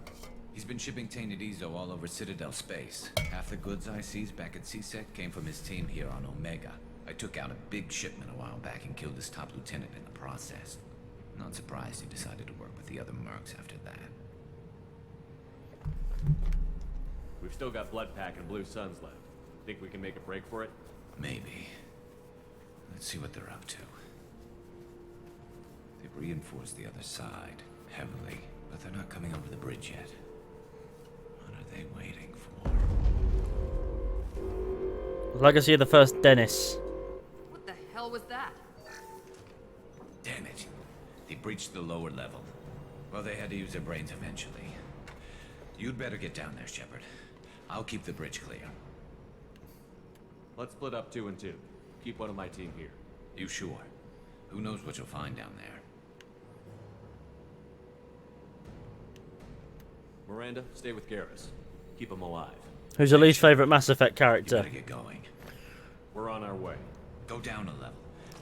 He's been shipping tainted Ezo all over Citadel space. Half the goods I seized back at CSEC came from his team here on Omega. I took out a big shipment a while back and killed his top lieutenant in the process. Not surprised he decided to work with the other mercs after that. We've still got Bloodpack and Blue Suns left. Think we can make a break for it? Maybe. Let's see what they're up to. They've reinforced the other side, heavily, but they're not coming over the bridge yet. What are they waiting for? Legacy of the First Dennis. What the hell was that? Damn it. They breached the lower level. Well, they had to use their brains eventually. You'd better get down there, Shepard. I'll keep the bridge clear. Let's split up 2 and 2. Keep one of my team here. You sure? Who knows what you'll find down there? Miranda, stay with Garrus. Keep him alive. Who's your least favourite Mass Effect character? Get going. We're on our way. Go down a level.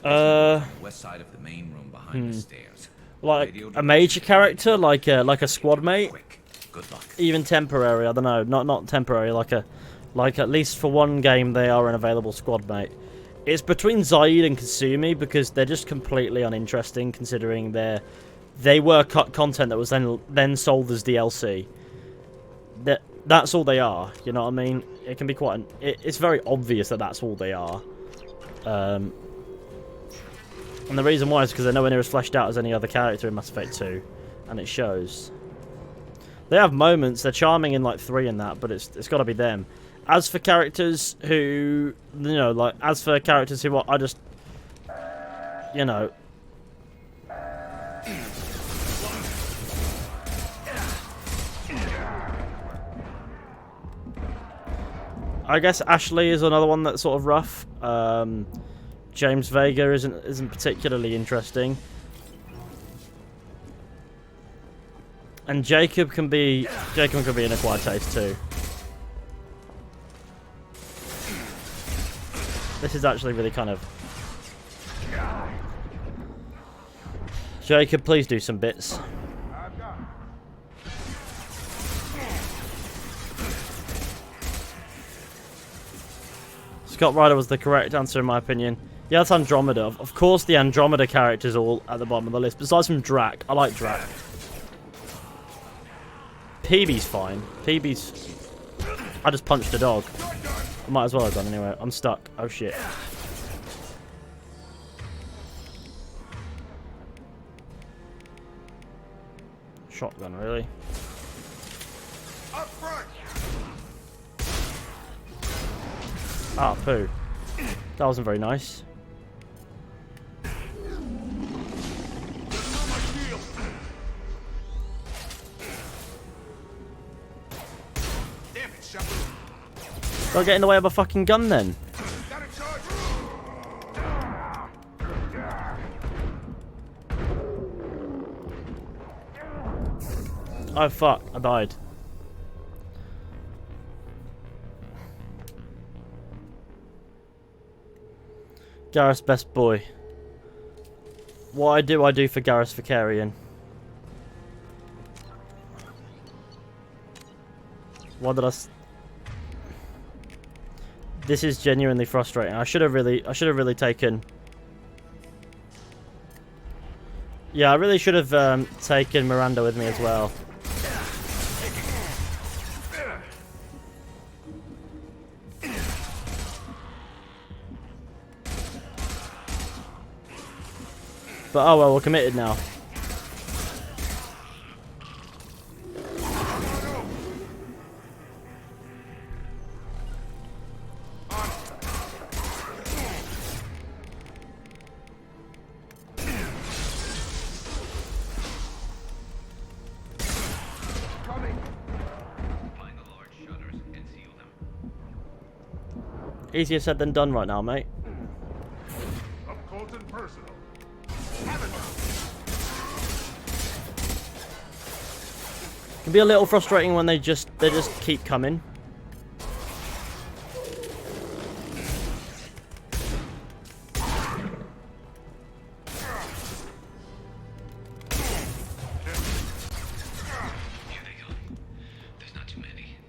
Uh, West side of the main room behind the stairs. Like a major character, like a squad mate. Good luck. Even temporary. I don't know. Not temporary. Like at least for one game they are an available squad mate. It's between Zaid and Kasumi because they're just completely uninteresting considering they were content that was then sold as DLC. That's all they are. You know what I mean? It can be quite. It's very obvious that that's all they are. And the reason why is because they're nowhere near as fleshed out as any other character in Mass Effect 2, and it shows. They have moments. They're charming in like 3 and that, but it's got to be them. As for characters who, I just, you know. I guess Ashley is another one that's sort of rough. James Vega isn't particularly interesting. And Jacob can be an acquired taste too. This is actually really kind of... Jacob, please do some bits. Scott Ryder was the correct answer in my opinion. Yeah, that's Andromeda. Of course the Andromeda character's all at the bottom of the list. Besides from Drac. I like Drac. PB's fine. PB's... I just punched a dog. I might as well have done anyway. I'm stuck. Oh shit. Shotgun, really? Up front. Ah, poo. That wasn't very nice. Don't get in the way of a fucking gun then. Oh fuck, I died. Garrus best boy. What I do for Garrus Vicarian? What did I... This is genuinely frustrating. I should have really taken... Yeah, I really should have taken Miranda with me as well. But oh well, we're committed now. Easier said than done right now, mate. Up close and personal. Can be a little frustrating when they just keep coming.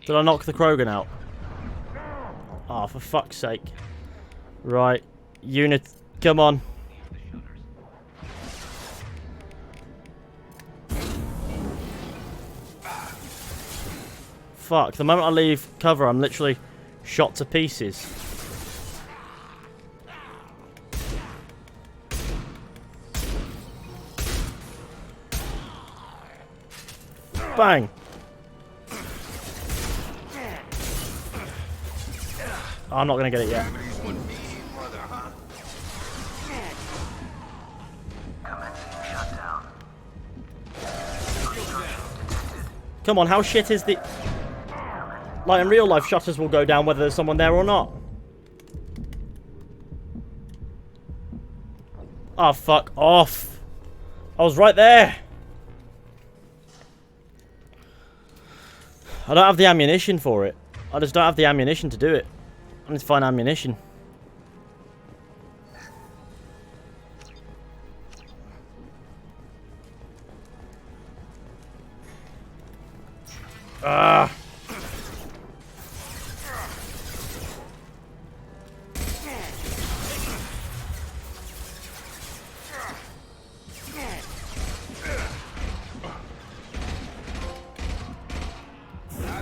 Did I knock the Krogan out? Oh, for fuck's sake. Right. Unit, come on. Fuck, the moment I leave cover, I'm literally shot to pieces. Bang! Oh, I'm not going to get it yet. Come on, how shit is the... Like, in real life, shutters will go down whether there's someone there or not. Oh, fuck off. I was right there. I don't have the ammunition for it. I just don't have the ammunition to do it. I need to find ammunition. Ah!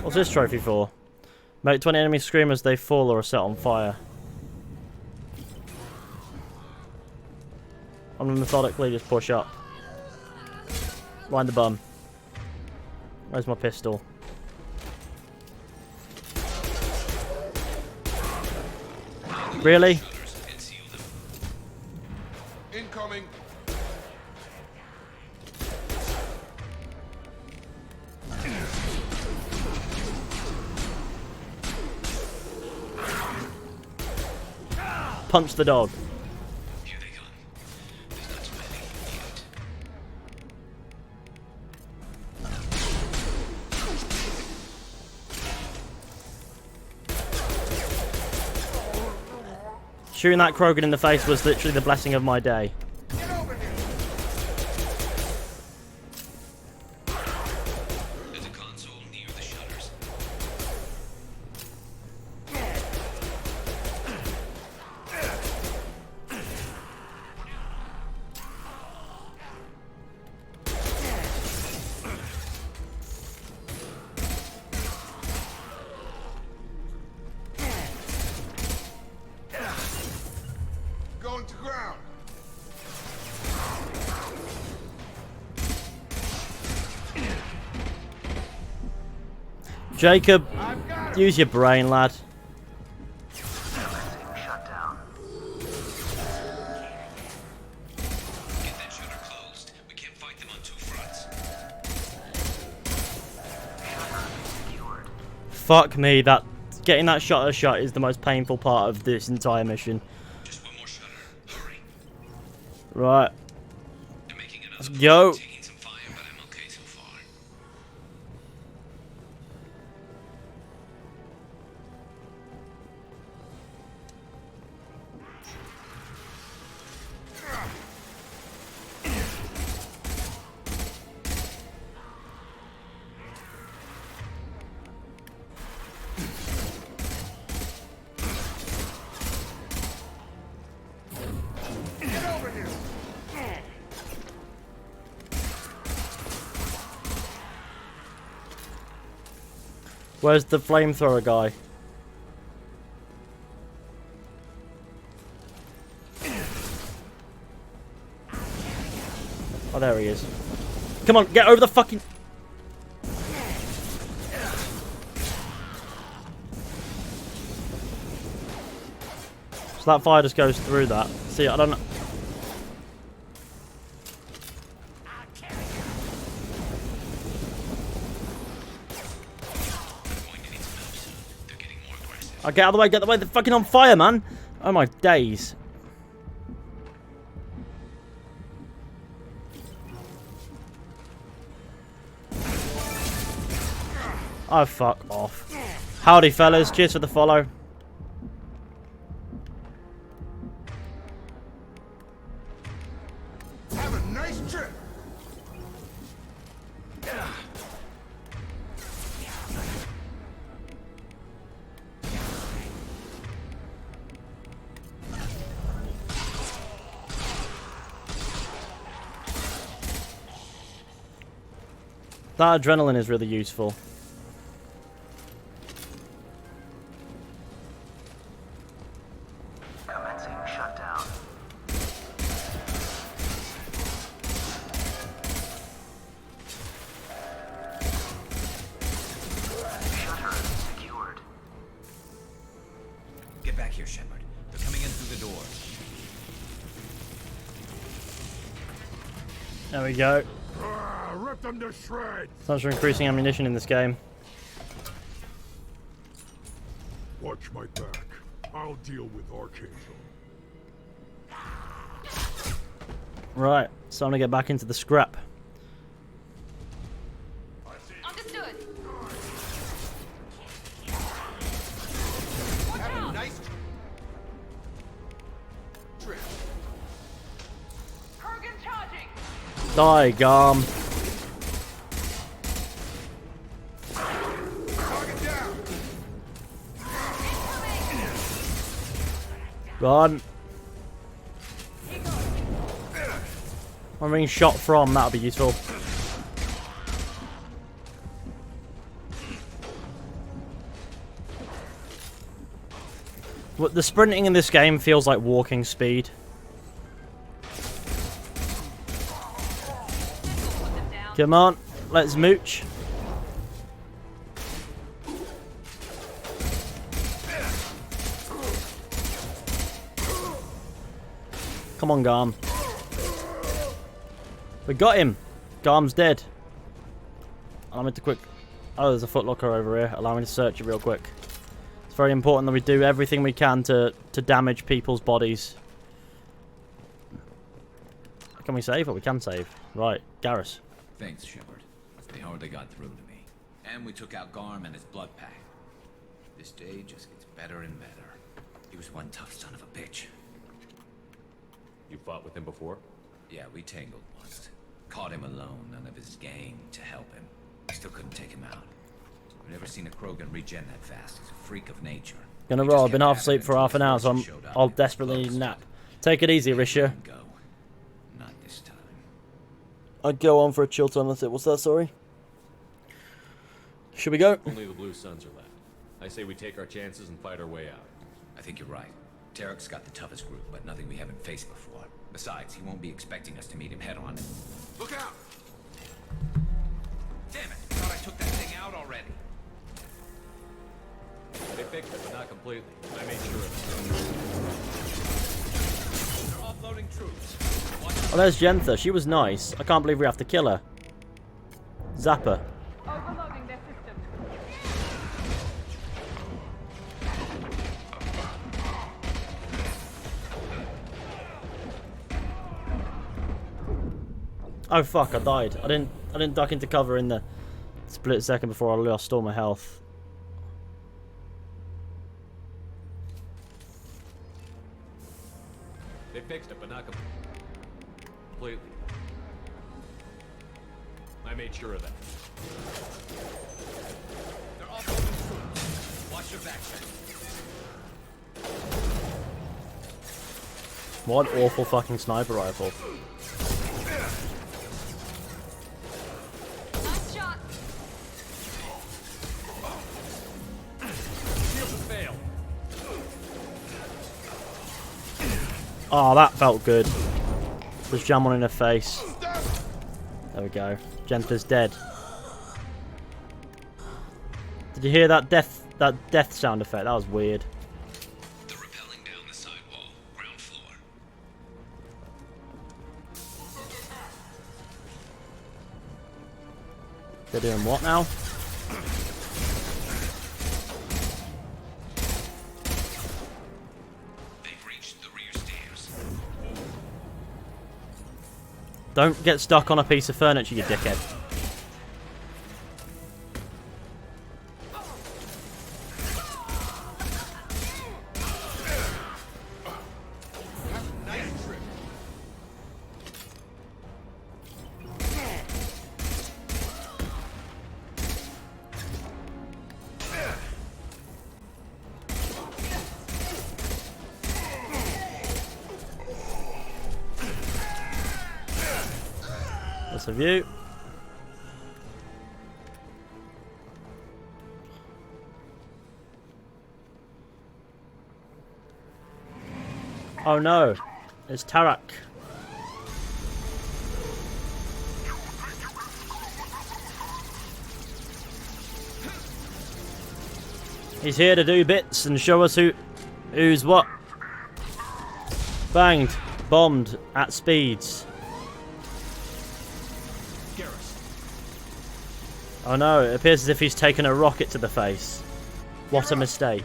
What's this trophy for? Make 20 enemy scream as they fall or are set on fire. I'm gonna methodically just push up. Wind the bum. Where's my pistol? Really? Incoming. Punch the dog. Shooting that Krogan in the face was literally the blessing of my day. Going to ground. Jacob, use your brain, lad. Fuck me, that getting that shutter shut is the most painful part of this entire mission. Right. Let's go. Where's the flamethrower guy? Oh, there he is. Come on, get over the fucking... So that fire just goes through that. See, I don't know. Oh, get out of the way, get out of the way, they're fucking on fire, man! Oh my days. Oh, fuck off. Howdy, fellas. Cheers for the follow. Have a nice trip. That adrenaline is really useful. Commencing shutdown. Shutter secured. Get back here, Shepard. They're coming in through the door. There we go. Rip them to shreds. Thanks for increasing ammunition in this game. Watch my back. I'll deal with Archangel. Right, it's time to get back into the scrap. Understood. Die, Garm. Run. I'm being shot from, that'll be useful. The sprinting in this game feels like walking speed. Come on, let's mooch. Come on, Garm. We got him. Garm's dead. Allow me to quick... Oh, there's a footlocker over here. Allow me to search it real quick. It's very important that we do everything we can to damage people's bodies. Can we save? Or we can save. Right, Garrus. Thanks, Shepard. They hardly got through to me. And we took out Garm and his blood pack. This day just gets better and better. He was one tough son of a bitch. You fought with him before? Yeah, we tangled once. Caught him alone, none of his gang to help him. Still couldn't take him out. I've never seen a Krogan regen that fast. He's a freak of nature. Gonna roll. I've been half asleep for half an hour, so I'll desperately need a nap. Take it easy, Risha. Not this time. I'd go on for a chill time. That's it. What's that, sorry? Should we go? Only the Blue Suns are left. I say we take our chances and fight our way out. I think you're right. Tarek's got the toughest group, but nothing we haven't faced before. Besides, he won't be expecting us to meet him head-on. Look out! Damn it! I thought I took that thing out already. They fixed it, but not completely. I made sure of it. They're offloading troops. Oh, there's Jentha. She was nice. I can't believe we have to kill her. Zapper. Overloading their system. Oh fuck! I died. I didn't duck into cover in the split second before I lost all my health. They fixed it, but not completely. I made sure of that. They're offloading troops. Watch your back. What an awful fucking sniper rifle. Nice shot. Fail. Oh, that felt good. Just jam one in her face. There we go. Jentha's dead. Did you hear that death sound effect? That was weird. They're rappelling down the sidewall, ground floor. They're doing what now? They've reached the rear stairs. Don't get stuck on a piece of furniture, you dickhead. That's a view. Oh no, it's Tarak. He's here to do bits and show us who's what. Banged, bombed at speeds. Oh no, it appears as if he's taken a rocket to the face. What a mistake.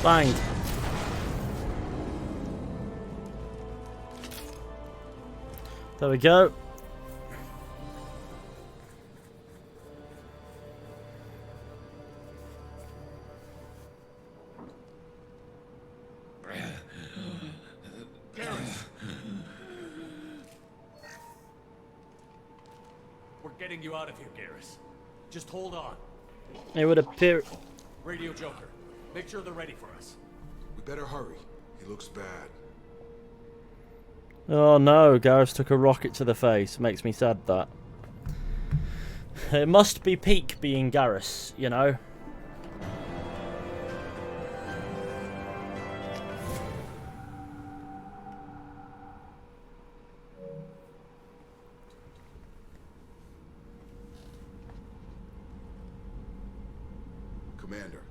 Bang. There we go. We're getting you out of here, Garrus. Just hold on. It would appear. Radio Joker, make sure they're ready for us. We better hurry. He looks bad. Oh no, Garrus took a rocket to the face. Makes me sad that. It must be peak being Garrus, you know. Commander,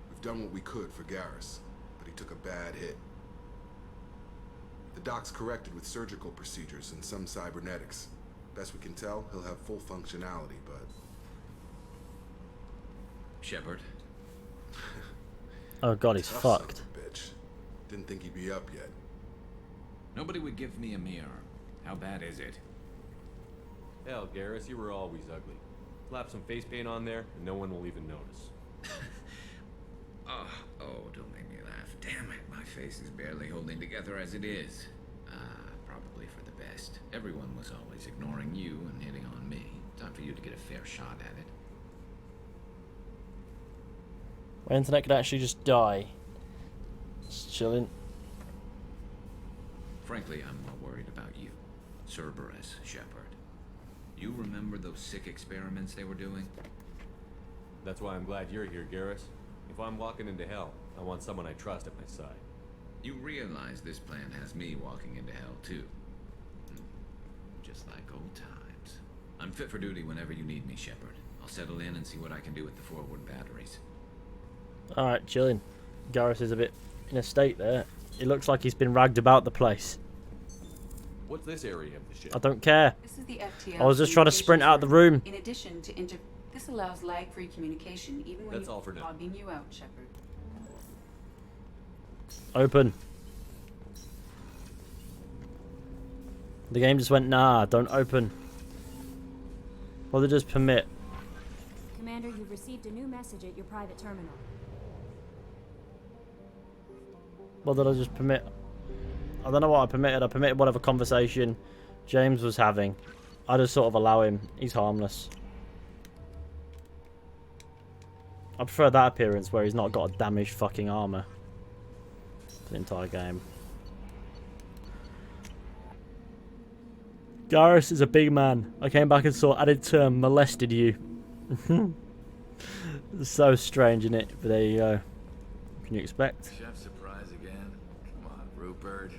we've done what we could for Garrus, but he took a bad hit. The doc's corrected with surgical procedures and some cybernetics. Best we can tell, he'll have full functionality, but... Shepard? Oh god, he's Tough son of fucked. a bitch. Didn't think he'd be up yet. Nobody would give me a mirror. How bad is it? Hell, Garrus, you were always ugly. Slap some face paint on there, and no one will even notice. Oh, don't make me laugh. Damn it, my face is barely holding together as it is. Probably for the best. Everyone was always ignoring you and hitting on me. Time for you to get a fair shot at it. My internet could actually just die. Just chilling. Frankly, I'm more worried about you. Cerberus, Shepard. You remember those sick experiments they were doing? That's why I'm glad you're here, Garrus. If I'm walking into hell, I want someone I trust at my side. You realize this plan has me walking into hell, too. Just like old times. I'm fit for duty whenever you need me, Shepard. I'll settle in and see what I can do with the forward batteries. Alright, chilling. Garrus is a bit in a state there. It looks like he's been ragged about the place. What's this area of the ship? I don't care. This is the FTL I was just trying to sprint out the room. In addition to this allows lag-free communication even when That's all for now. logging you out, Shepard. Open. The game just went, nah, don't open. Or they just permit. Commander, you've received a new message at your private terminal. What did I just permit? I don't know what I permitted. I permitted whatever conversation James was having. I just sort of allow him. He's harmless. I prefer that appearance where he's not got a damaged fucking armor. The entire game. Garrus is a big man. I came back and saw added term molested you. It's so strange, isn't it? But there you go. What can you expect? Chef surprise again? Come on, Rupert.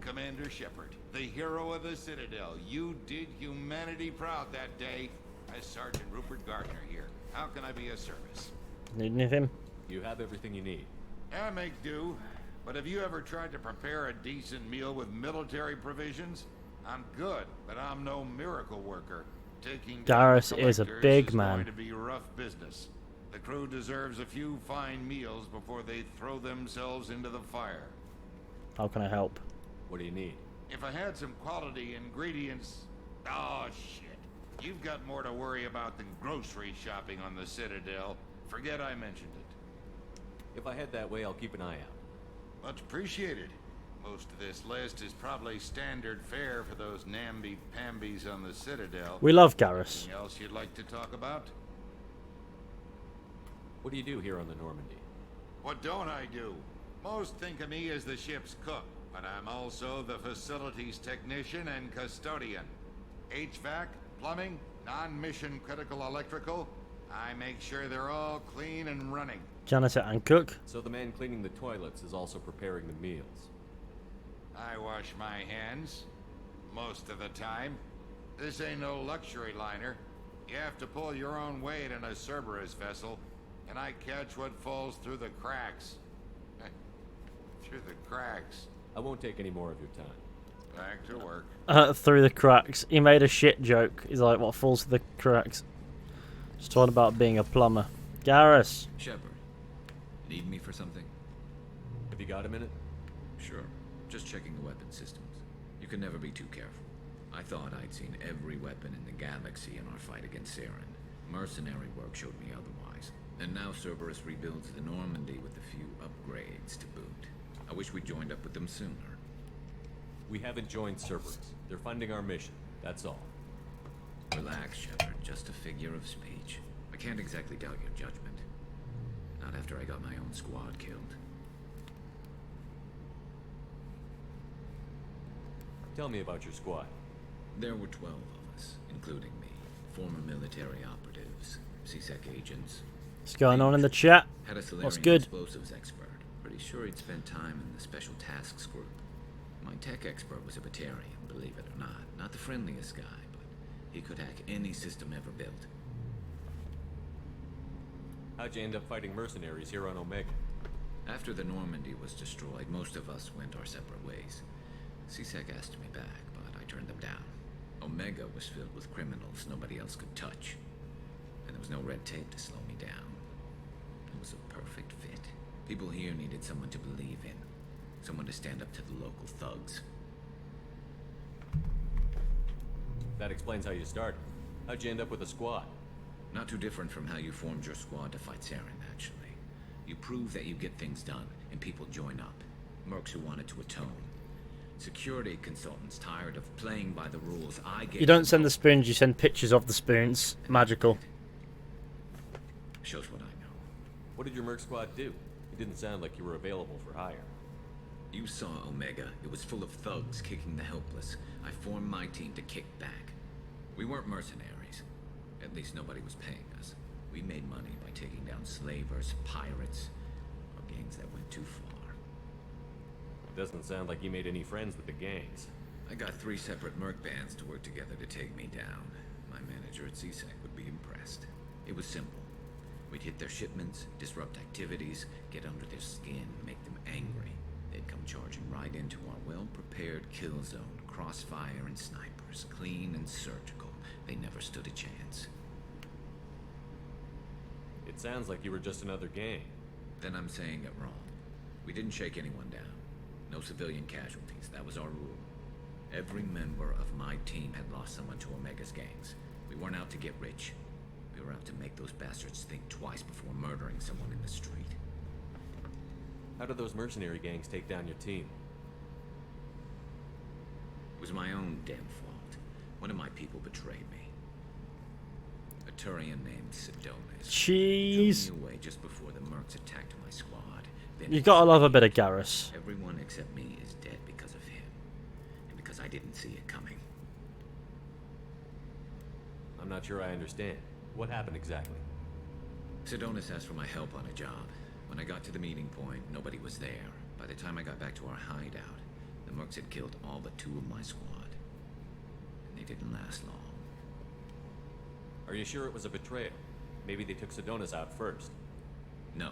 Commander Shepard, the hero of the Citadel. You did humanity proud that day. As Sergeant Rupert Gardner here. How can I be of service? Need anything? You have everything you need. I make do. But have you ever tried to prepare a decent meal with military provisions? I'm good, but I'm no miracle worker. Taking Garrus is a big is man. going to be rough business. The crew deserves a few fine meals before they throw themselves into the fire. How can I help? What do you need? If I had some quality ingredients... Oh, shit. You've got more to worry about than grocery shopping on the Citadel. Forget I mentioned it. If I head that way, I'll keep an eye out. Much appreciated. Most of this list is probably standard fare for those namby-pambies on the Citadel. We love Garrus. Anything else you'd like to talk about? What do you do here on the Normandy? What don't I do? Most think of me as the ship's cook, but I'm also the facilities technician and custodian. HVAC, plumbing, non-mission critical electrical. I make sure they're all clean and running. Janitor and cook. So the man cleaning the toilets is also preparing the meals. I wash my hands. Most of the time. This ain't no luxury liner. You have to pull your own weight in a Cerberus vessel, and I catch what falls through the cracks. Through the cracks. I won't take any more of your time. Back to work. Through the cracks. He made a shit joke. He's like, what falls through the cracks? Just talking about being a plumber. Garrus. Shepard, need me for something? You got a minute? Sure. Just checking the weapon systems. You can never be too careful. I thought I'd seen every weapon in the galaxy in our fight against Saren. Mercenary work showed me otherwise. And now Cerberus rebuilds the Normandy with a few upgrades to boot. I wish we'd joined up with them sooner. We haven't joined Cerberus. They're funding our mission. That's all. Relax, Shepard. Just a figure of speech. I can't exactly doubt your judgment. Not after I got my own squad killed. Tell me about your squad. There were 12 of us, including me. Former military operatives, CSEC agents. What's going on in the chat? Had a What's Solarian good? explosives expert. Pretty sure he'd spent time in the Special Tasks Group. My tech expert was a Batarian, believe it or not. Not the friendliest guy, but he could hack any system ever built. How'd you end up fighting mercenaries here on Omega? After the Normandy was destroyed, most of us went our separate ways. CSEC asked me back, but I turned them down. Omega was filled with criminals nobody else could touch. And there was no red tape to slow me down. It was a perfect fit. People here needed someone to believe in. Someone to stand up to the local thugs. That explains how you started. How'd you end up with a squad? Not too different from how you formed your squad to fight Saren, actually. You prove that you get things done, and people join up. Mercs who wanted to atone. Security consultants tired of playing by the rules I gave. You don't send the spoons, you send pictures of the spoons. Magical. Shows what I know. What did your merc squad do? It didn't sound like you were available for hire. You saw Omega. It was full of thugs kicking the helpless. I formed my team to kick back. We weren't mercenaries. At least nobody was paying us. We made money by taking down slavers, pirates, or gangs that went too far. It doesn't sound like you made any friends with the gangs. I got 3 separate merc bands to work together to take me down. My manager at CSEC would be impressed. It was simple. We'd hit their shipments, disrupt activities, get under their skin, make them angry. They'd come charging right into our well-prepared kill zone, crossfire and snipers, clean and surgical. They never stood a chance. It sounds like you were just another gang. Then I'm saying it wrong. We didn't shake anyone down. No civilian casualties, that was our rule. Every member of my team had lost someone to Omega's gangs. We weren't out to get rich. We were out to make those bastards think twice before murdering someone in the street. How did those mercenary gangs take down your team? It was my own damn fault. One of my people betrayed me. A Turian named Sidonis. Jeez. Drew me away just before the mercs attacked my squad. Then You gotta love a bit of Garrus. everyone except me is dead because of him. And because I didn't see it coming. I'm not sure I understand. What happened exactly? Sidonis asked for my help on a job. When I got to the meeting point, nobody was there. By the time I got back to our hideout, the mercs had killed all but 2 of my squad. And they didn't last long. Are you sure it was a betrayal? Maybe they took Sidonis out first. No.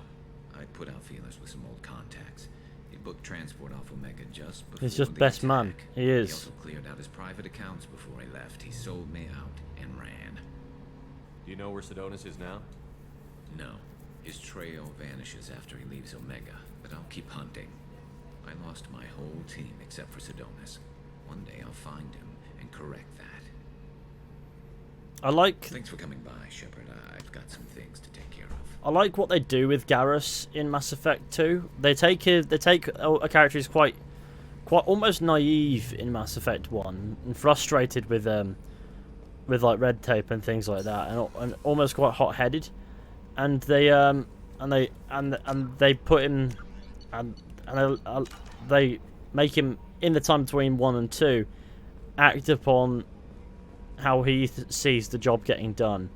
I put out feelers with some old contacts. He booked transport off Omega just before He's just the best attack. man. He is. He also cleared out his private accounts before he left. He sold me out and ran. Do you know where Sidonis is now? No. His trail vanishes after he leaves Omega, but I'll keep hunting. I lost my whole team except for Sidonis. One day I'll find him and correct that. I like Thanks for coming by, Shepard. I've got some things to take care of. I like what they do with Garrus in Mass Effect 2. They take a character who's quite almost naive in Mass Effect 1 and frustrated with like red tape and things like that, and almost quite hot-headed. And they they put him and they make him in the time between 1 and 2 act upon how he sees the job getting done,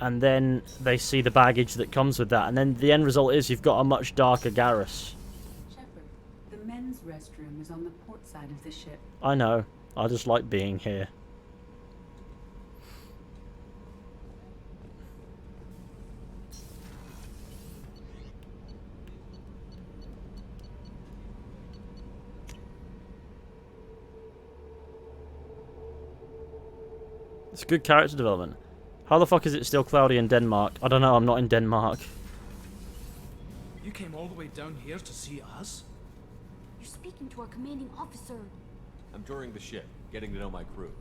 and then they see the baggage that comes with that, and then the end result is you've got a much darker Garrus. Shepard, the men's restroom is on the port side of the ship. I know. I just like being here. It's good character development. How the fuck is it still cloudy in Denmark? I don't know, I'm not in Denmark. You came all the way down here to see us? You're speaking to our commanding officer. I'm touring the ship, getting to know my crew.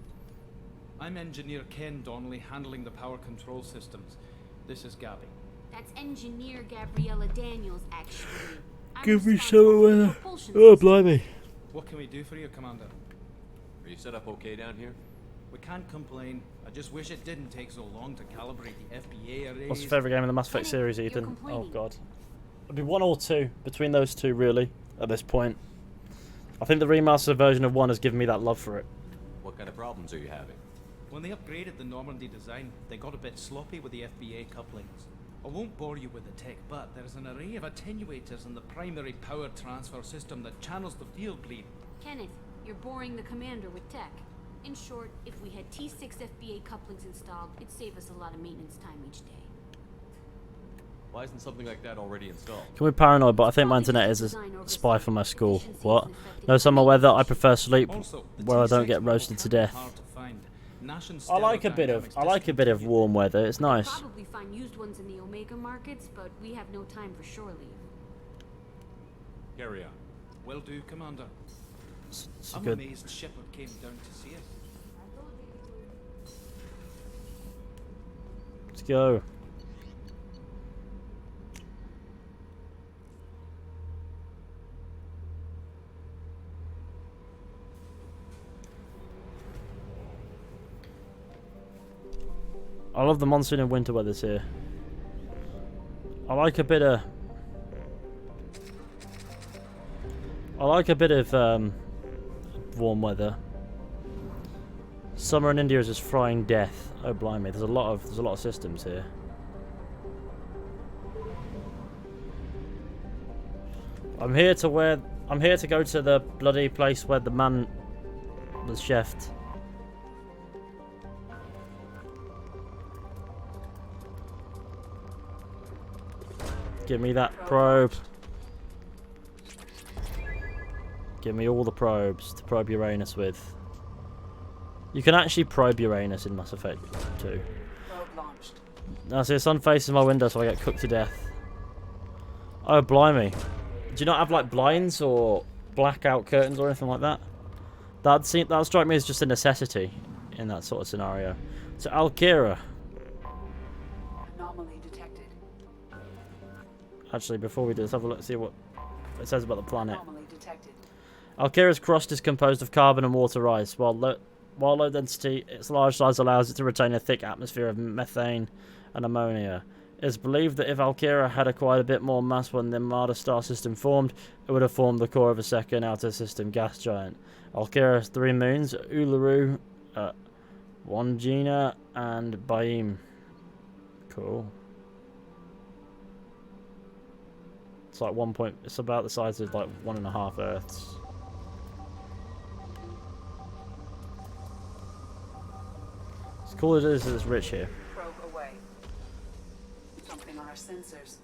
I'm Engineer Ken Donnelly, handling the power control systems. This is Gabby. That's Engineer Gabriella Daniels, actually. Give me some. Oh, blimey. What can we do for you, Commander? Are you set up okay down here? We can't complain. I just wish it didn't take so long to calibrate the FBA arrays. What's your favourite game in the Mass Effect series, Ethan? Oh, God. It'd be 1 or 2 between those two, really, at this point. I think the remastered version of 1 has given me that love for it. What kind of problems are you having? When they upgraded the Normandy design, they got a bit sloppy with the FBA couplings. I won't bore you with the tech, but there's an array of attenuators in the primary power transfer system that channels the field bleed. Kenneth, you're boring the commander with tech. In short, if we had T6 FBA couplings installed, it'd save us a lot of maintenance time each day. Why isn't something like that already installed? Can we paranoid, but I think my internet is a spy for my school. What? No summer weather, I prefer sleep where I don't get roasted to death. I like a bit of warm weather, it's nice. Probably find used ones in the Omega markets, but we have no time for shore leave. Carry on. Will do, Commander. I'm good. amazed Shepard came down to see us. Let's go. I love the monsoon and winter weathers here. I like a bit of warm weather. Summer in India is just frying death. Oh blimey, there's a lot of systems here. I'm here to go to the bloody place where the man was chefed. Give me that probe. Give me all the probes to probe Uranus with. You can actually probe Uranus in Mass Effect 2. Probe launched. Now see, the sun faces my window, so I get cooked to death. Oh blimey! Do you not have like blinds or blackout curtains or anything like that? That'd strike me as just a necessity in that sort of scenario. So Alkira. Anomaly detected. Actually, before we do, let's have a look, see what it says about the planet. Anomaly detected. Alkira's crust is composed of carbon and water ice. While low density, its large size allows it to retain a thick atmosphere of methane and ammonia. It is believed that if Alkira had acquired a bit more mass when the Armada star system formed, it would have formed the core of a second outer system gas giant. Alkira has 3 moons: Uluru, Wangina, and Baim. Cool. It's like it's about the size of like 1.5 Earths. As cool as it is, it's rich here. Probe away. Something on our sensors.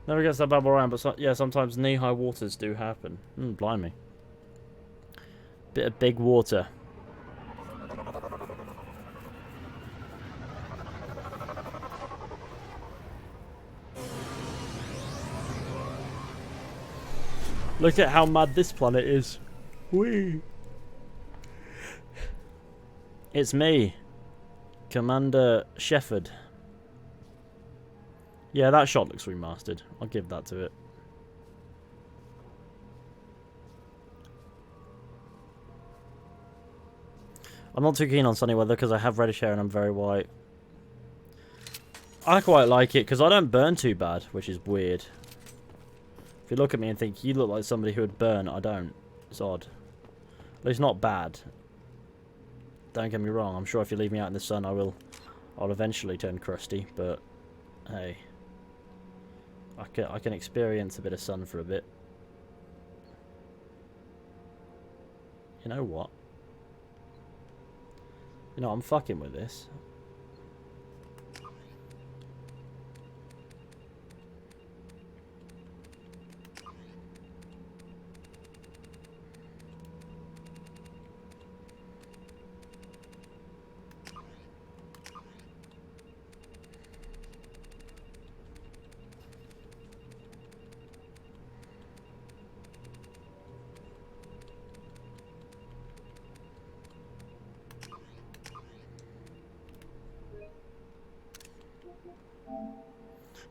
Never gets that bubble around, but yeah, sometimes knee-high waters do happen. Blimey. Bit of big water. Look at how mad this planet is. Whee! It's me, Commander Shepard. Yeah, that shot looks remastered. I'll give that to it. I'm not too keen on sunny weather because I have reddish hair and I'm very white. I quite like it because I don't burn too bad, which is weird. If you look at me and think you look like somebody who would burn, I don't. It's odd. But it's not bad. Don't get me wrong. I'm sure if you leave me out in the sun, I'll eventually turn crusty. But hey, I can experience a bit of sun for a bit. You know what? You know, I'm fucking with this.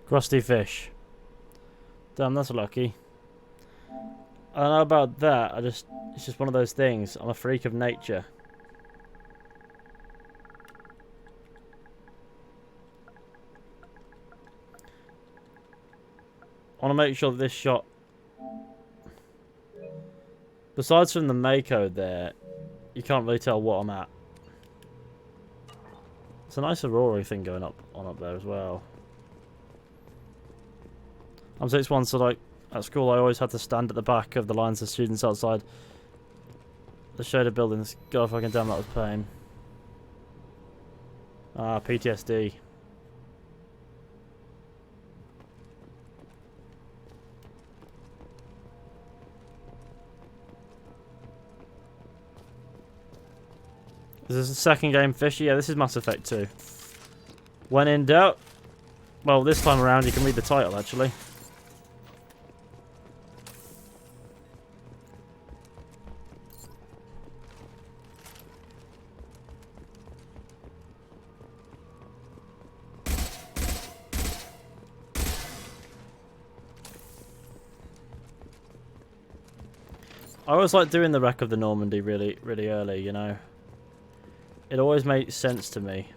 Crusty fish. Damn, that's lucky. I don't know about that. It's just one of those things. I'm a freak of nature. I want to make sure that this shot, besides from the Mako there, you can't really tell what I'm at. It's a nice aurora thing going up there as well. I'm 6'1", so like at school I always had to stand at the back of the lines of students outside the shaded buildings. God fucking damn, that was pain. Ah, PTSD. Is this the second game, Fishy? Yeah, this is Mass Effect 2. When in doubt, well, this time around you can read the title, actually. I always like doing the wreck of the Normandy really early, you know. It always makes sense to me.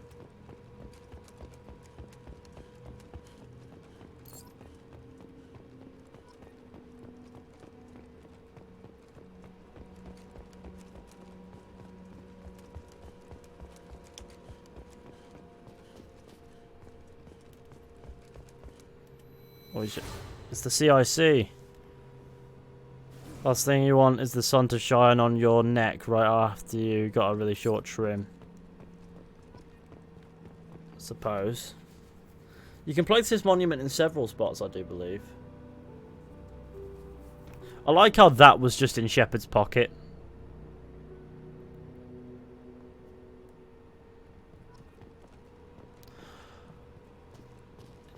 It's the CIC. Last thing you want is the sun to shine on your neck right after you got a really short trim. Suppose. You can place this monument in several spots, I do believe. I like how that was just in Shepard's pocket.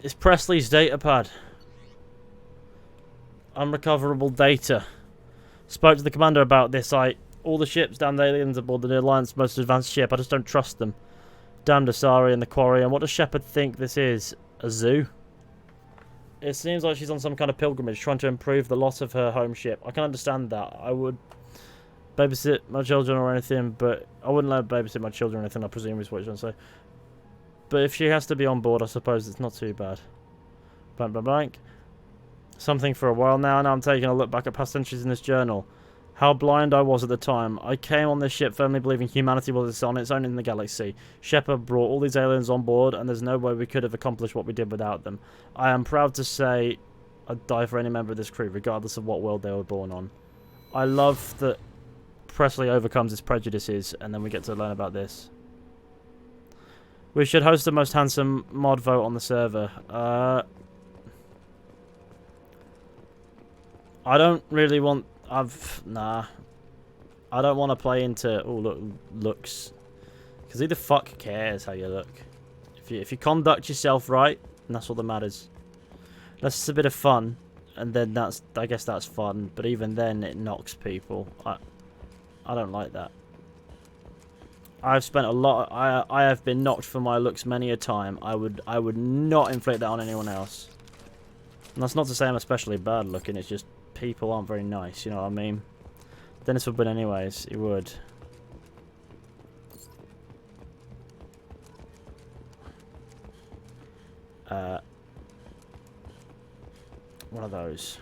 It's Presley's datapad. Unrecoverable data. Spoke to the commander about this. All the ships, damned aliens aboard the Alliance most advanced ship. I just don't trust them. Damned Asari and the quarry. And what does Shepard think this is? A zoo? It seems like she's on some kind of pilgrimage, trying to improve the lot of her home ship. I can understand that. I would babysit my children or anything, but I wouldn't let her babysit my children or anything, I presume is what you're trying to say. But if she has to be on board, I suppose it's not too bad. Blank, blank, blank. Something for a while now. Now I'm taking a look back at past entries in this journal. How blind I was at the time. I came on this ship firmly believing humanity was on its own in the galaxy. Shepard brought all these aliens on board, and there's no way we could have accomplished what we did without them. I am proud to say I'd die for any member of this crew, regardless of what world they were born on. I love that Presley overcomes his prejudices, and then we get to learn about this. We should host the most handsome mod vote on the server. I don't really want... Nah. I don't want to play into... Oh, look, looks. Because who the fuck cares how you look? If you conduct yourself right, and that's all that matters. That's just a bit of fun. And then I guess that's fun. But even then, it knocks people. I don't like that. I've spent a lot... I have been knocked for my looks many a time. I would not inflict that on anyone else. And that's not to say I'm especially bad looking. It's just... people aren't very nice, you know what I mean? Dennis would win anyways, he would. One of those.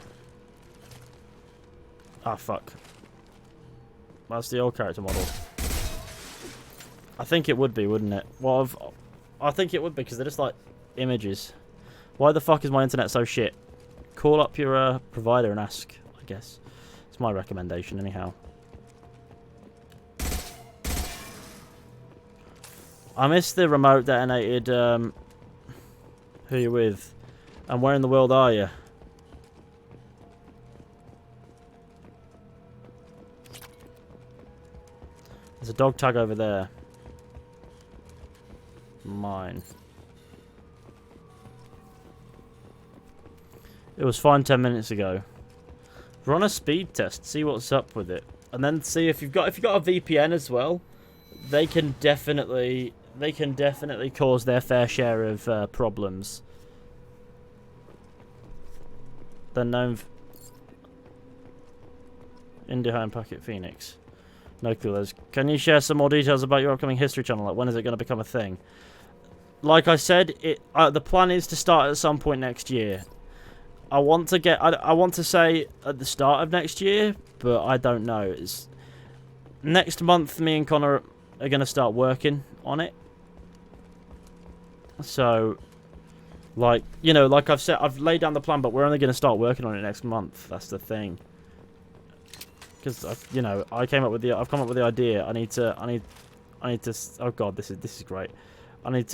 Ah, fuck. That's the old character model. I think it would be, wouldn't it? Well, I think it would be, because they're just like images. Why the fuck is my internet so shit? Call up your provider and ask, I guess. It's my recommendation, anyhow. I miss the remote detonated, who you with? And where in the world are you? There's a dog tag over there. Mine. It was fine 10 minutes ago. Run a speed test, see what's up with it, and then see if you've got a VPN as well. They can definitely cause their fair share of problems. than known. Indie Home Pocket Phoenix. No clue. Can you share some more details about your upcoming history channel? Like, when is it going to become a thing? Like I said, the plan is to start at some point next year. I want to say at the start of next year, but I don't know. It's next month. Me and Connor are going to start working on it. So, like, you know, like I've said, I've laid down the plan, but we're only going to start working on it next month. That's the thing. Because you know, I've come up with the idea. I need to. Oh god, this is great. We need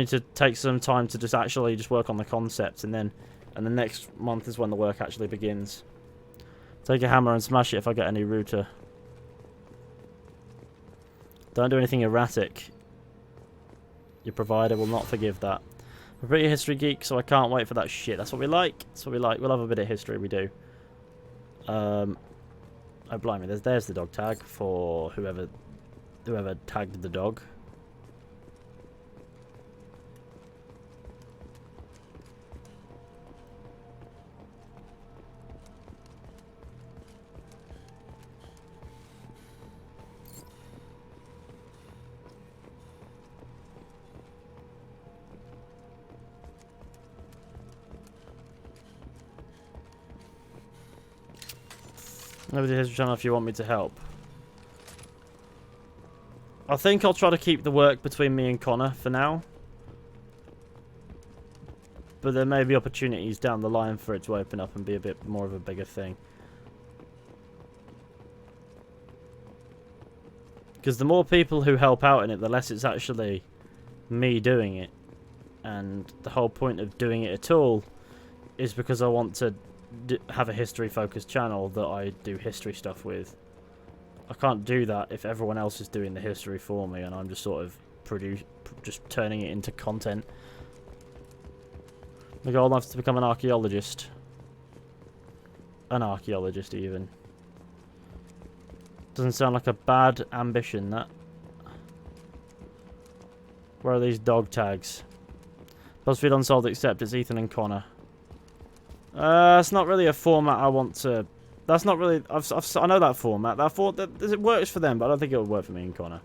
to take some time to just actually just work on the concept, and the next month is when the work actually begins. Take a hammer and smash it if I get any router. Don't do anything erratic. Your provider will not forgive that. We're pretty history geek, so I can't wait for that shit. That's what we like. That's what we like. We'll have a bit of history, we do. Oh blimey, there's the dog tag for whoever tagged the dog. Over the history channel if you want me to help. I think I'll try to keep the work between me and Connor for now. But there may be opportunities down the line for it to open up and be a bit more of a bigger thing. Because the more people who help out in it, the less it's actually me doing it. And the whole point of doing it at all is because I want to have a history-focused channel that I do history stuff with. I can't do that if everyone else is doing the history for me and I'm just sort of just turning it into content. My goal is to become an archaeologist. An archaeologist, even. Doesn't sound like a bad ambition, that. Where are these dog tags? BuzzFeed Unsolved Except it's Ethan and Connor. It's not really a format I want to... That's not really... I know that format. It works for them, but I don't think it would work for me and Connor.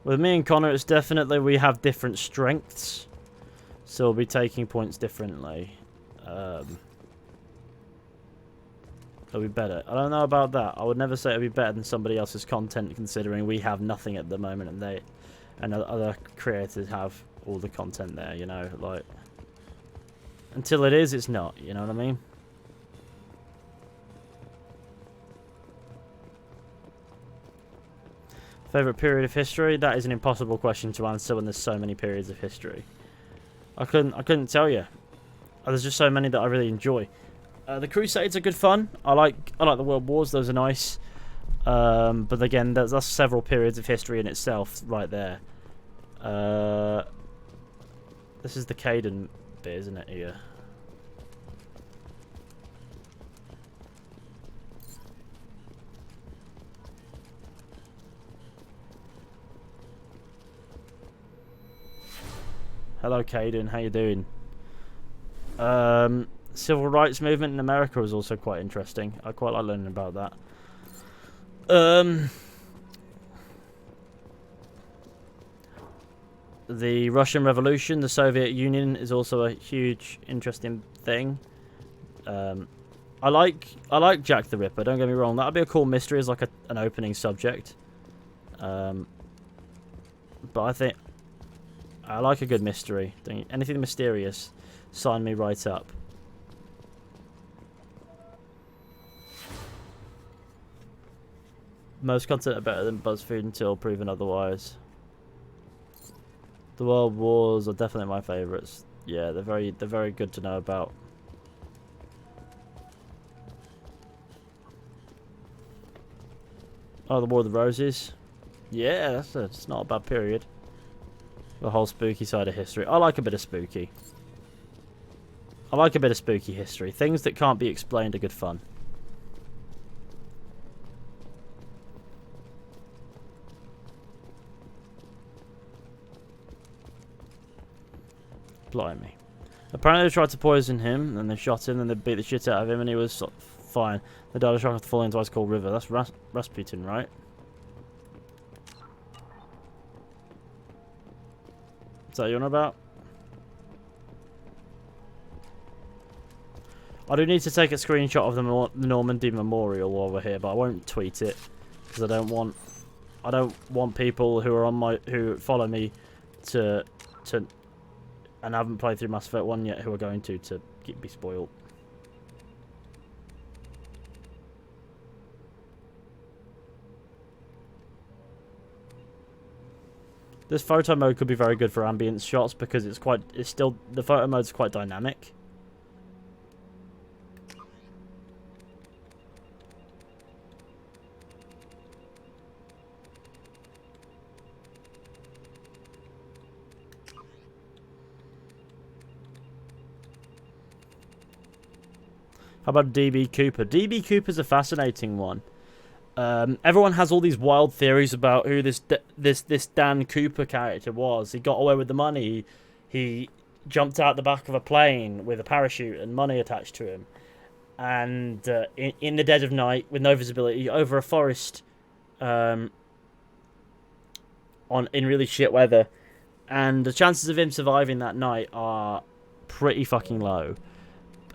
With me and Connor, it's definitely we have different strengths. So we'll be taking points differently. It'll be better. I don't know about that. I would never say it'll be better than somebody else's content, considering we have nothing at the moment and other creators have all the content there, you know, like, until it is, it's not, you know what I mean? Favorite period of history? That is an impossible question to answer when there's so many periods of history. I couldn't tell you. There's just so many that I really enjoy. The Crusades are good fun. I like the World Wars. Those are nice. But again, that's several periods of history in itself, right there. This is the Caden bit, isn't it? Here. Hello, Caden. How you doing? Civil rights movement in America is also quite interesting. I quite like learning about that. The Russian Revolution, the Soviet Union is also a huge, interesting thing. I like Jack the Ripper. Don't get me wrong. That'd be a cool mystery as like an opening subject. But I think I like a good mystery. Anything mysterious, sign me right up. Most content are better than BuzzFeed until proven otherwise. The World Wars are definitely my favourites. Yeah, they're very good to know about. Oh, the War of the Roses. Yeah, it's not a bad period. The whole spooky side of history. I like a bit of spooky. I like a bit of spooky history. Things that can't be explained are good fun. Blimey. Apparently they tried to poison him, and they shot him, and they beat the shit out of him, and he was fine. They died of shock after falling into ice cold river. That's Rasputin, right? Is that you on about? I do need to take a screenshot of the Normandy Memorial while we're here, but I won't tweet it because I don't want people who are who follow me to and haven't played through Mass Effect 1 yet who are going to be spoiled. This photo mode could be very good for ambience shots because the photo mode's quite dynamic. How about DB Cooper? DB Cooper's a fascinating one. Everyone has all these wild theories about who this Dan Cooper character was. He got away with the money. He jumped out the back of a plane with a parachute and money attached to him. And in the dead of night, with no visibility, over a forest, in really shit weather. And the chances of him surviving that night are pretty fucking low.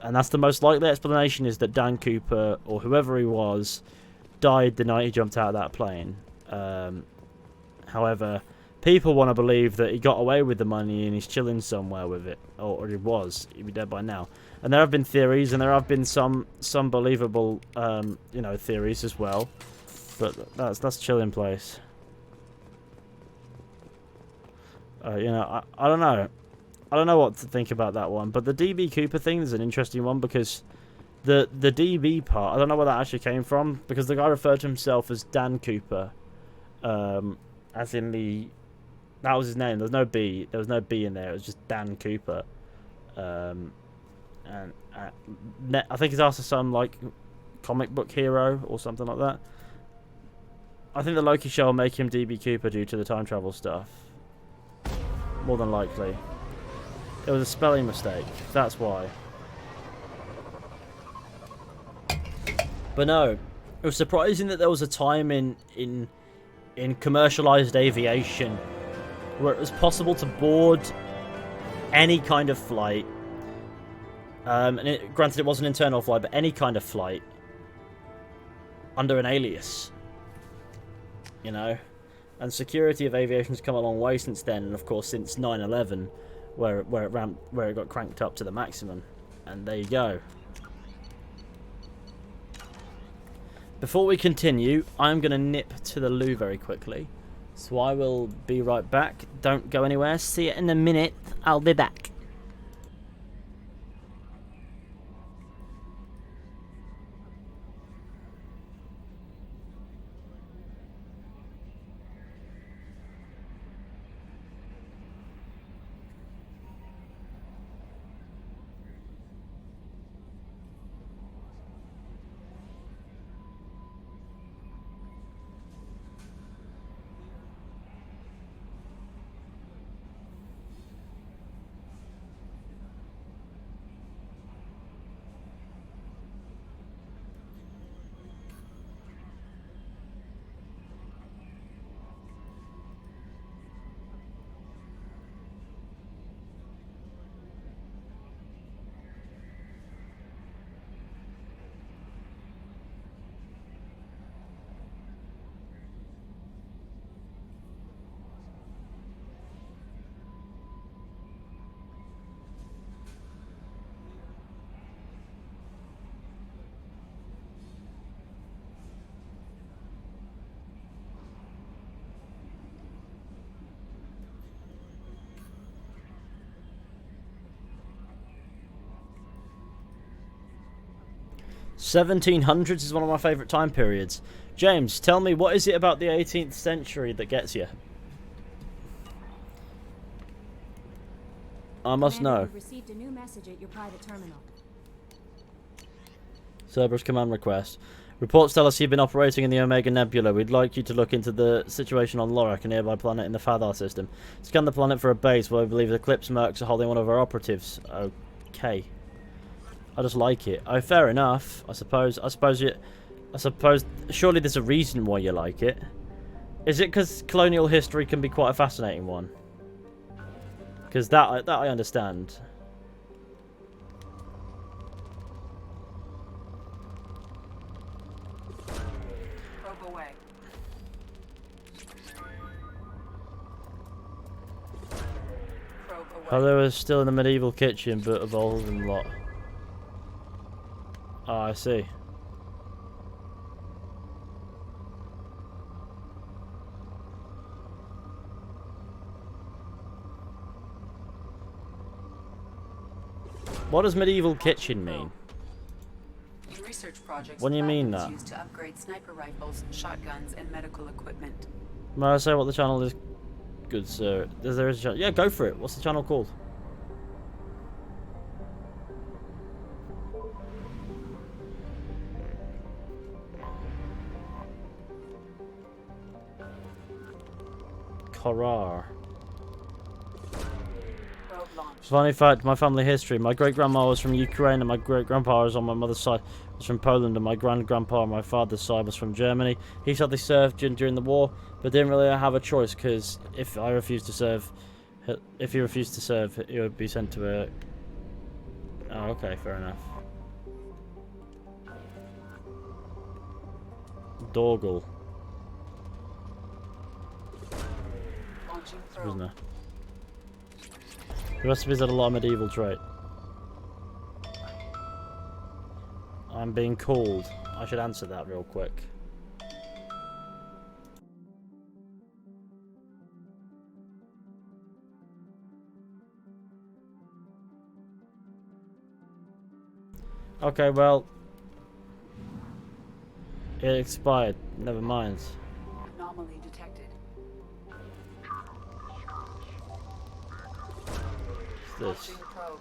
And that's the most likely explanation, is that Dan Cooper, or whoever he was, died the night he jumped out of that plane. However, people want to believe that he got away with the money and he's chilling somewhere with it. Or he was. He'd be dead by now. And there have been theories, and there have been some believable, theories as well. But that's chilling place. I don't know. I don't know what to think about that one, but the DB Cooper thing is an interesting one because the DB part, I don't know where that actually came from, because the guy referred to himself as Dan Cooper, as in that was his name. There was no B in there. It was just Dan Cooper, and I think he's also some like comic book hero or something like that. I think the Loki show will make him DB Cooper due to the time travel stuff, more than likely. It was a spelling mistake. That's why. But no, it was surprising that there was a time in commercialized aviation where it was possible to board any kind of flight. Granted, it wasn't an internal flight, but any kind of flight under an alias. You know, and security of aviation has come a long way since then, and of course since 9/11. Where it got cranked up to the maximum, and there you go. Before we continue, I'm gonna nip to the loo very quickly, so I will be right back. Don't go anywhere. See you in a minute. I'll be back. $1700s is one of my favourite time periods. James, tell me, what is it about the 18th century that gets you? I must know. You've received a new message at your private terminal. Cerberus command request. Reports tell us you've been operating in the Omega Nebula. We'd like you to look into the situation on Lorak, a nearby planet in the Fadar system. Scan the planet for a base where we believe the Eclipse Mercs are holding one of our operatives. Okay. I just like it. Oh, fair enough. I suppose. Surely there's a reason why you like it. Is it because colonial history can be quite a fascinating one? Because that I understand. Probe away. Probe away. Oh, they were still in the medieval kitchen, but evolved and lot. Oh, I see. What does medieval kitchen mean? Your research projects. What do you mean platinum is that? used to upgrade sniper rifles, shotguns, and medical equipment. May I say what the channel is? Good sir. There is a channel. Yeah, go for it. What's the channel called? Korar. Funny fact, my family history. My great-grandma was from Ukraine and my great-grandpa was on my mother's side was from Poland and my grand-grandpa on my father's side was from Germany. He said they served during the war, but didn't really have a choice because if he refused to serve, he would be sent to a... Oh, okay, fair enough. Dorgal. Prisoner. The recipes had a lot of medieval trait. I'm being called. I should answer that real quick. Okay, well, it expired. Never mind. Anomaly detected. What's this? Launching probe.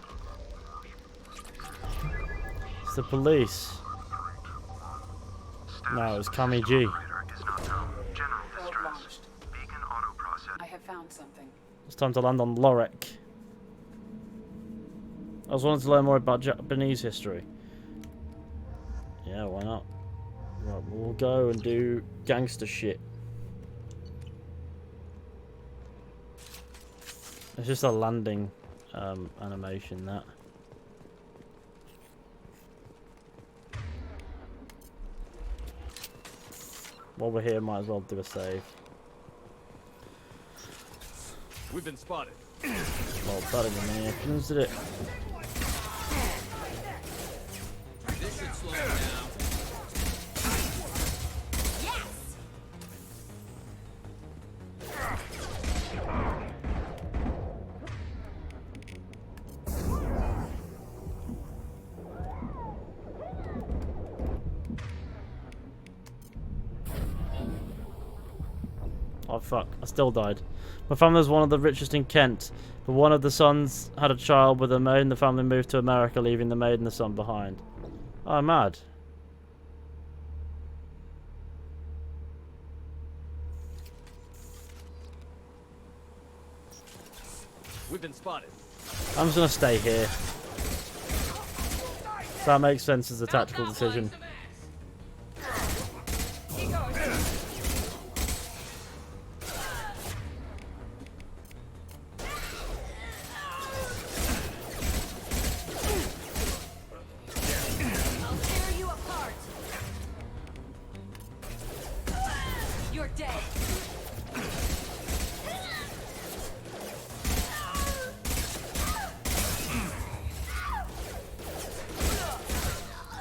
It's the police. No, it's Kami G. Probe launched. I have found something. It's time to land on Lorak. I was wanting to learn more about Japanese history. Yeah, why not? Right, we'll go and do gangster shit. It's just a landing animation, that. While we're here, might as well do a save. We've been spotted. Well, better than any actions, did it? This should slow him down. Oh fuck, I still died. My family was one of the richest in Kent, but one of the sons had a child with a maid and the family moved to America, leaving the maid and the son behind. Oh, mad. We've been spotted. I'm just gonna stay here. That makes sense as a tactical decision.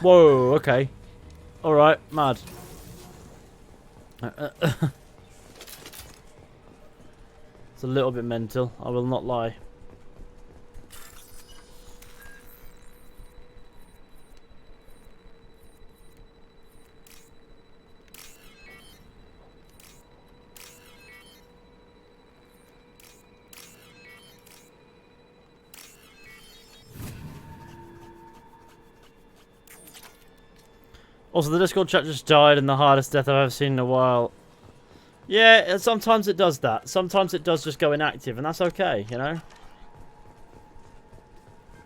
Whoa, okay. Alright, mad. It's a little bit mental, I will not lie. Also, the Discord chat just died and the hardest death I've ever seen in a while. Yeah, sometimes it does that. Sometimes it does just go inactive, and that's okay, you know?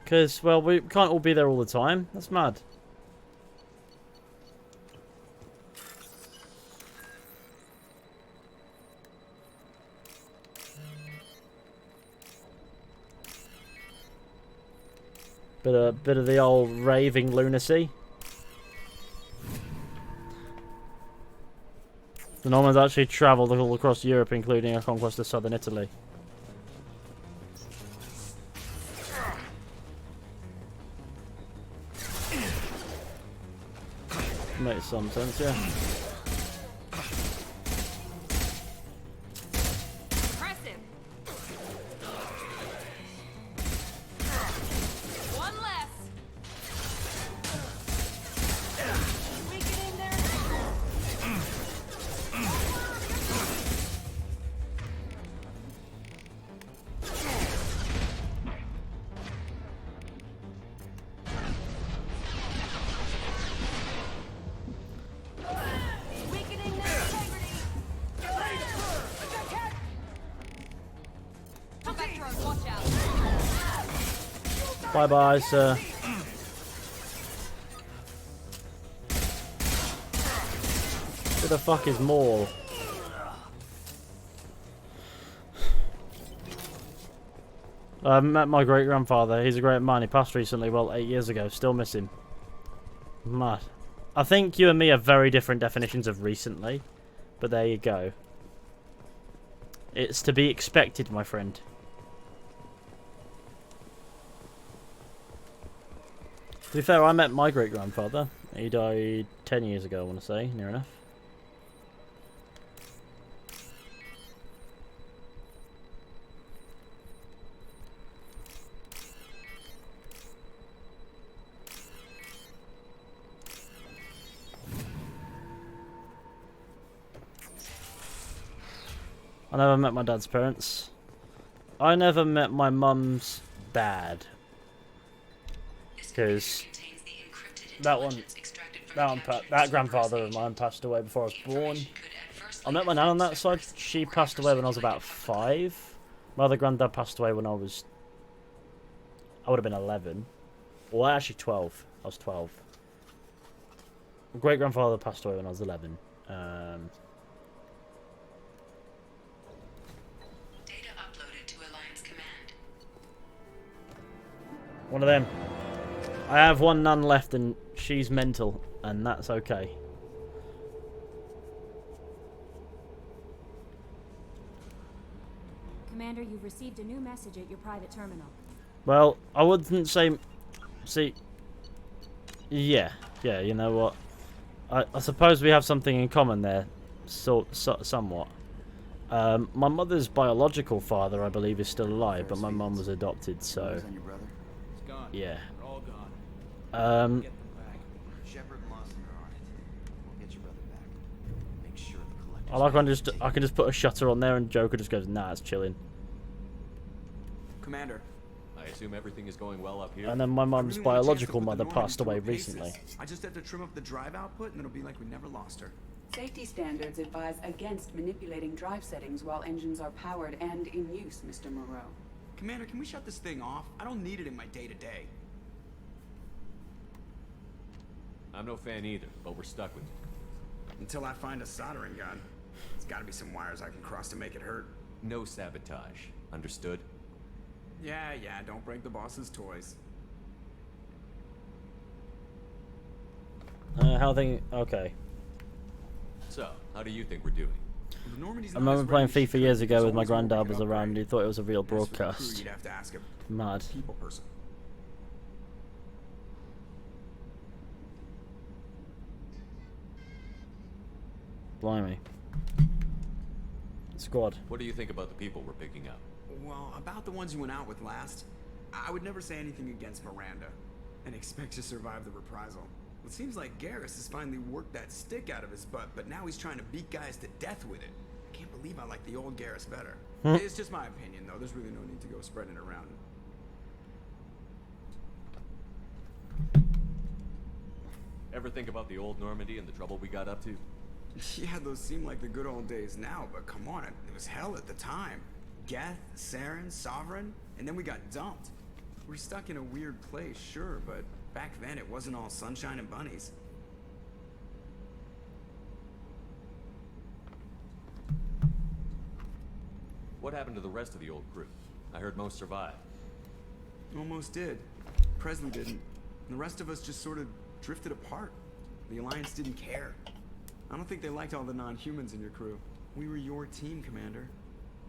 Because, well, we can't all be there all the time. That's mad. Bit of the old raving lunacy. The Normans actually travelled all across Europe, including a conquest of southern Italy. Makes some sense, yeah. Bye-bye, sir. Who the fuck is Maul? I met my great-grandfather. He's a great man. He passed recently, well, 8 years ago. Still miss him. Mad. I think you and me have very different definitions of recently. But there you go. It's to be expected, my friend. To be fair, I met my great-grandfather. He died 10 years ago, I want to say, near enough. I never met my dad's parents. I never met my mum's dad. Because that grandfather of mine passed away before I was born. I met my nan on that side. She passed away when I was about 5. My other granddad passed away when I would have been 11. Well, actually 12. I was 12. My great grandfather passed away when I was 11. Data uploaded to Alliance Command. One of them. I have one nun left and she's mental, and that's okay. Commander, you've received a new message at your private terminal. Well, I wouldn't say... See... Yeah, you know what? I suppose we have something in common there. Somewhat. My mother's biological father, I believe, is still alive, but my mum was adopted, so... Yeah. I can just put a shutter on there and Joker just goes, nah, it's chilling. Commander, I assume everything is going well up here. And then my mum's biological mother passed away recently. I just have to trim up the drive output and it'll be like we never lost her. Safety standards advise against manipulating drive settings while engines are powered and in use, Mr. Moreau. Commander, can we shut this thing off? I don't need it in my day-to-day. I'm no fan either, but we're stuck with you. Until I find a soldering gun. There's gotta be some wires I can cross to make it hurt. No sabotage. Understood? Yeah, don't break the boss's toys. Okay. So, how do you think we're doing? I remember playing FIFA years ago with my granddad was around and he thought it was a real broadcast. You'd have to ask a Mad. people person. Blimey. Squad. What do you think about the people we're picking up? Well, about the ones you went out with last, I would never say anything against Miranda and expect to survive the reprisal. It seems like Garrus has finally worked that stick out of his butt, but now he's trying to beat guys to death with it. I can't believe I like the old Garrus better. It's just my opinion, though. There's really no need to go spreading it around. Ever think about the old Normandy and the trouble we got up to? Yeah, those seem like the good old days now, but come on, it was hell at the time. Geth, Saren, Sovereign, and then we got dumped. We're stuck in a weird place, sure, but back then it wasn't all sunshine and bunnies. What happened to the rest of the old crew? I heard most survived. Almost did. Presley didn't. And the rest of us just sort of drifted apart. The Alliance didn't care. I don't think they liked all the non-humans in your crew. We were your team, Commander.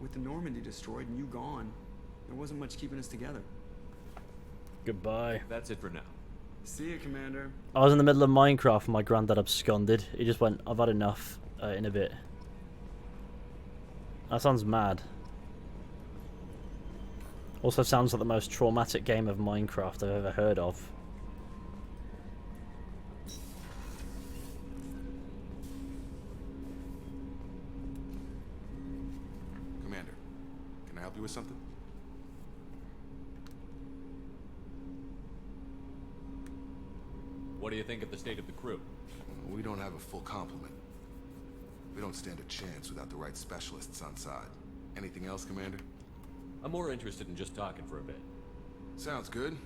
With the Normandy destroyed and you gone, there wasn't much keeping us together. Goodbye. That's it for now. See you, Commander. I was in the middle of Minecraft and my granddad absconded. He just went, I've had enough, in a bit. That sounds mad. Also sounds like the most traumatic game of Minecraft I've ever heard of. Commander, can I help you with something? What do you think of the state of the crew? We don't have a full complement. We don't stand a chance without the right specialists on side. Anything else, Commander? I'm more interested in just talking for a bit. Sounds good.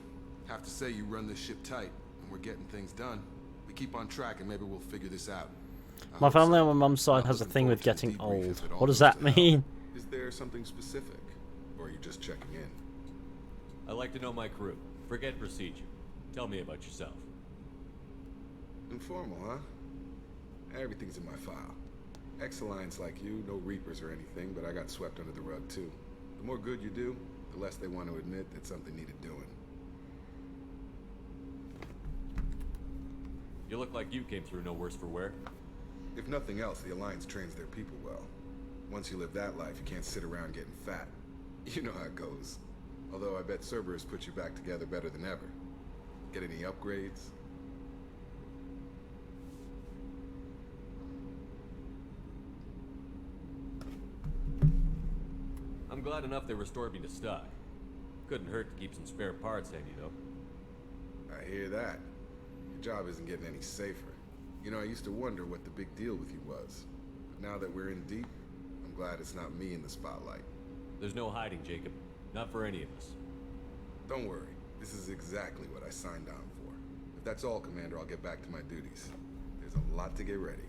Have to say you run this ship tight, and we're getting things done. We keep on track, and maybe we'll figure this out. My family on my mum's side has a thing with getting old. What does that mean? Is there something specific, or are you just checking in? I like to know my crew. Forget procedure. Tell me about yourself. Informal, huh? Everything's in my file. Ex-Alliance like you, no Reapers or anything, but I got swept under the rug too. The more good you do, the less they want to admit that something needed doing. You look like you came through no worse for wear. If nothing else, the Alliance trains their people well. Once you live that life, you can't sit around getting fat. You know how it goes. Although I bet Cerberus put you back together better than ever. Get any upgrades? I'm glad enough they restored me to stock. Couldn't hurt to keep some spare parts handy, though. I hear that. Your job isn't getting any safer. You know, I used to wonder what the big deal with you was. But now that we're in deep, I'm glad it's not me in the spotlight. There's no hiding, Jacob. Not for any of us. Don't worry. This is exactly what I signed on for. If that's all, Commander, I'll get back to my duties. There's a lot to get ready.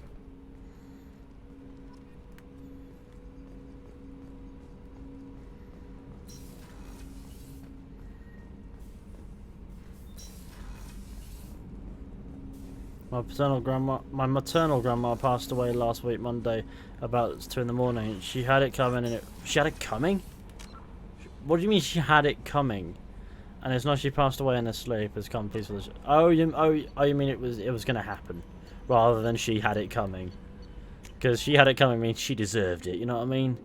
My maternal grandma passed away last week, Monday, about 2 in the morning. She had it coming, and she had it coming? What do you mean she had it coming? And it's not she passed away in her sleep. It's come peaceful. Oh, you mean it was gonna happen, rather than she had it coming? Because she had it coming means she deserved it. You know what I mean?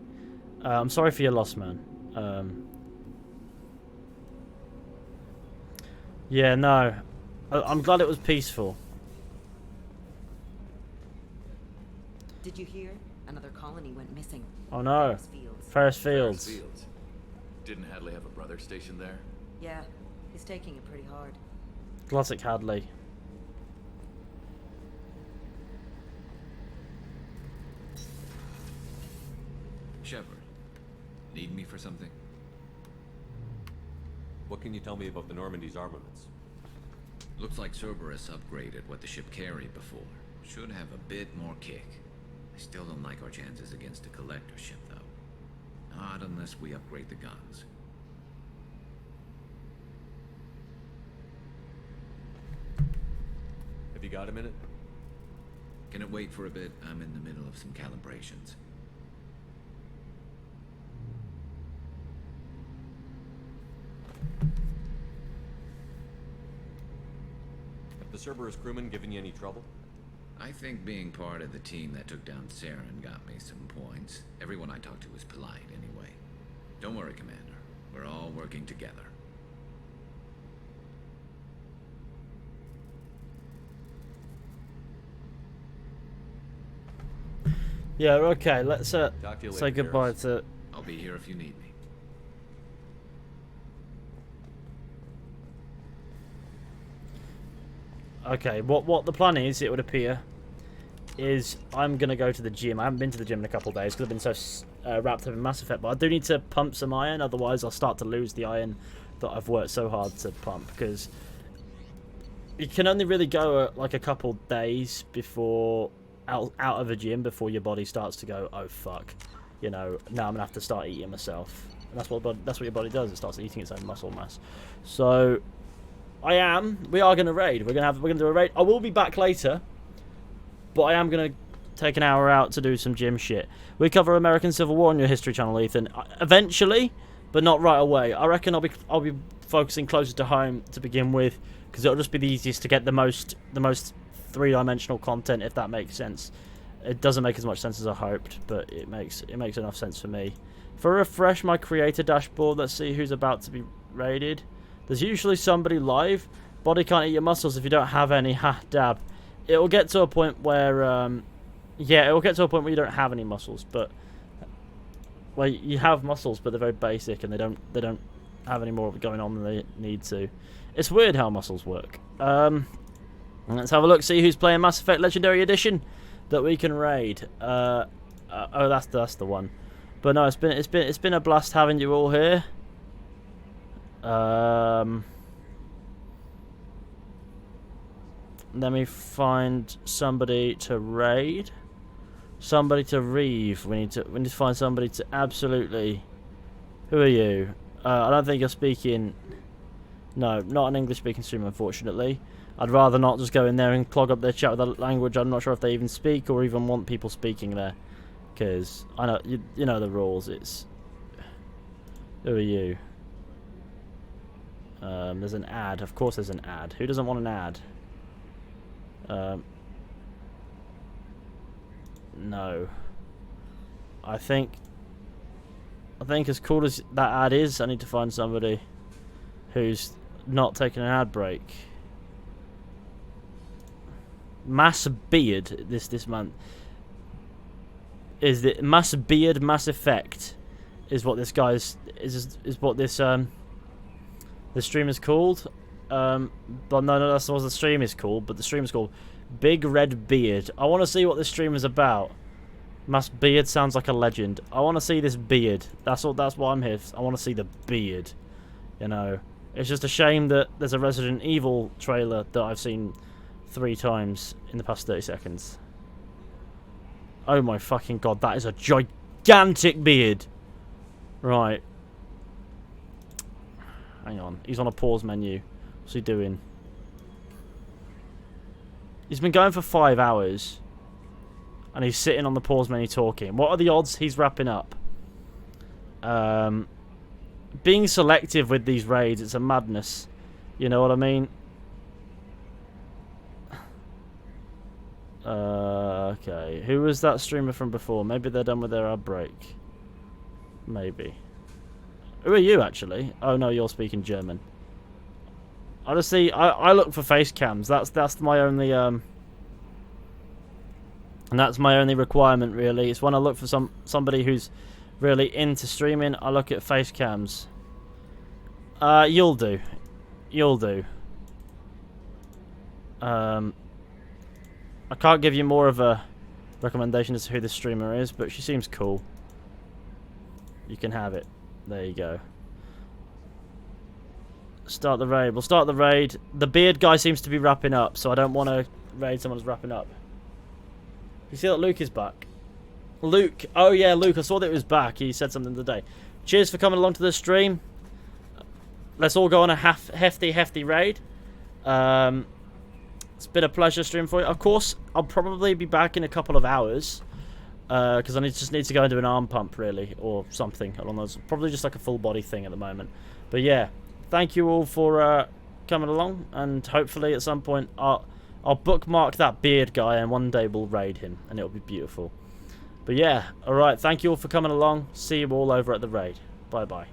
I'm sorry for your loss, man. Yeah, no, I'm glad it was peaceful. Did you hear? Another colony went missing. Oh no. Ferris Fields. Didn't Hadley have a brother stationed there? Yeah, he's taking it pretty hard. Classic Hadley. Shepard, need me for something? What can you tell me about the Normandy's armaments? Looks like Cerberus upgraded what the ship carried before. Should have a bit more kick. I still don't like our chances against a collector ship, though. Not unless we upgrade the guns. Have you got a minute? Can it wait for a bit? I'm in the middle of some calibrations. Have the Cerberus crewmen given you any trouble? I think being part of the team that took down Saren got me some points. Everyone I talked to was polite anyway. Don't worry, Commander. We're all working together. Yeah, okay, let's Talk to you say later, goodbye Garrus. to... I'll be here if you need me. Okay, what the plan is, it would appear, is I'm going to go to the gym. I haven't been to the gym in a couple of days because I've been so wrapped up in Mass Effect, but I do need to pump some iron, otherwise I'll start to lose the iron that I've worked so hard to pump, because you can only really go like a couple days before out of a gym before your body starts to go, oh fuck, you know, now I'm gonna have to start eating myself. And that's what your body does. It starts eating its own muscle mass. So we are gonna raid. We're gonna do a raid. I will be back later, but I am gonna take an hour out to do some gym shit. We cover American Civil War on your History channel, Ethan. Eventually, but not right away. I reckon I'll be focusing closer to home to begin with, because it'll just be the easiest to get the most three-dimensional content, if that makes sense. It doesn't make as much sense as I hoped, but it makes enough sense for me. If I refresh my creator dashboard, let's see who's about to be raided. There's usually somebody live. Body can't eat your muscles if you don't have any. Ha, dab. It will get to a point where, yeah, it will get to a point where you don't have any muscles, but well, you have muscles, but they're very basic, and they don't have any more going on than they need to. It's weird how muscles work. Let's have a look, see who's playing Mass Effect Legendary Edition that we can raid. Oh, that's the one. But no, it's been a blast having you all here. Let me find somebody to raid. Somebody to reeve. We need to find somebody to absolutely. Who are you? I don't think you're speaking. No, not an English-speaking streamer, unfortunately. I'd rather not just go in there and clog up their chat with a language I'm not sure if they even speak or even want people speaking there. Because I know you know the rules. It's. Who are you? There's an ad. Of course, there's an ad. Who doesn't want an ad? No. I think as cool as that ad is, I need to find somebody who's not taking an ad break. Mass Beard this month is the Mass Beard Mass Effect is what this guy's is what this the stream is called. But no, that's what the stream is called. But the stream is called Big Red Beard. I want to see what this stream is about. Mass Beard sounds like a legend. I want to see this beard. That's why I'm here. I want to see the beard. You know, it's just a shame that there's a Resident Evil trailer that I've seen 3 times in the past 30 seconds. Oh my fucking god, that is a gigantic beard. Right. Hang on, he's on a pause menu. What's he doing? He's been going for 5 hours. And he's sitting on the pause menu talking. What are the odds he's wrapping up? Being selective with these raids, it's a madness. You know what I mean? Okay. Who was that streamer from before? Maybe they're done with their ad break. Maybe. Who are you, actually? Oh, no, you're speaking German. Honestly, I look for face cams. That's my only, and that's my only requirement, really. It's when I look for somebody who's really into streaming, I look at face cams. You'll do. You'll do. I can't give you more of a recommendation as to who this streamer is, but she seems cool. You can have it. There you go. Start the raid. We'll start the raid. The beard guy seems to be wrapping up, so I don't want to raid someone who's wrapping up. You see that Luke is back? Luke. Oh, yeah, Luke. I saw that he was back. He said something today. Cheers for coming along to the stream. Let's all go on a hefty raid. It's been a pleasure streaming for you. Of course, I'll probably be back in a couple of hours. Because I just need to go and do an arm pump, really. Or something along those. Probably just like a full body thing at the moment. But yeah. Thank you all for coming along. And hopefully at some point I'll bookmark that beard guy, and one day we'll raid him, and it'll be beautiful. But yeah, alright, thank you all for coming along. See you all over at the raid. Bye-bye.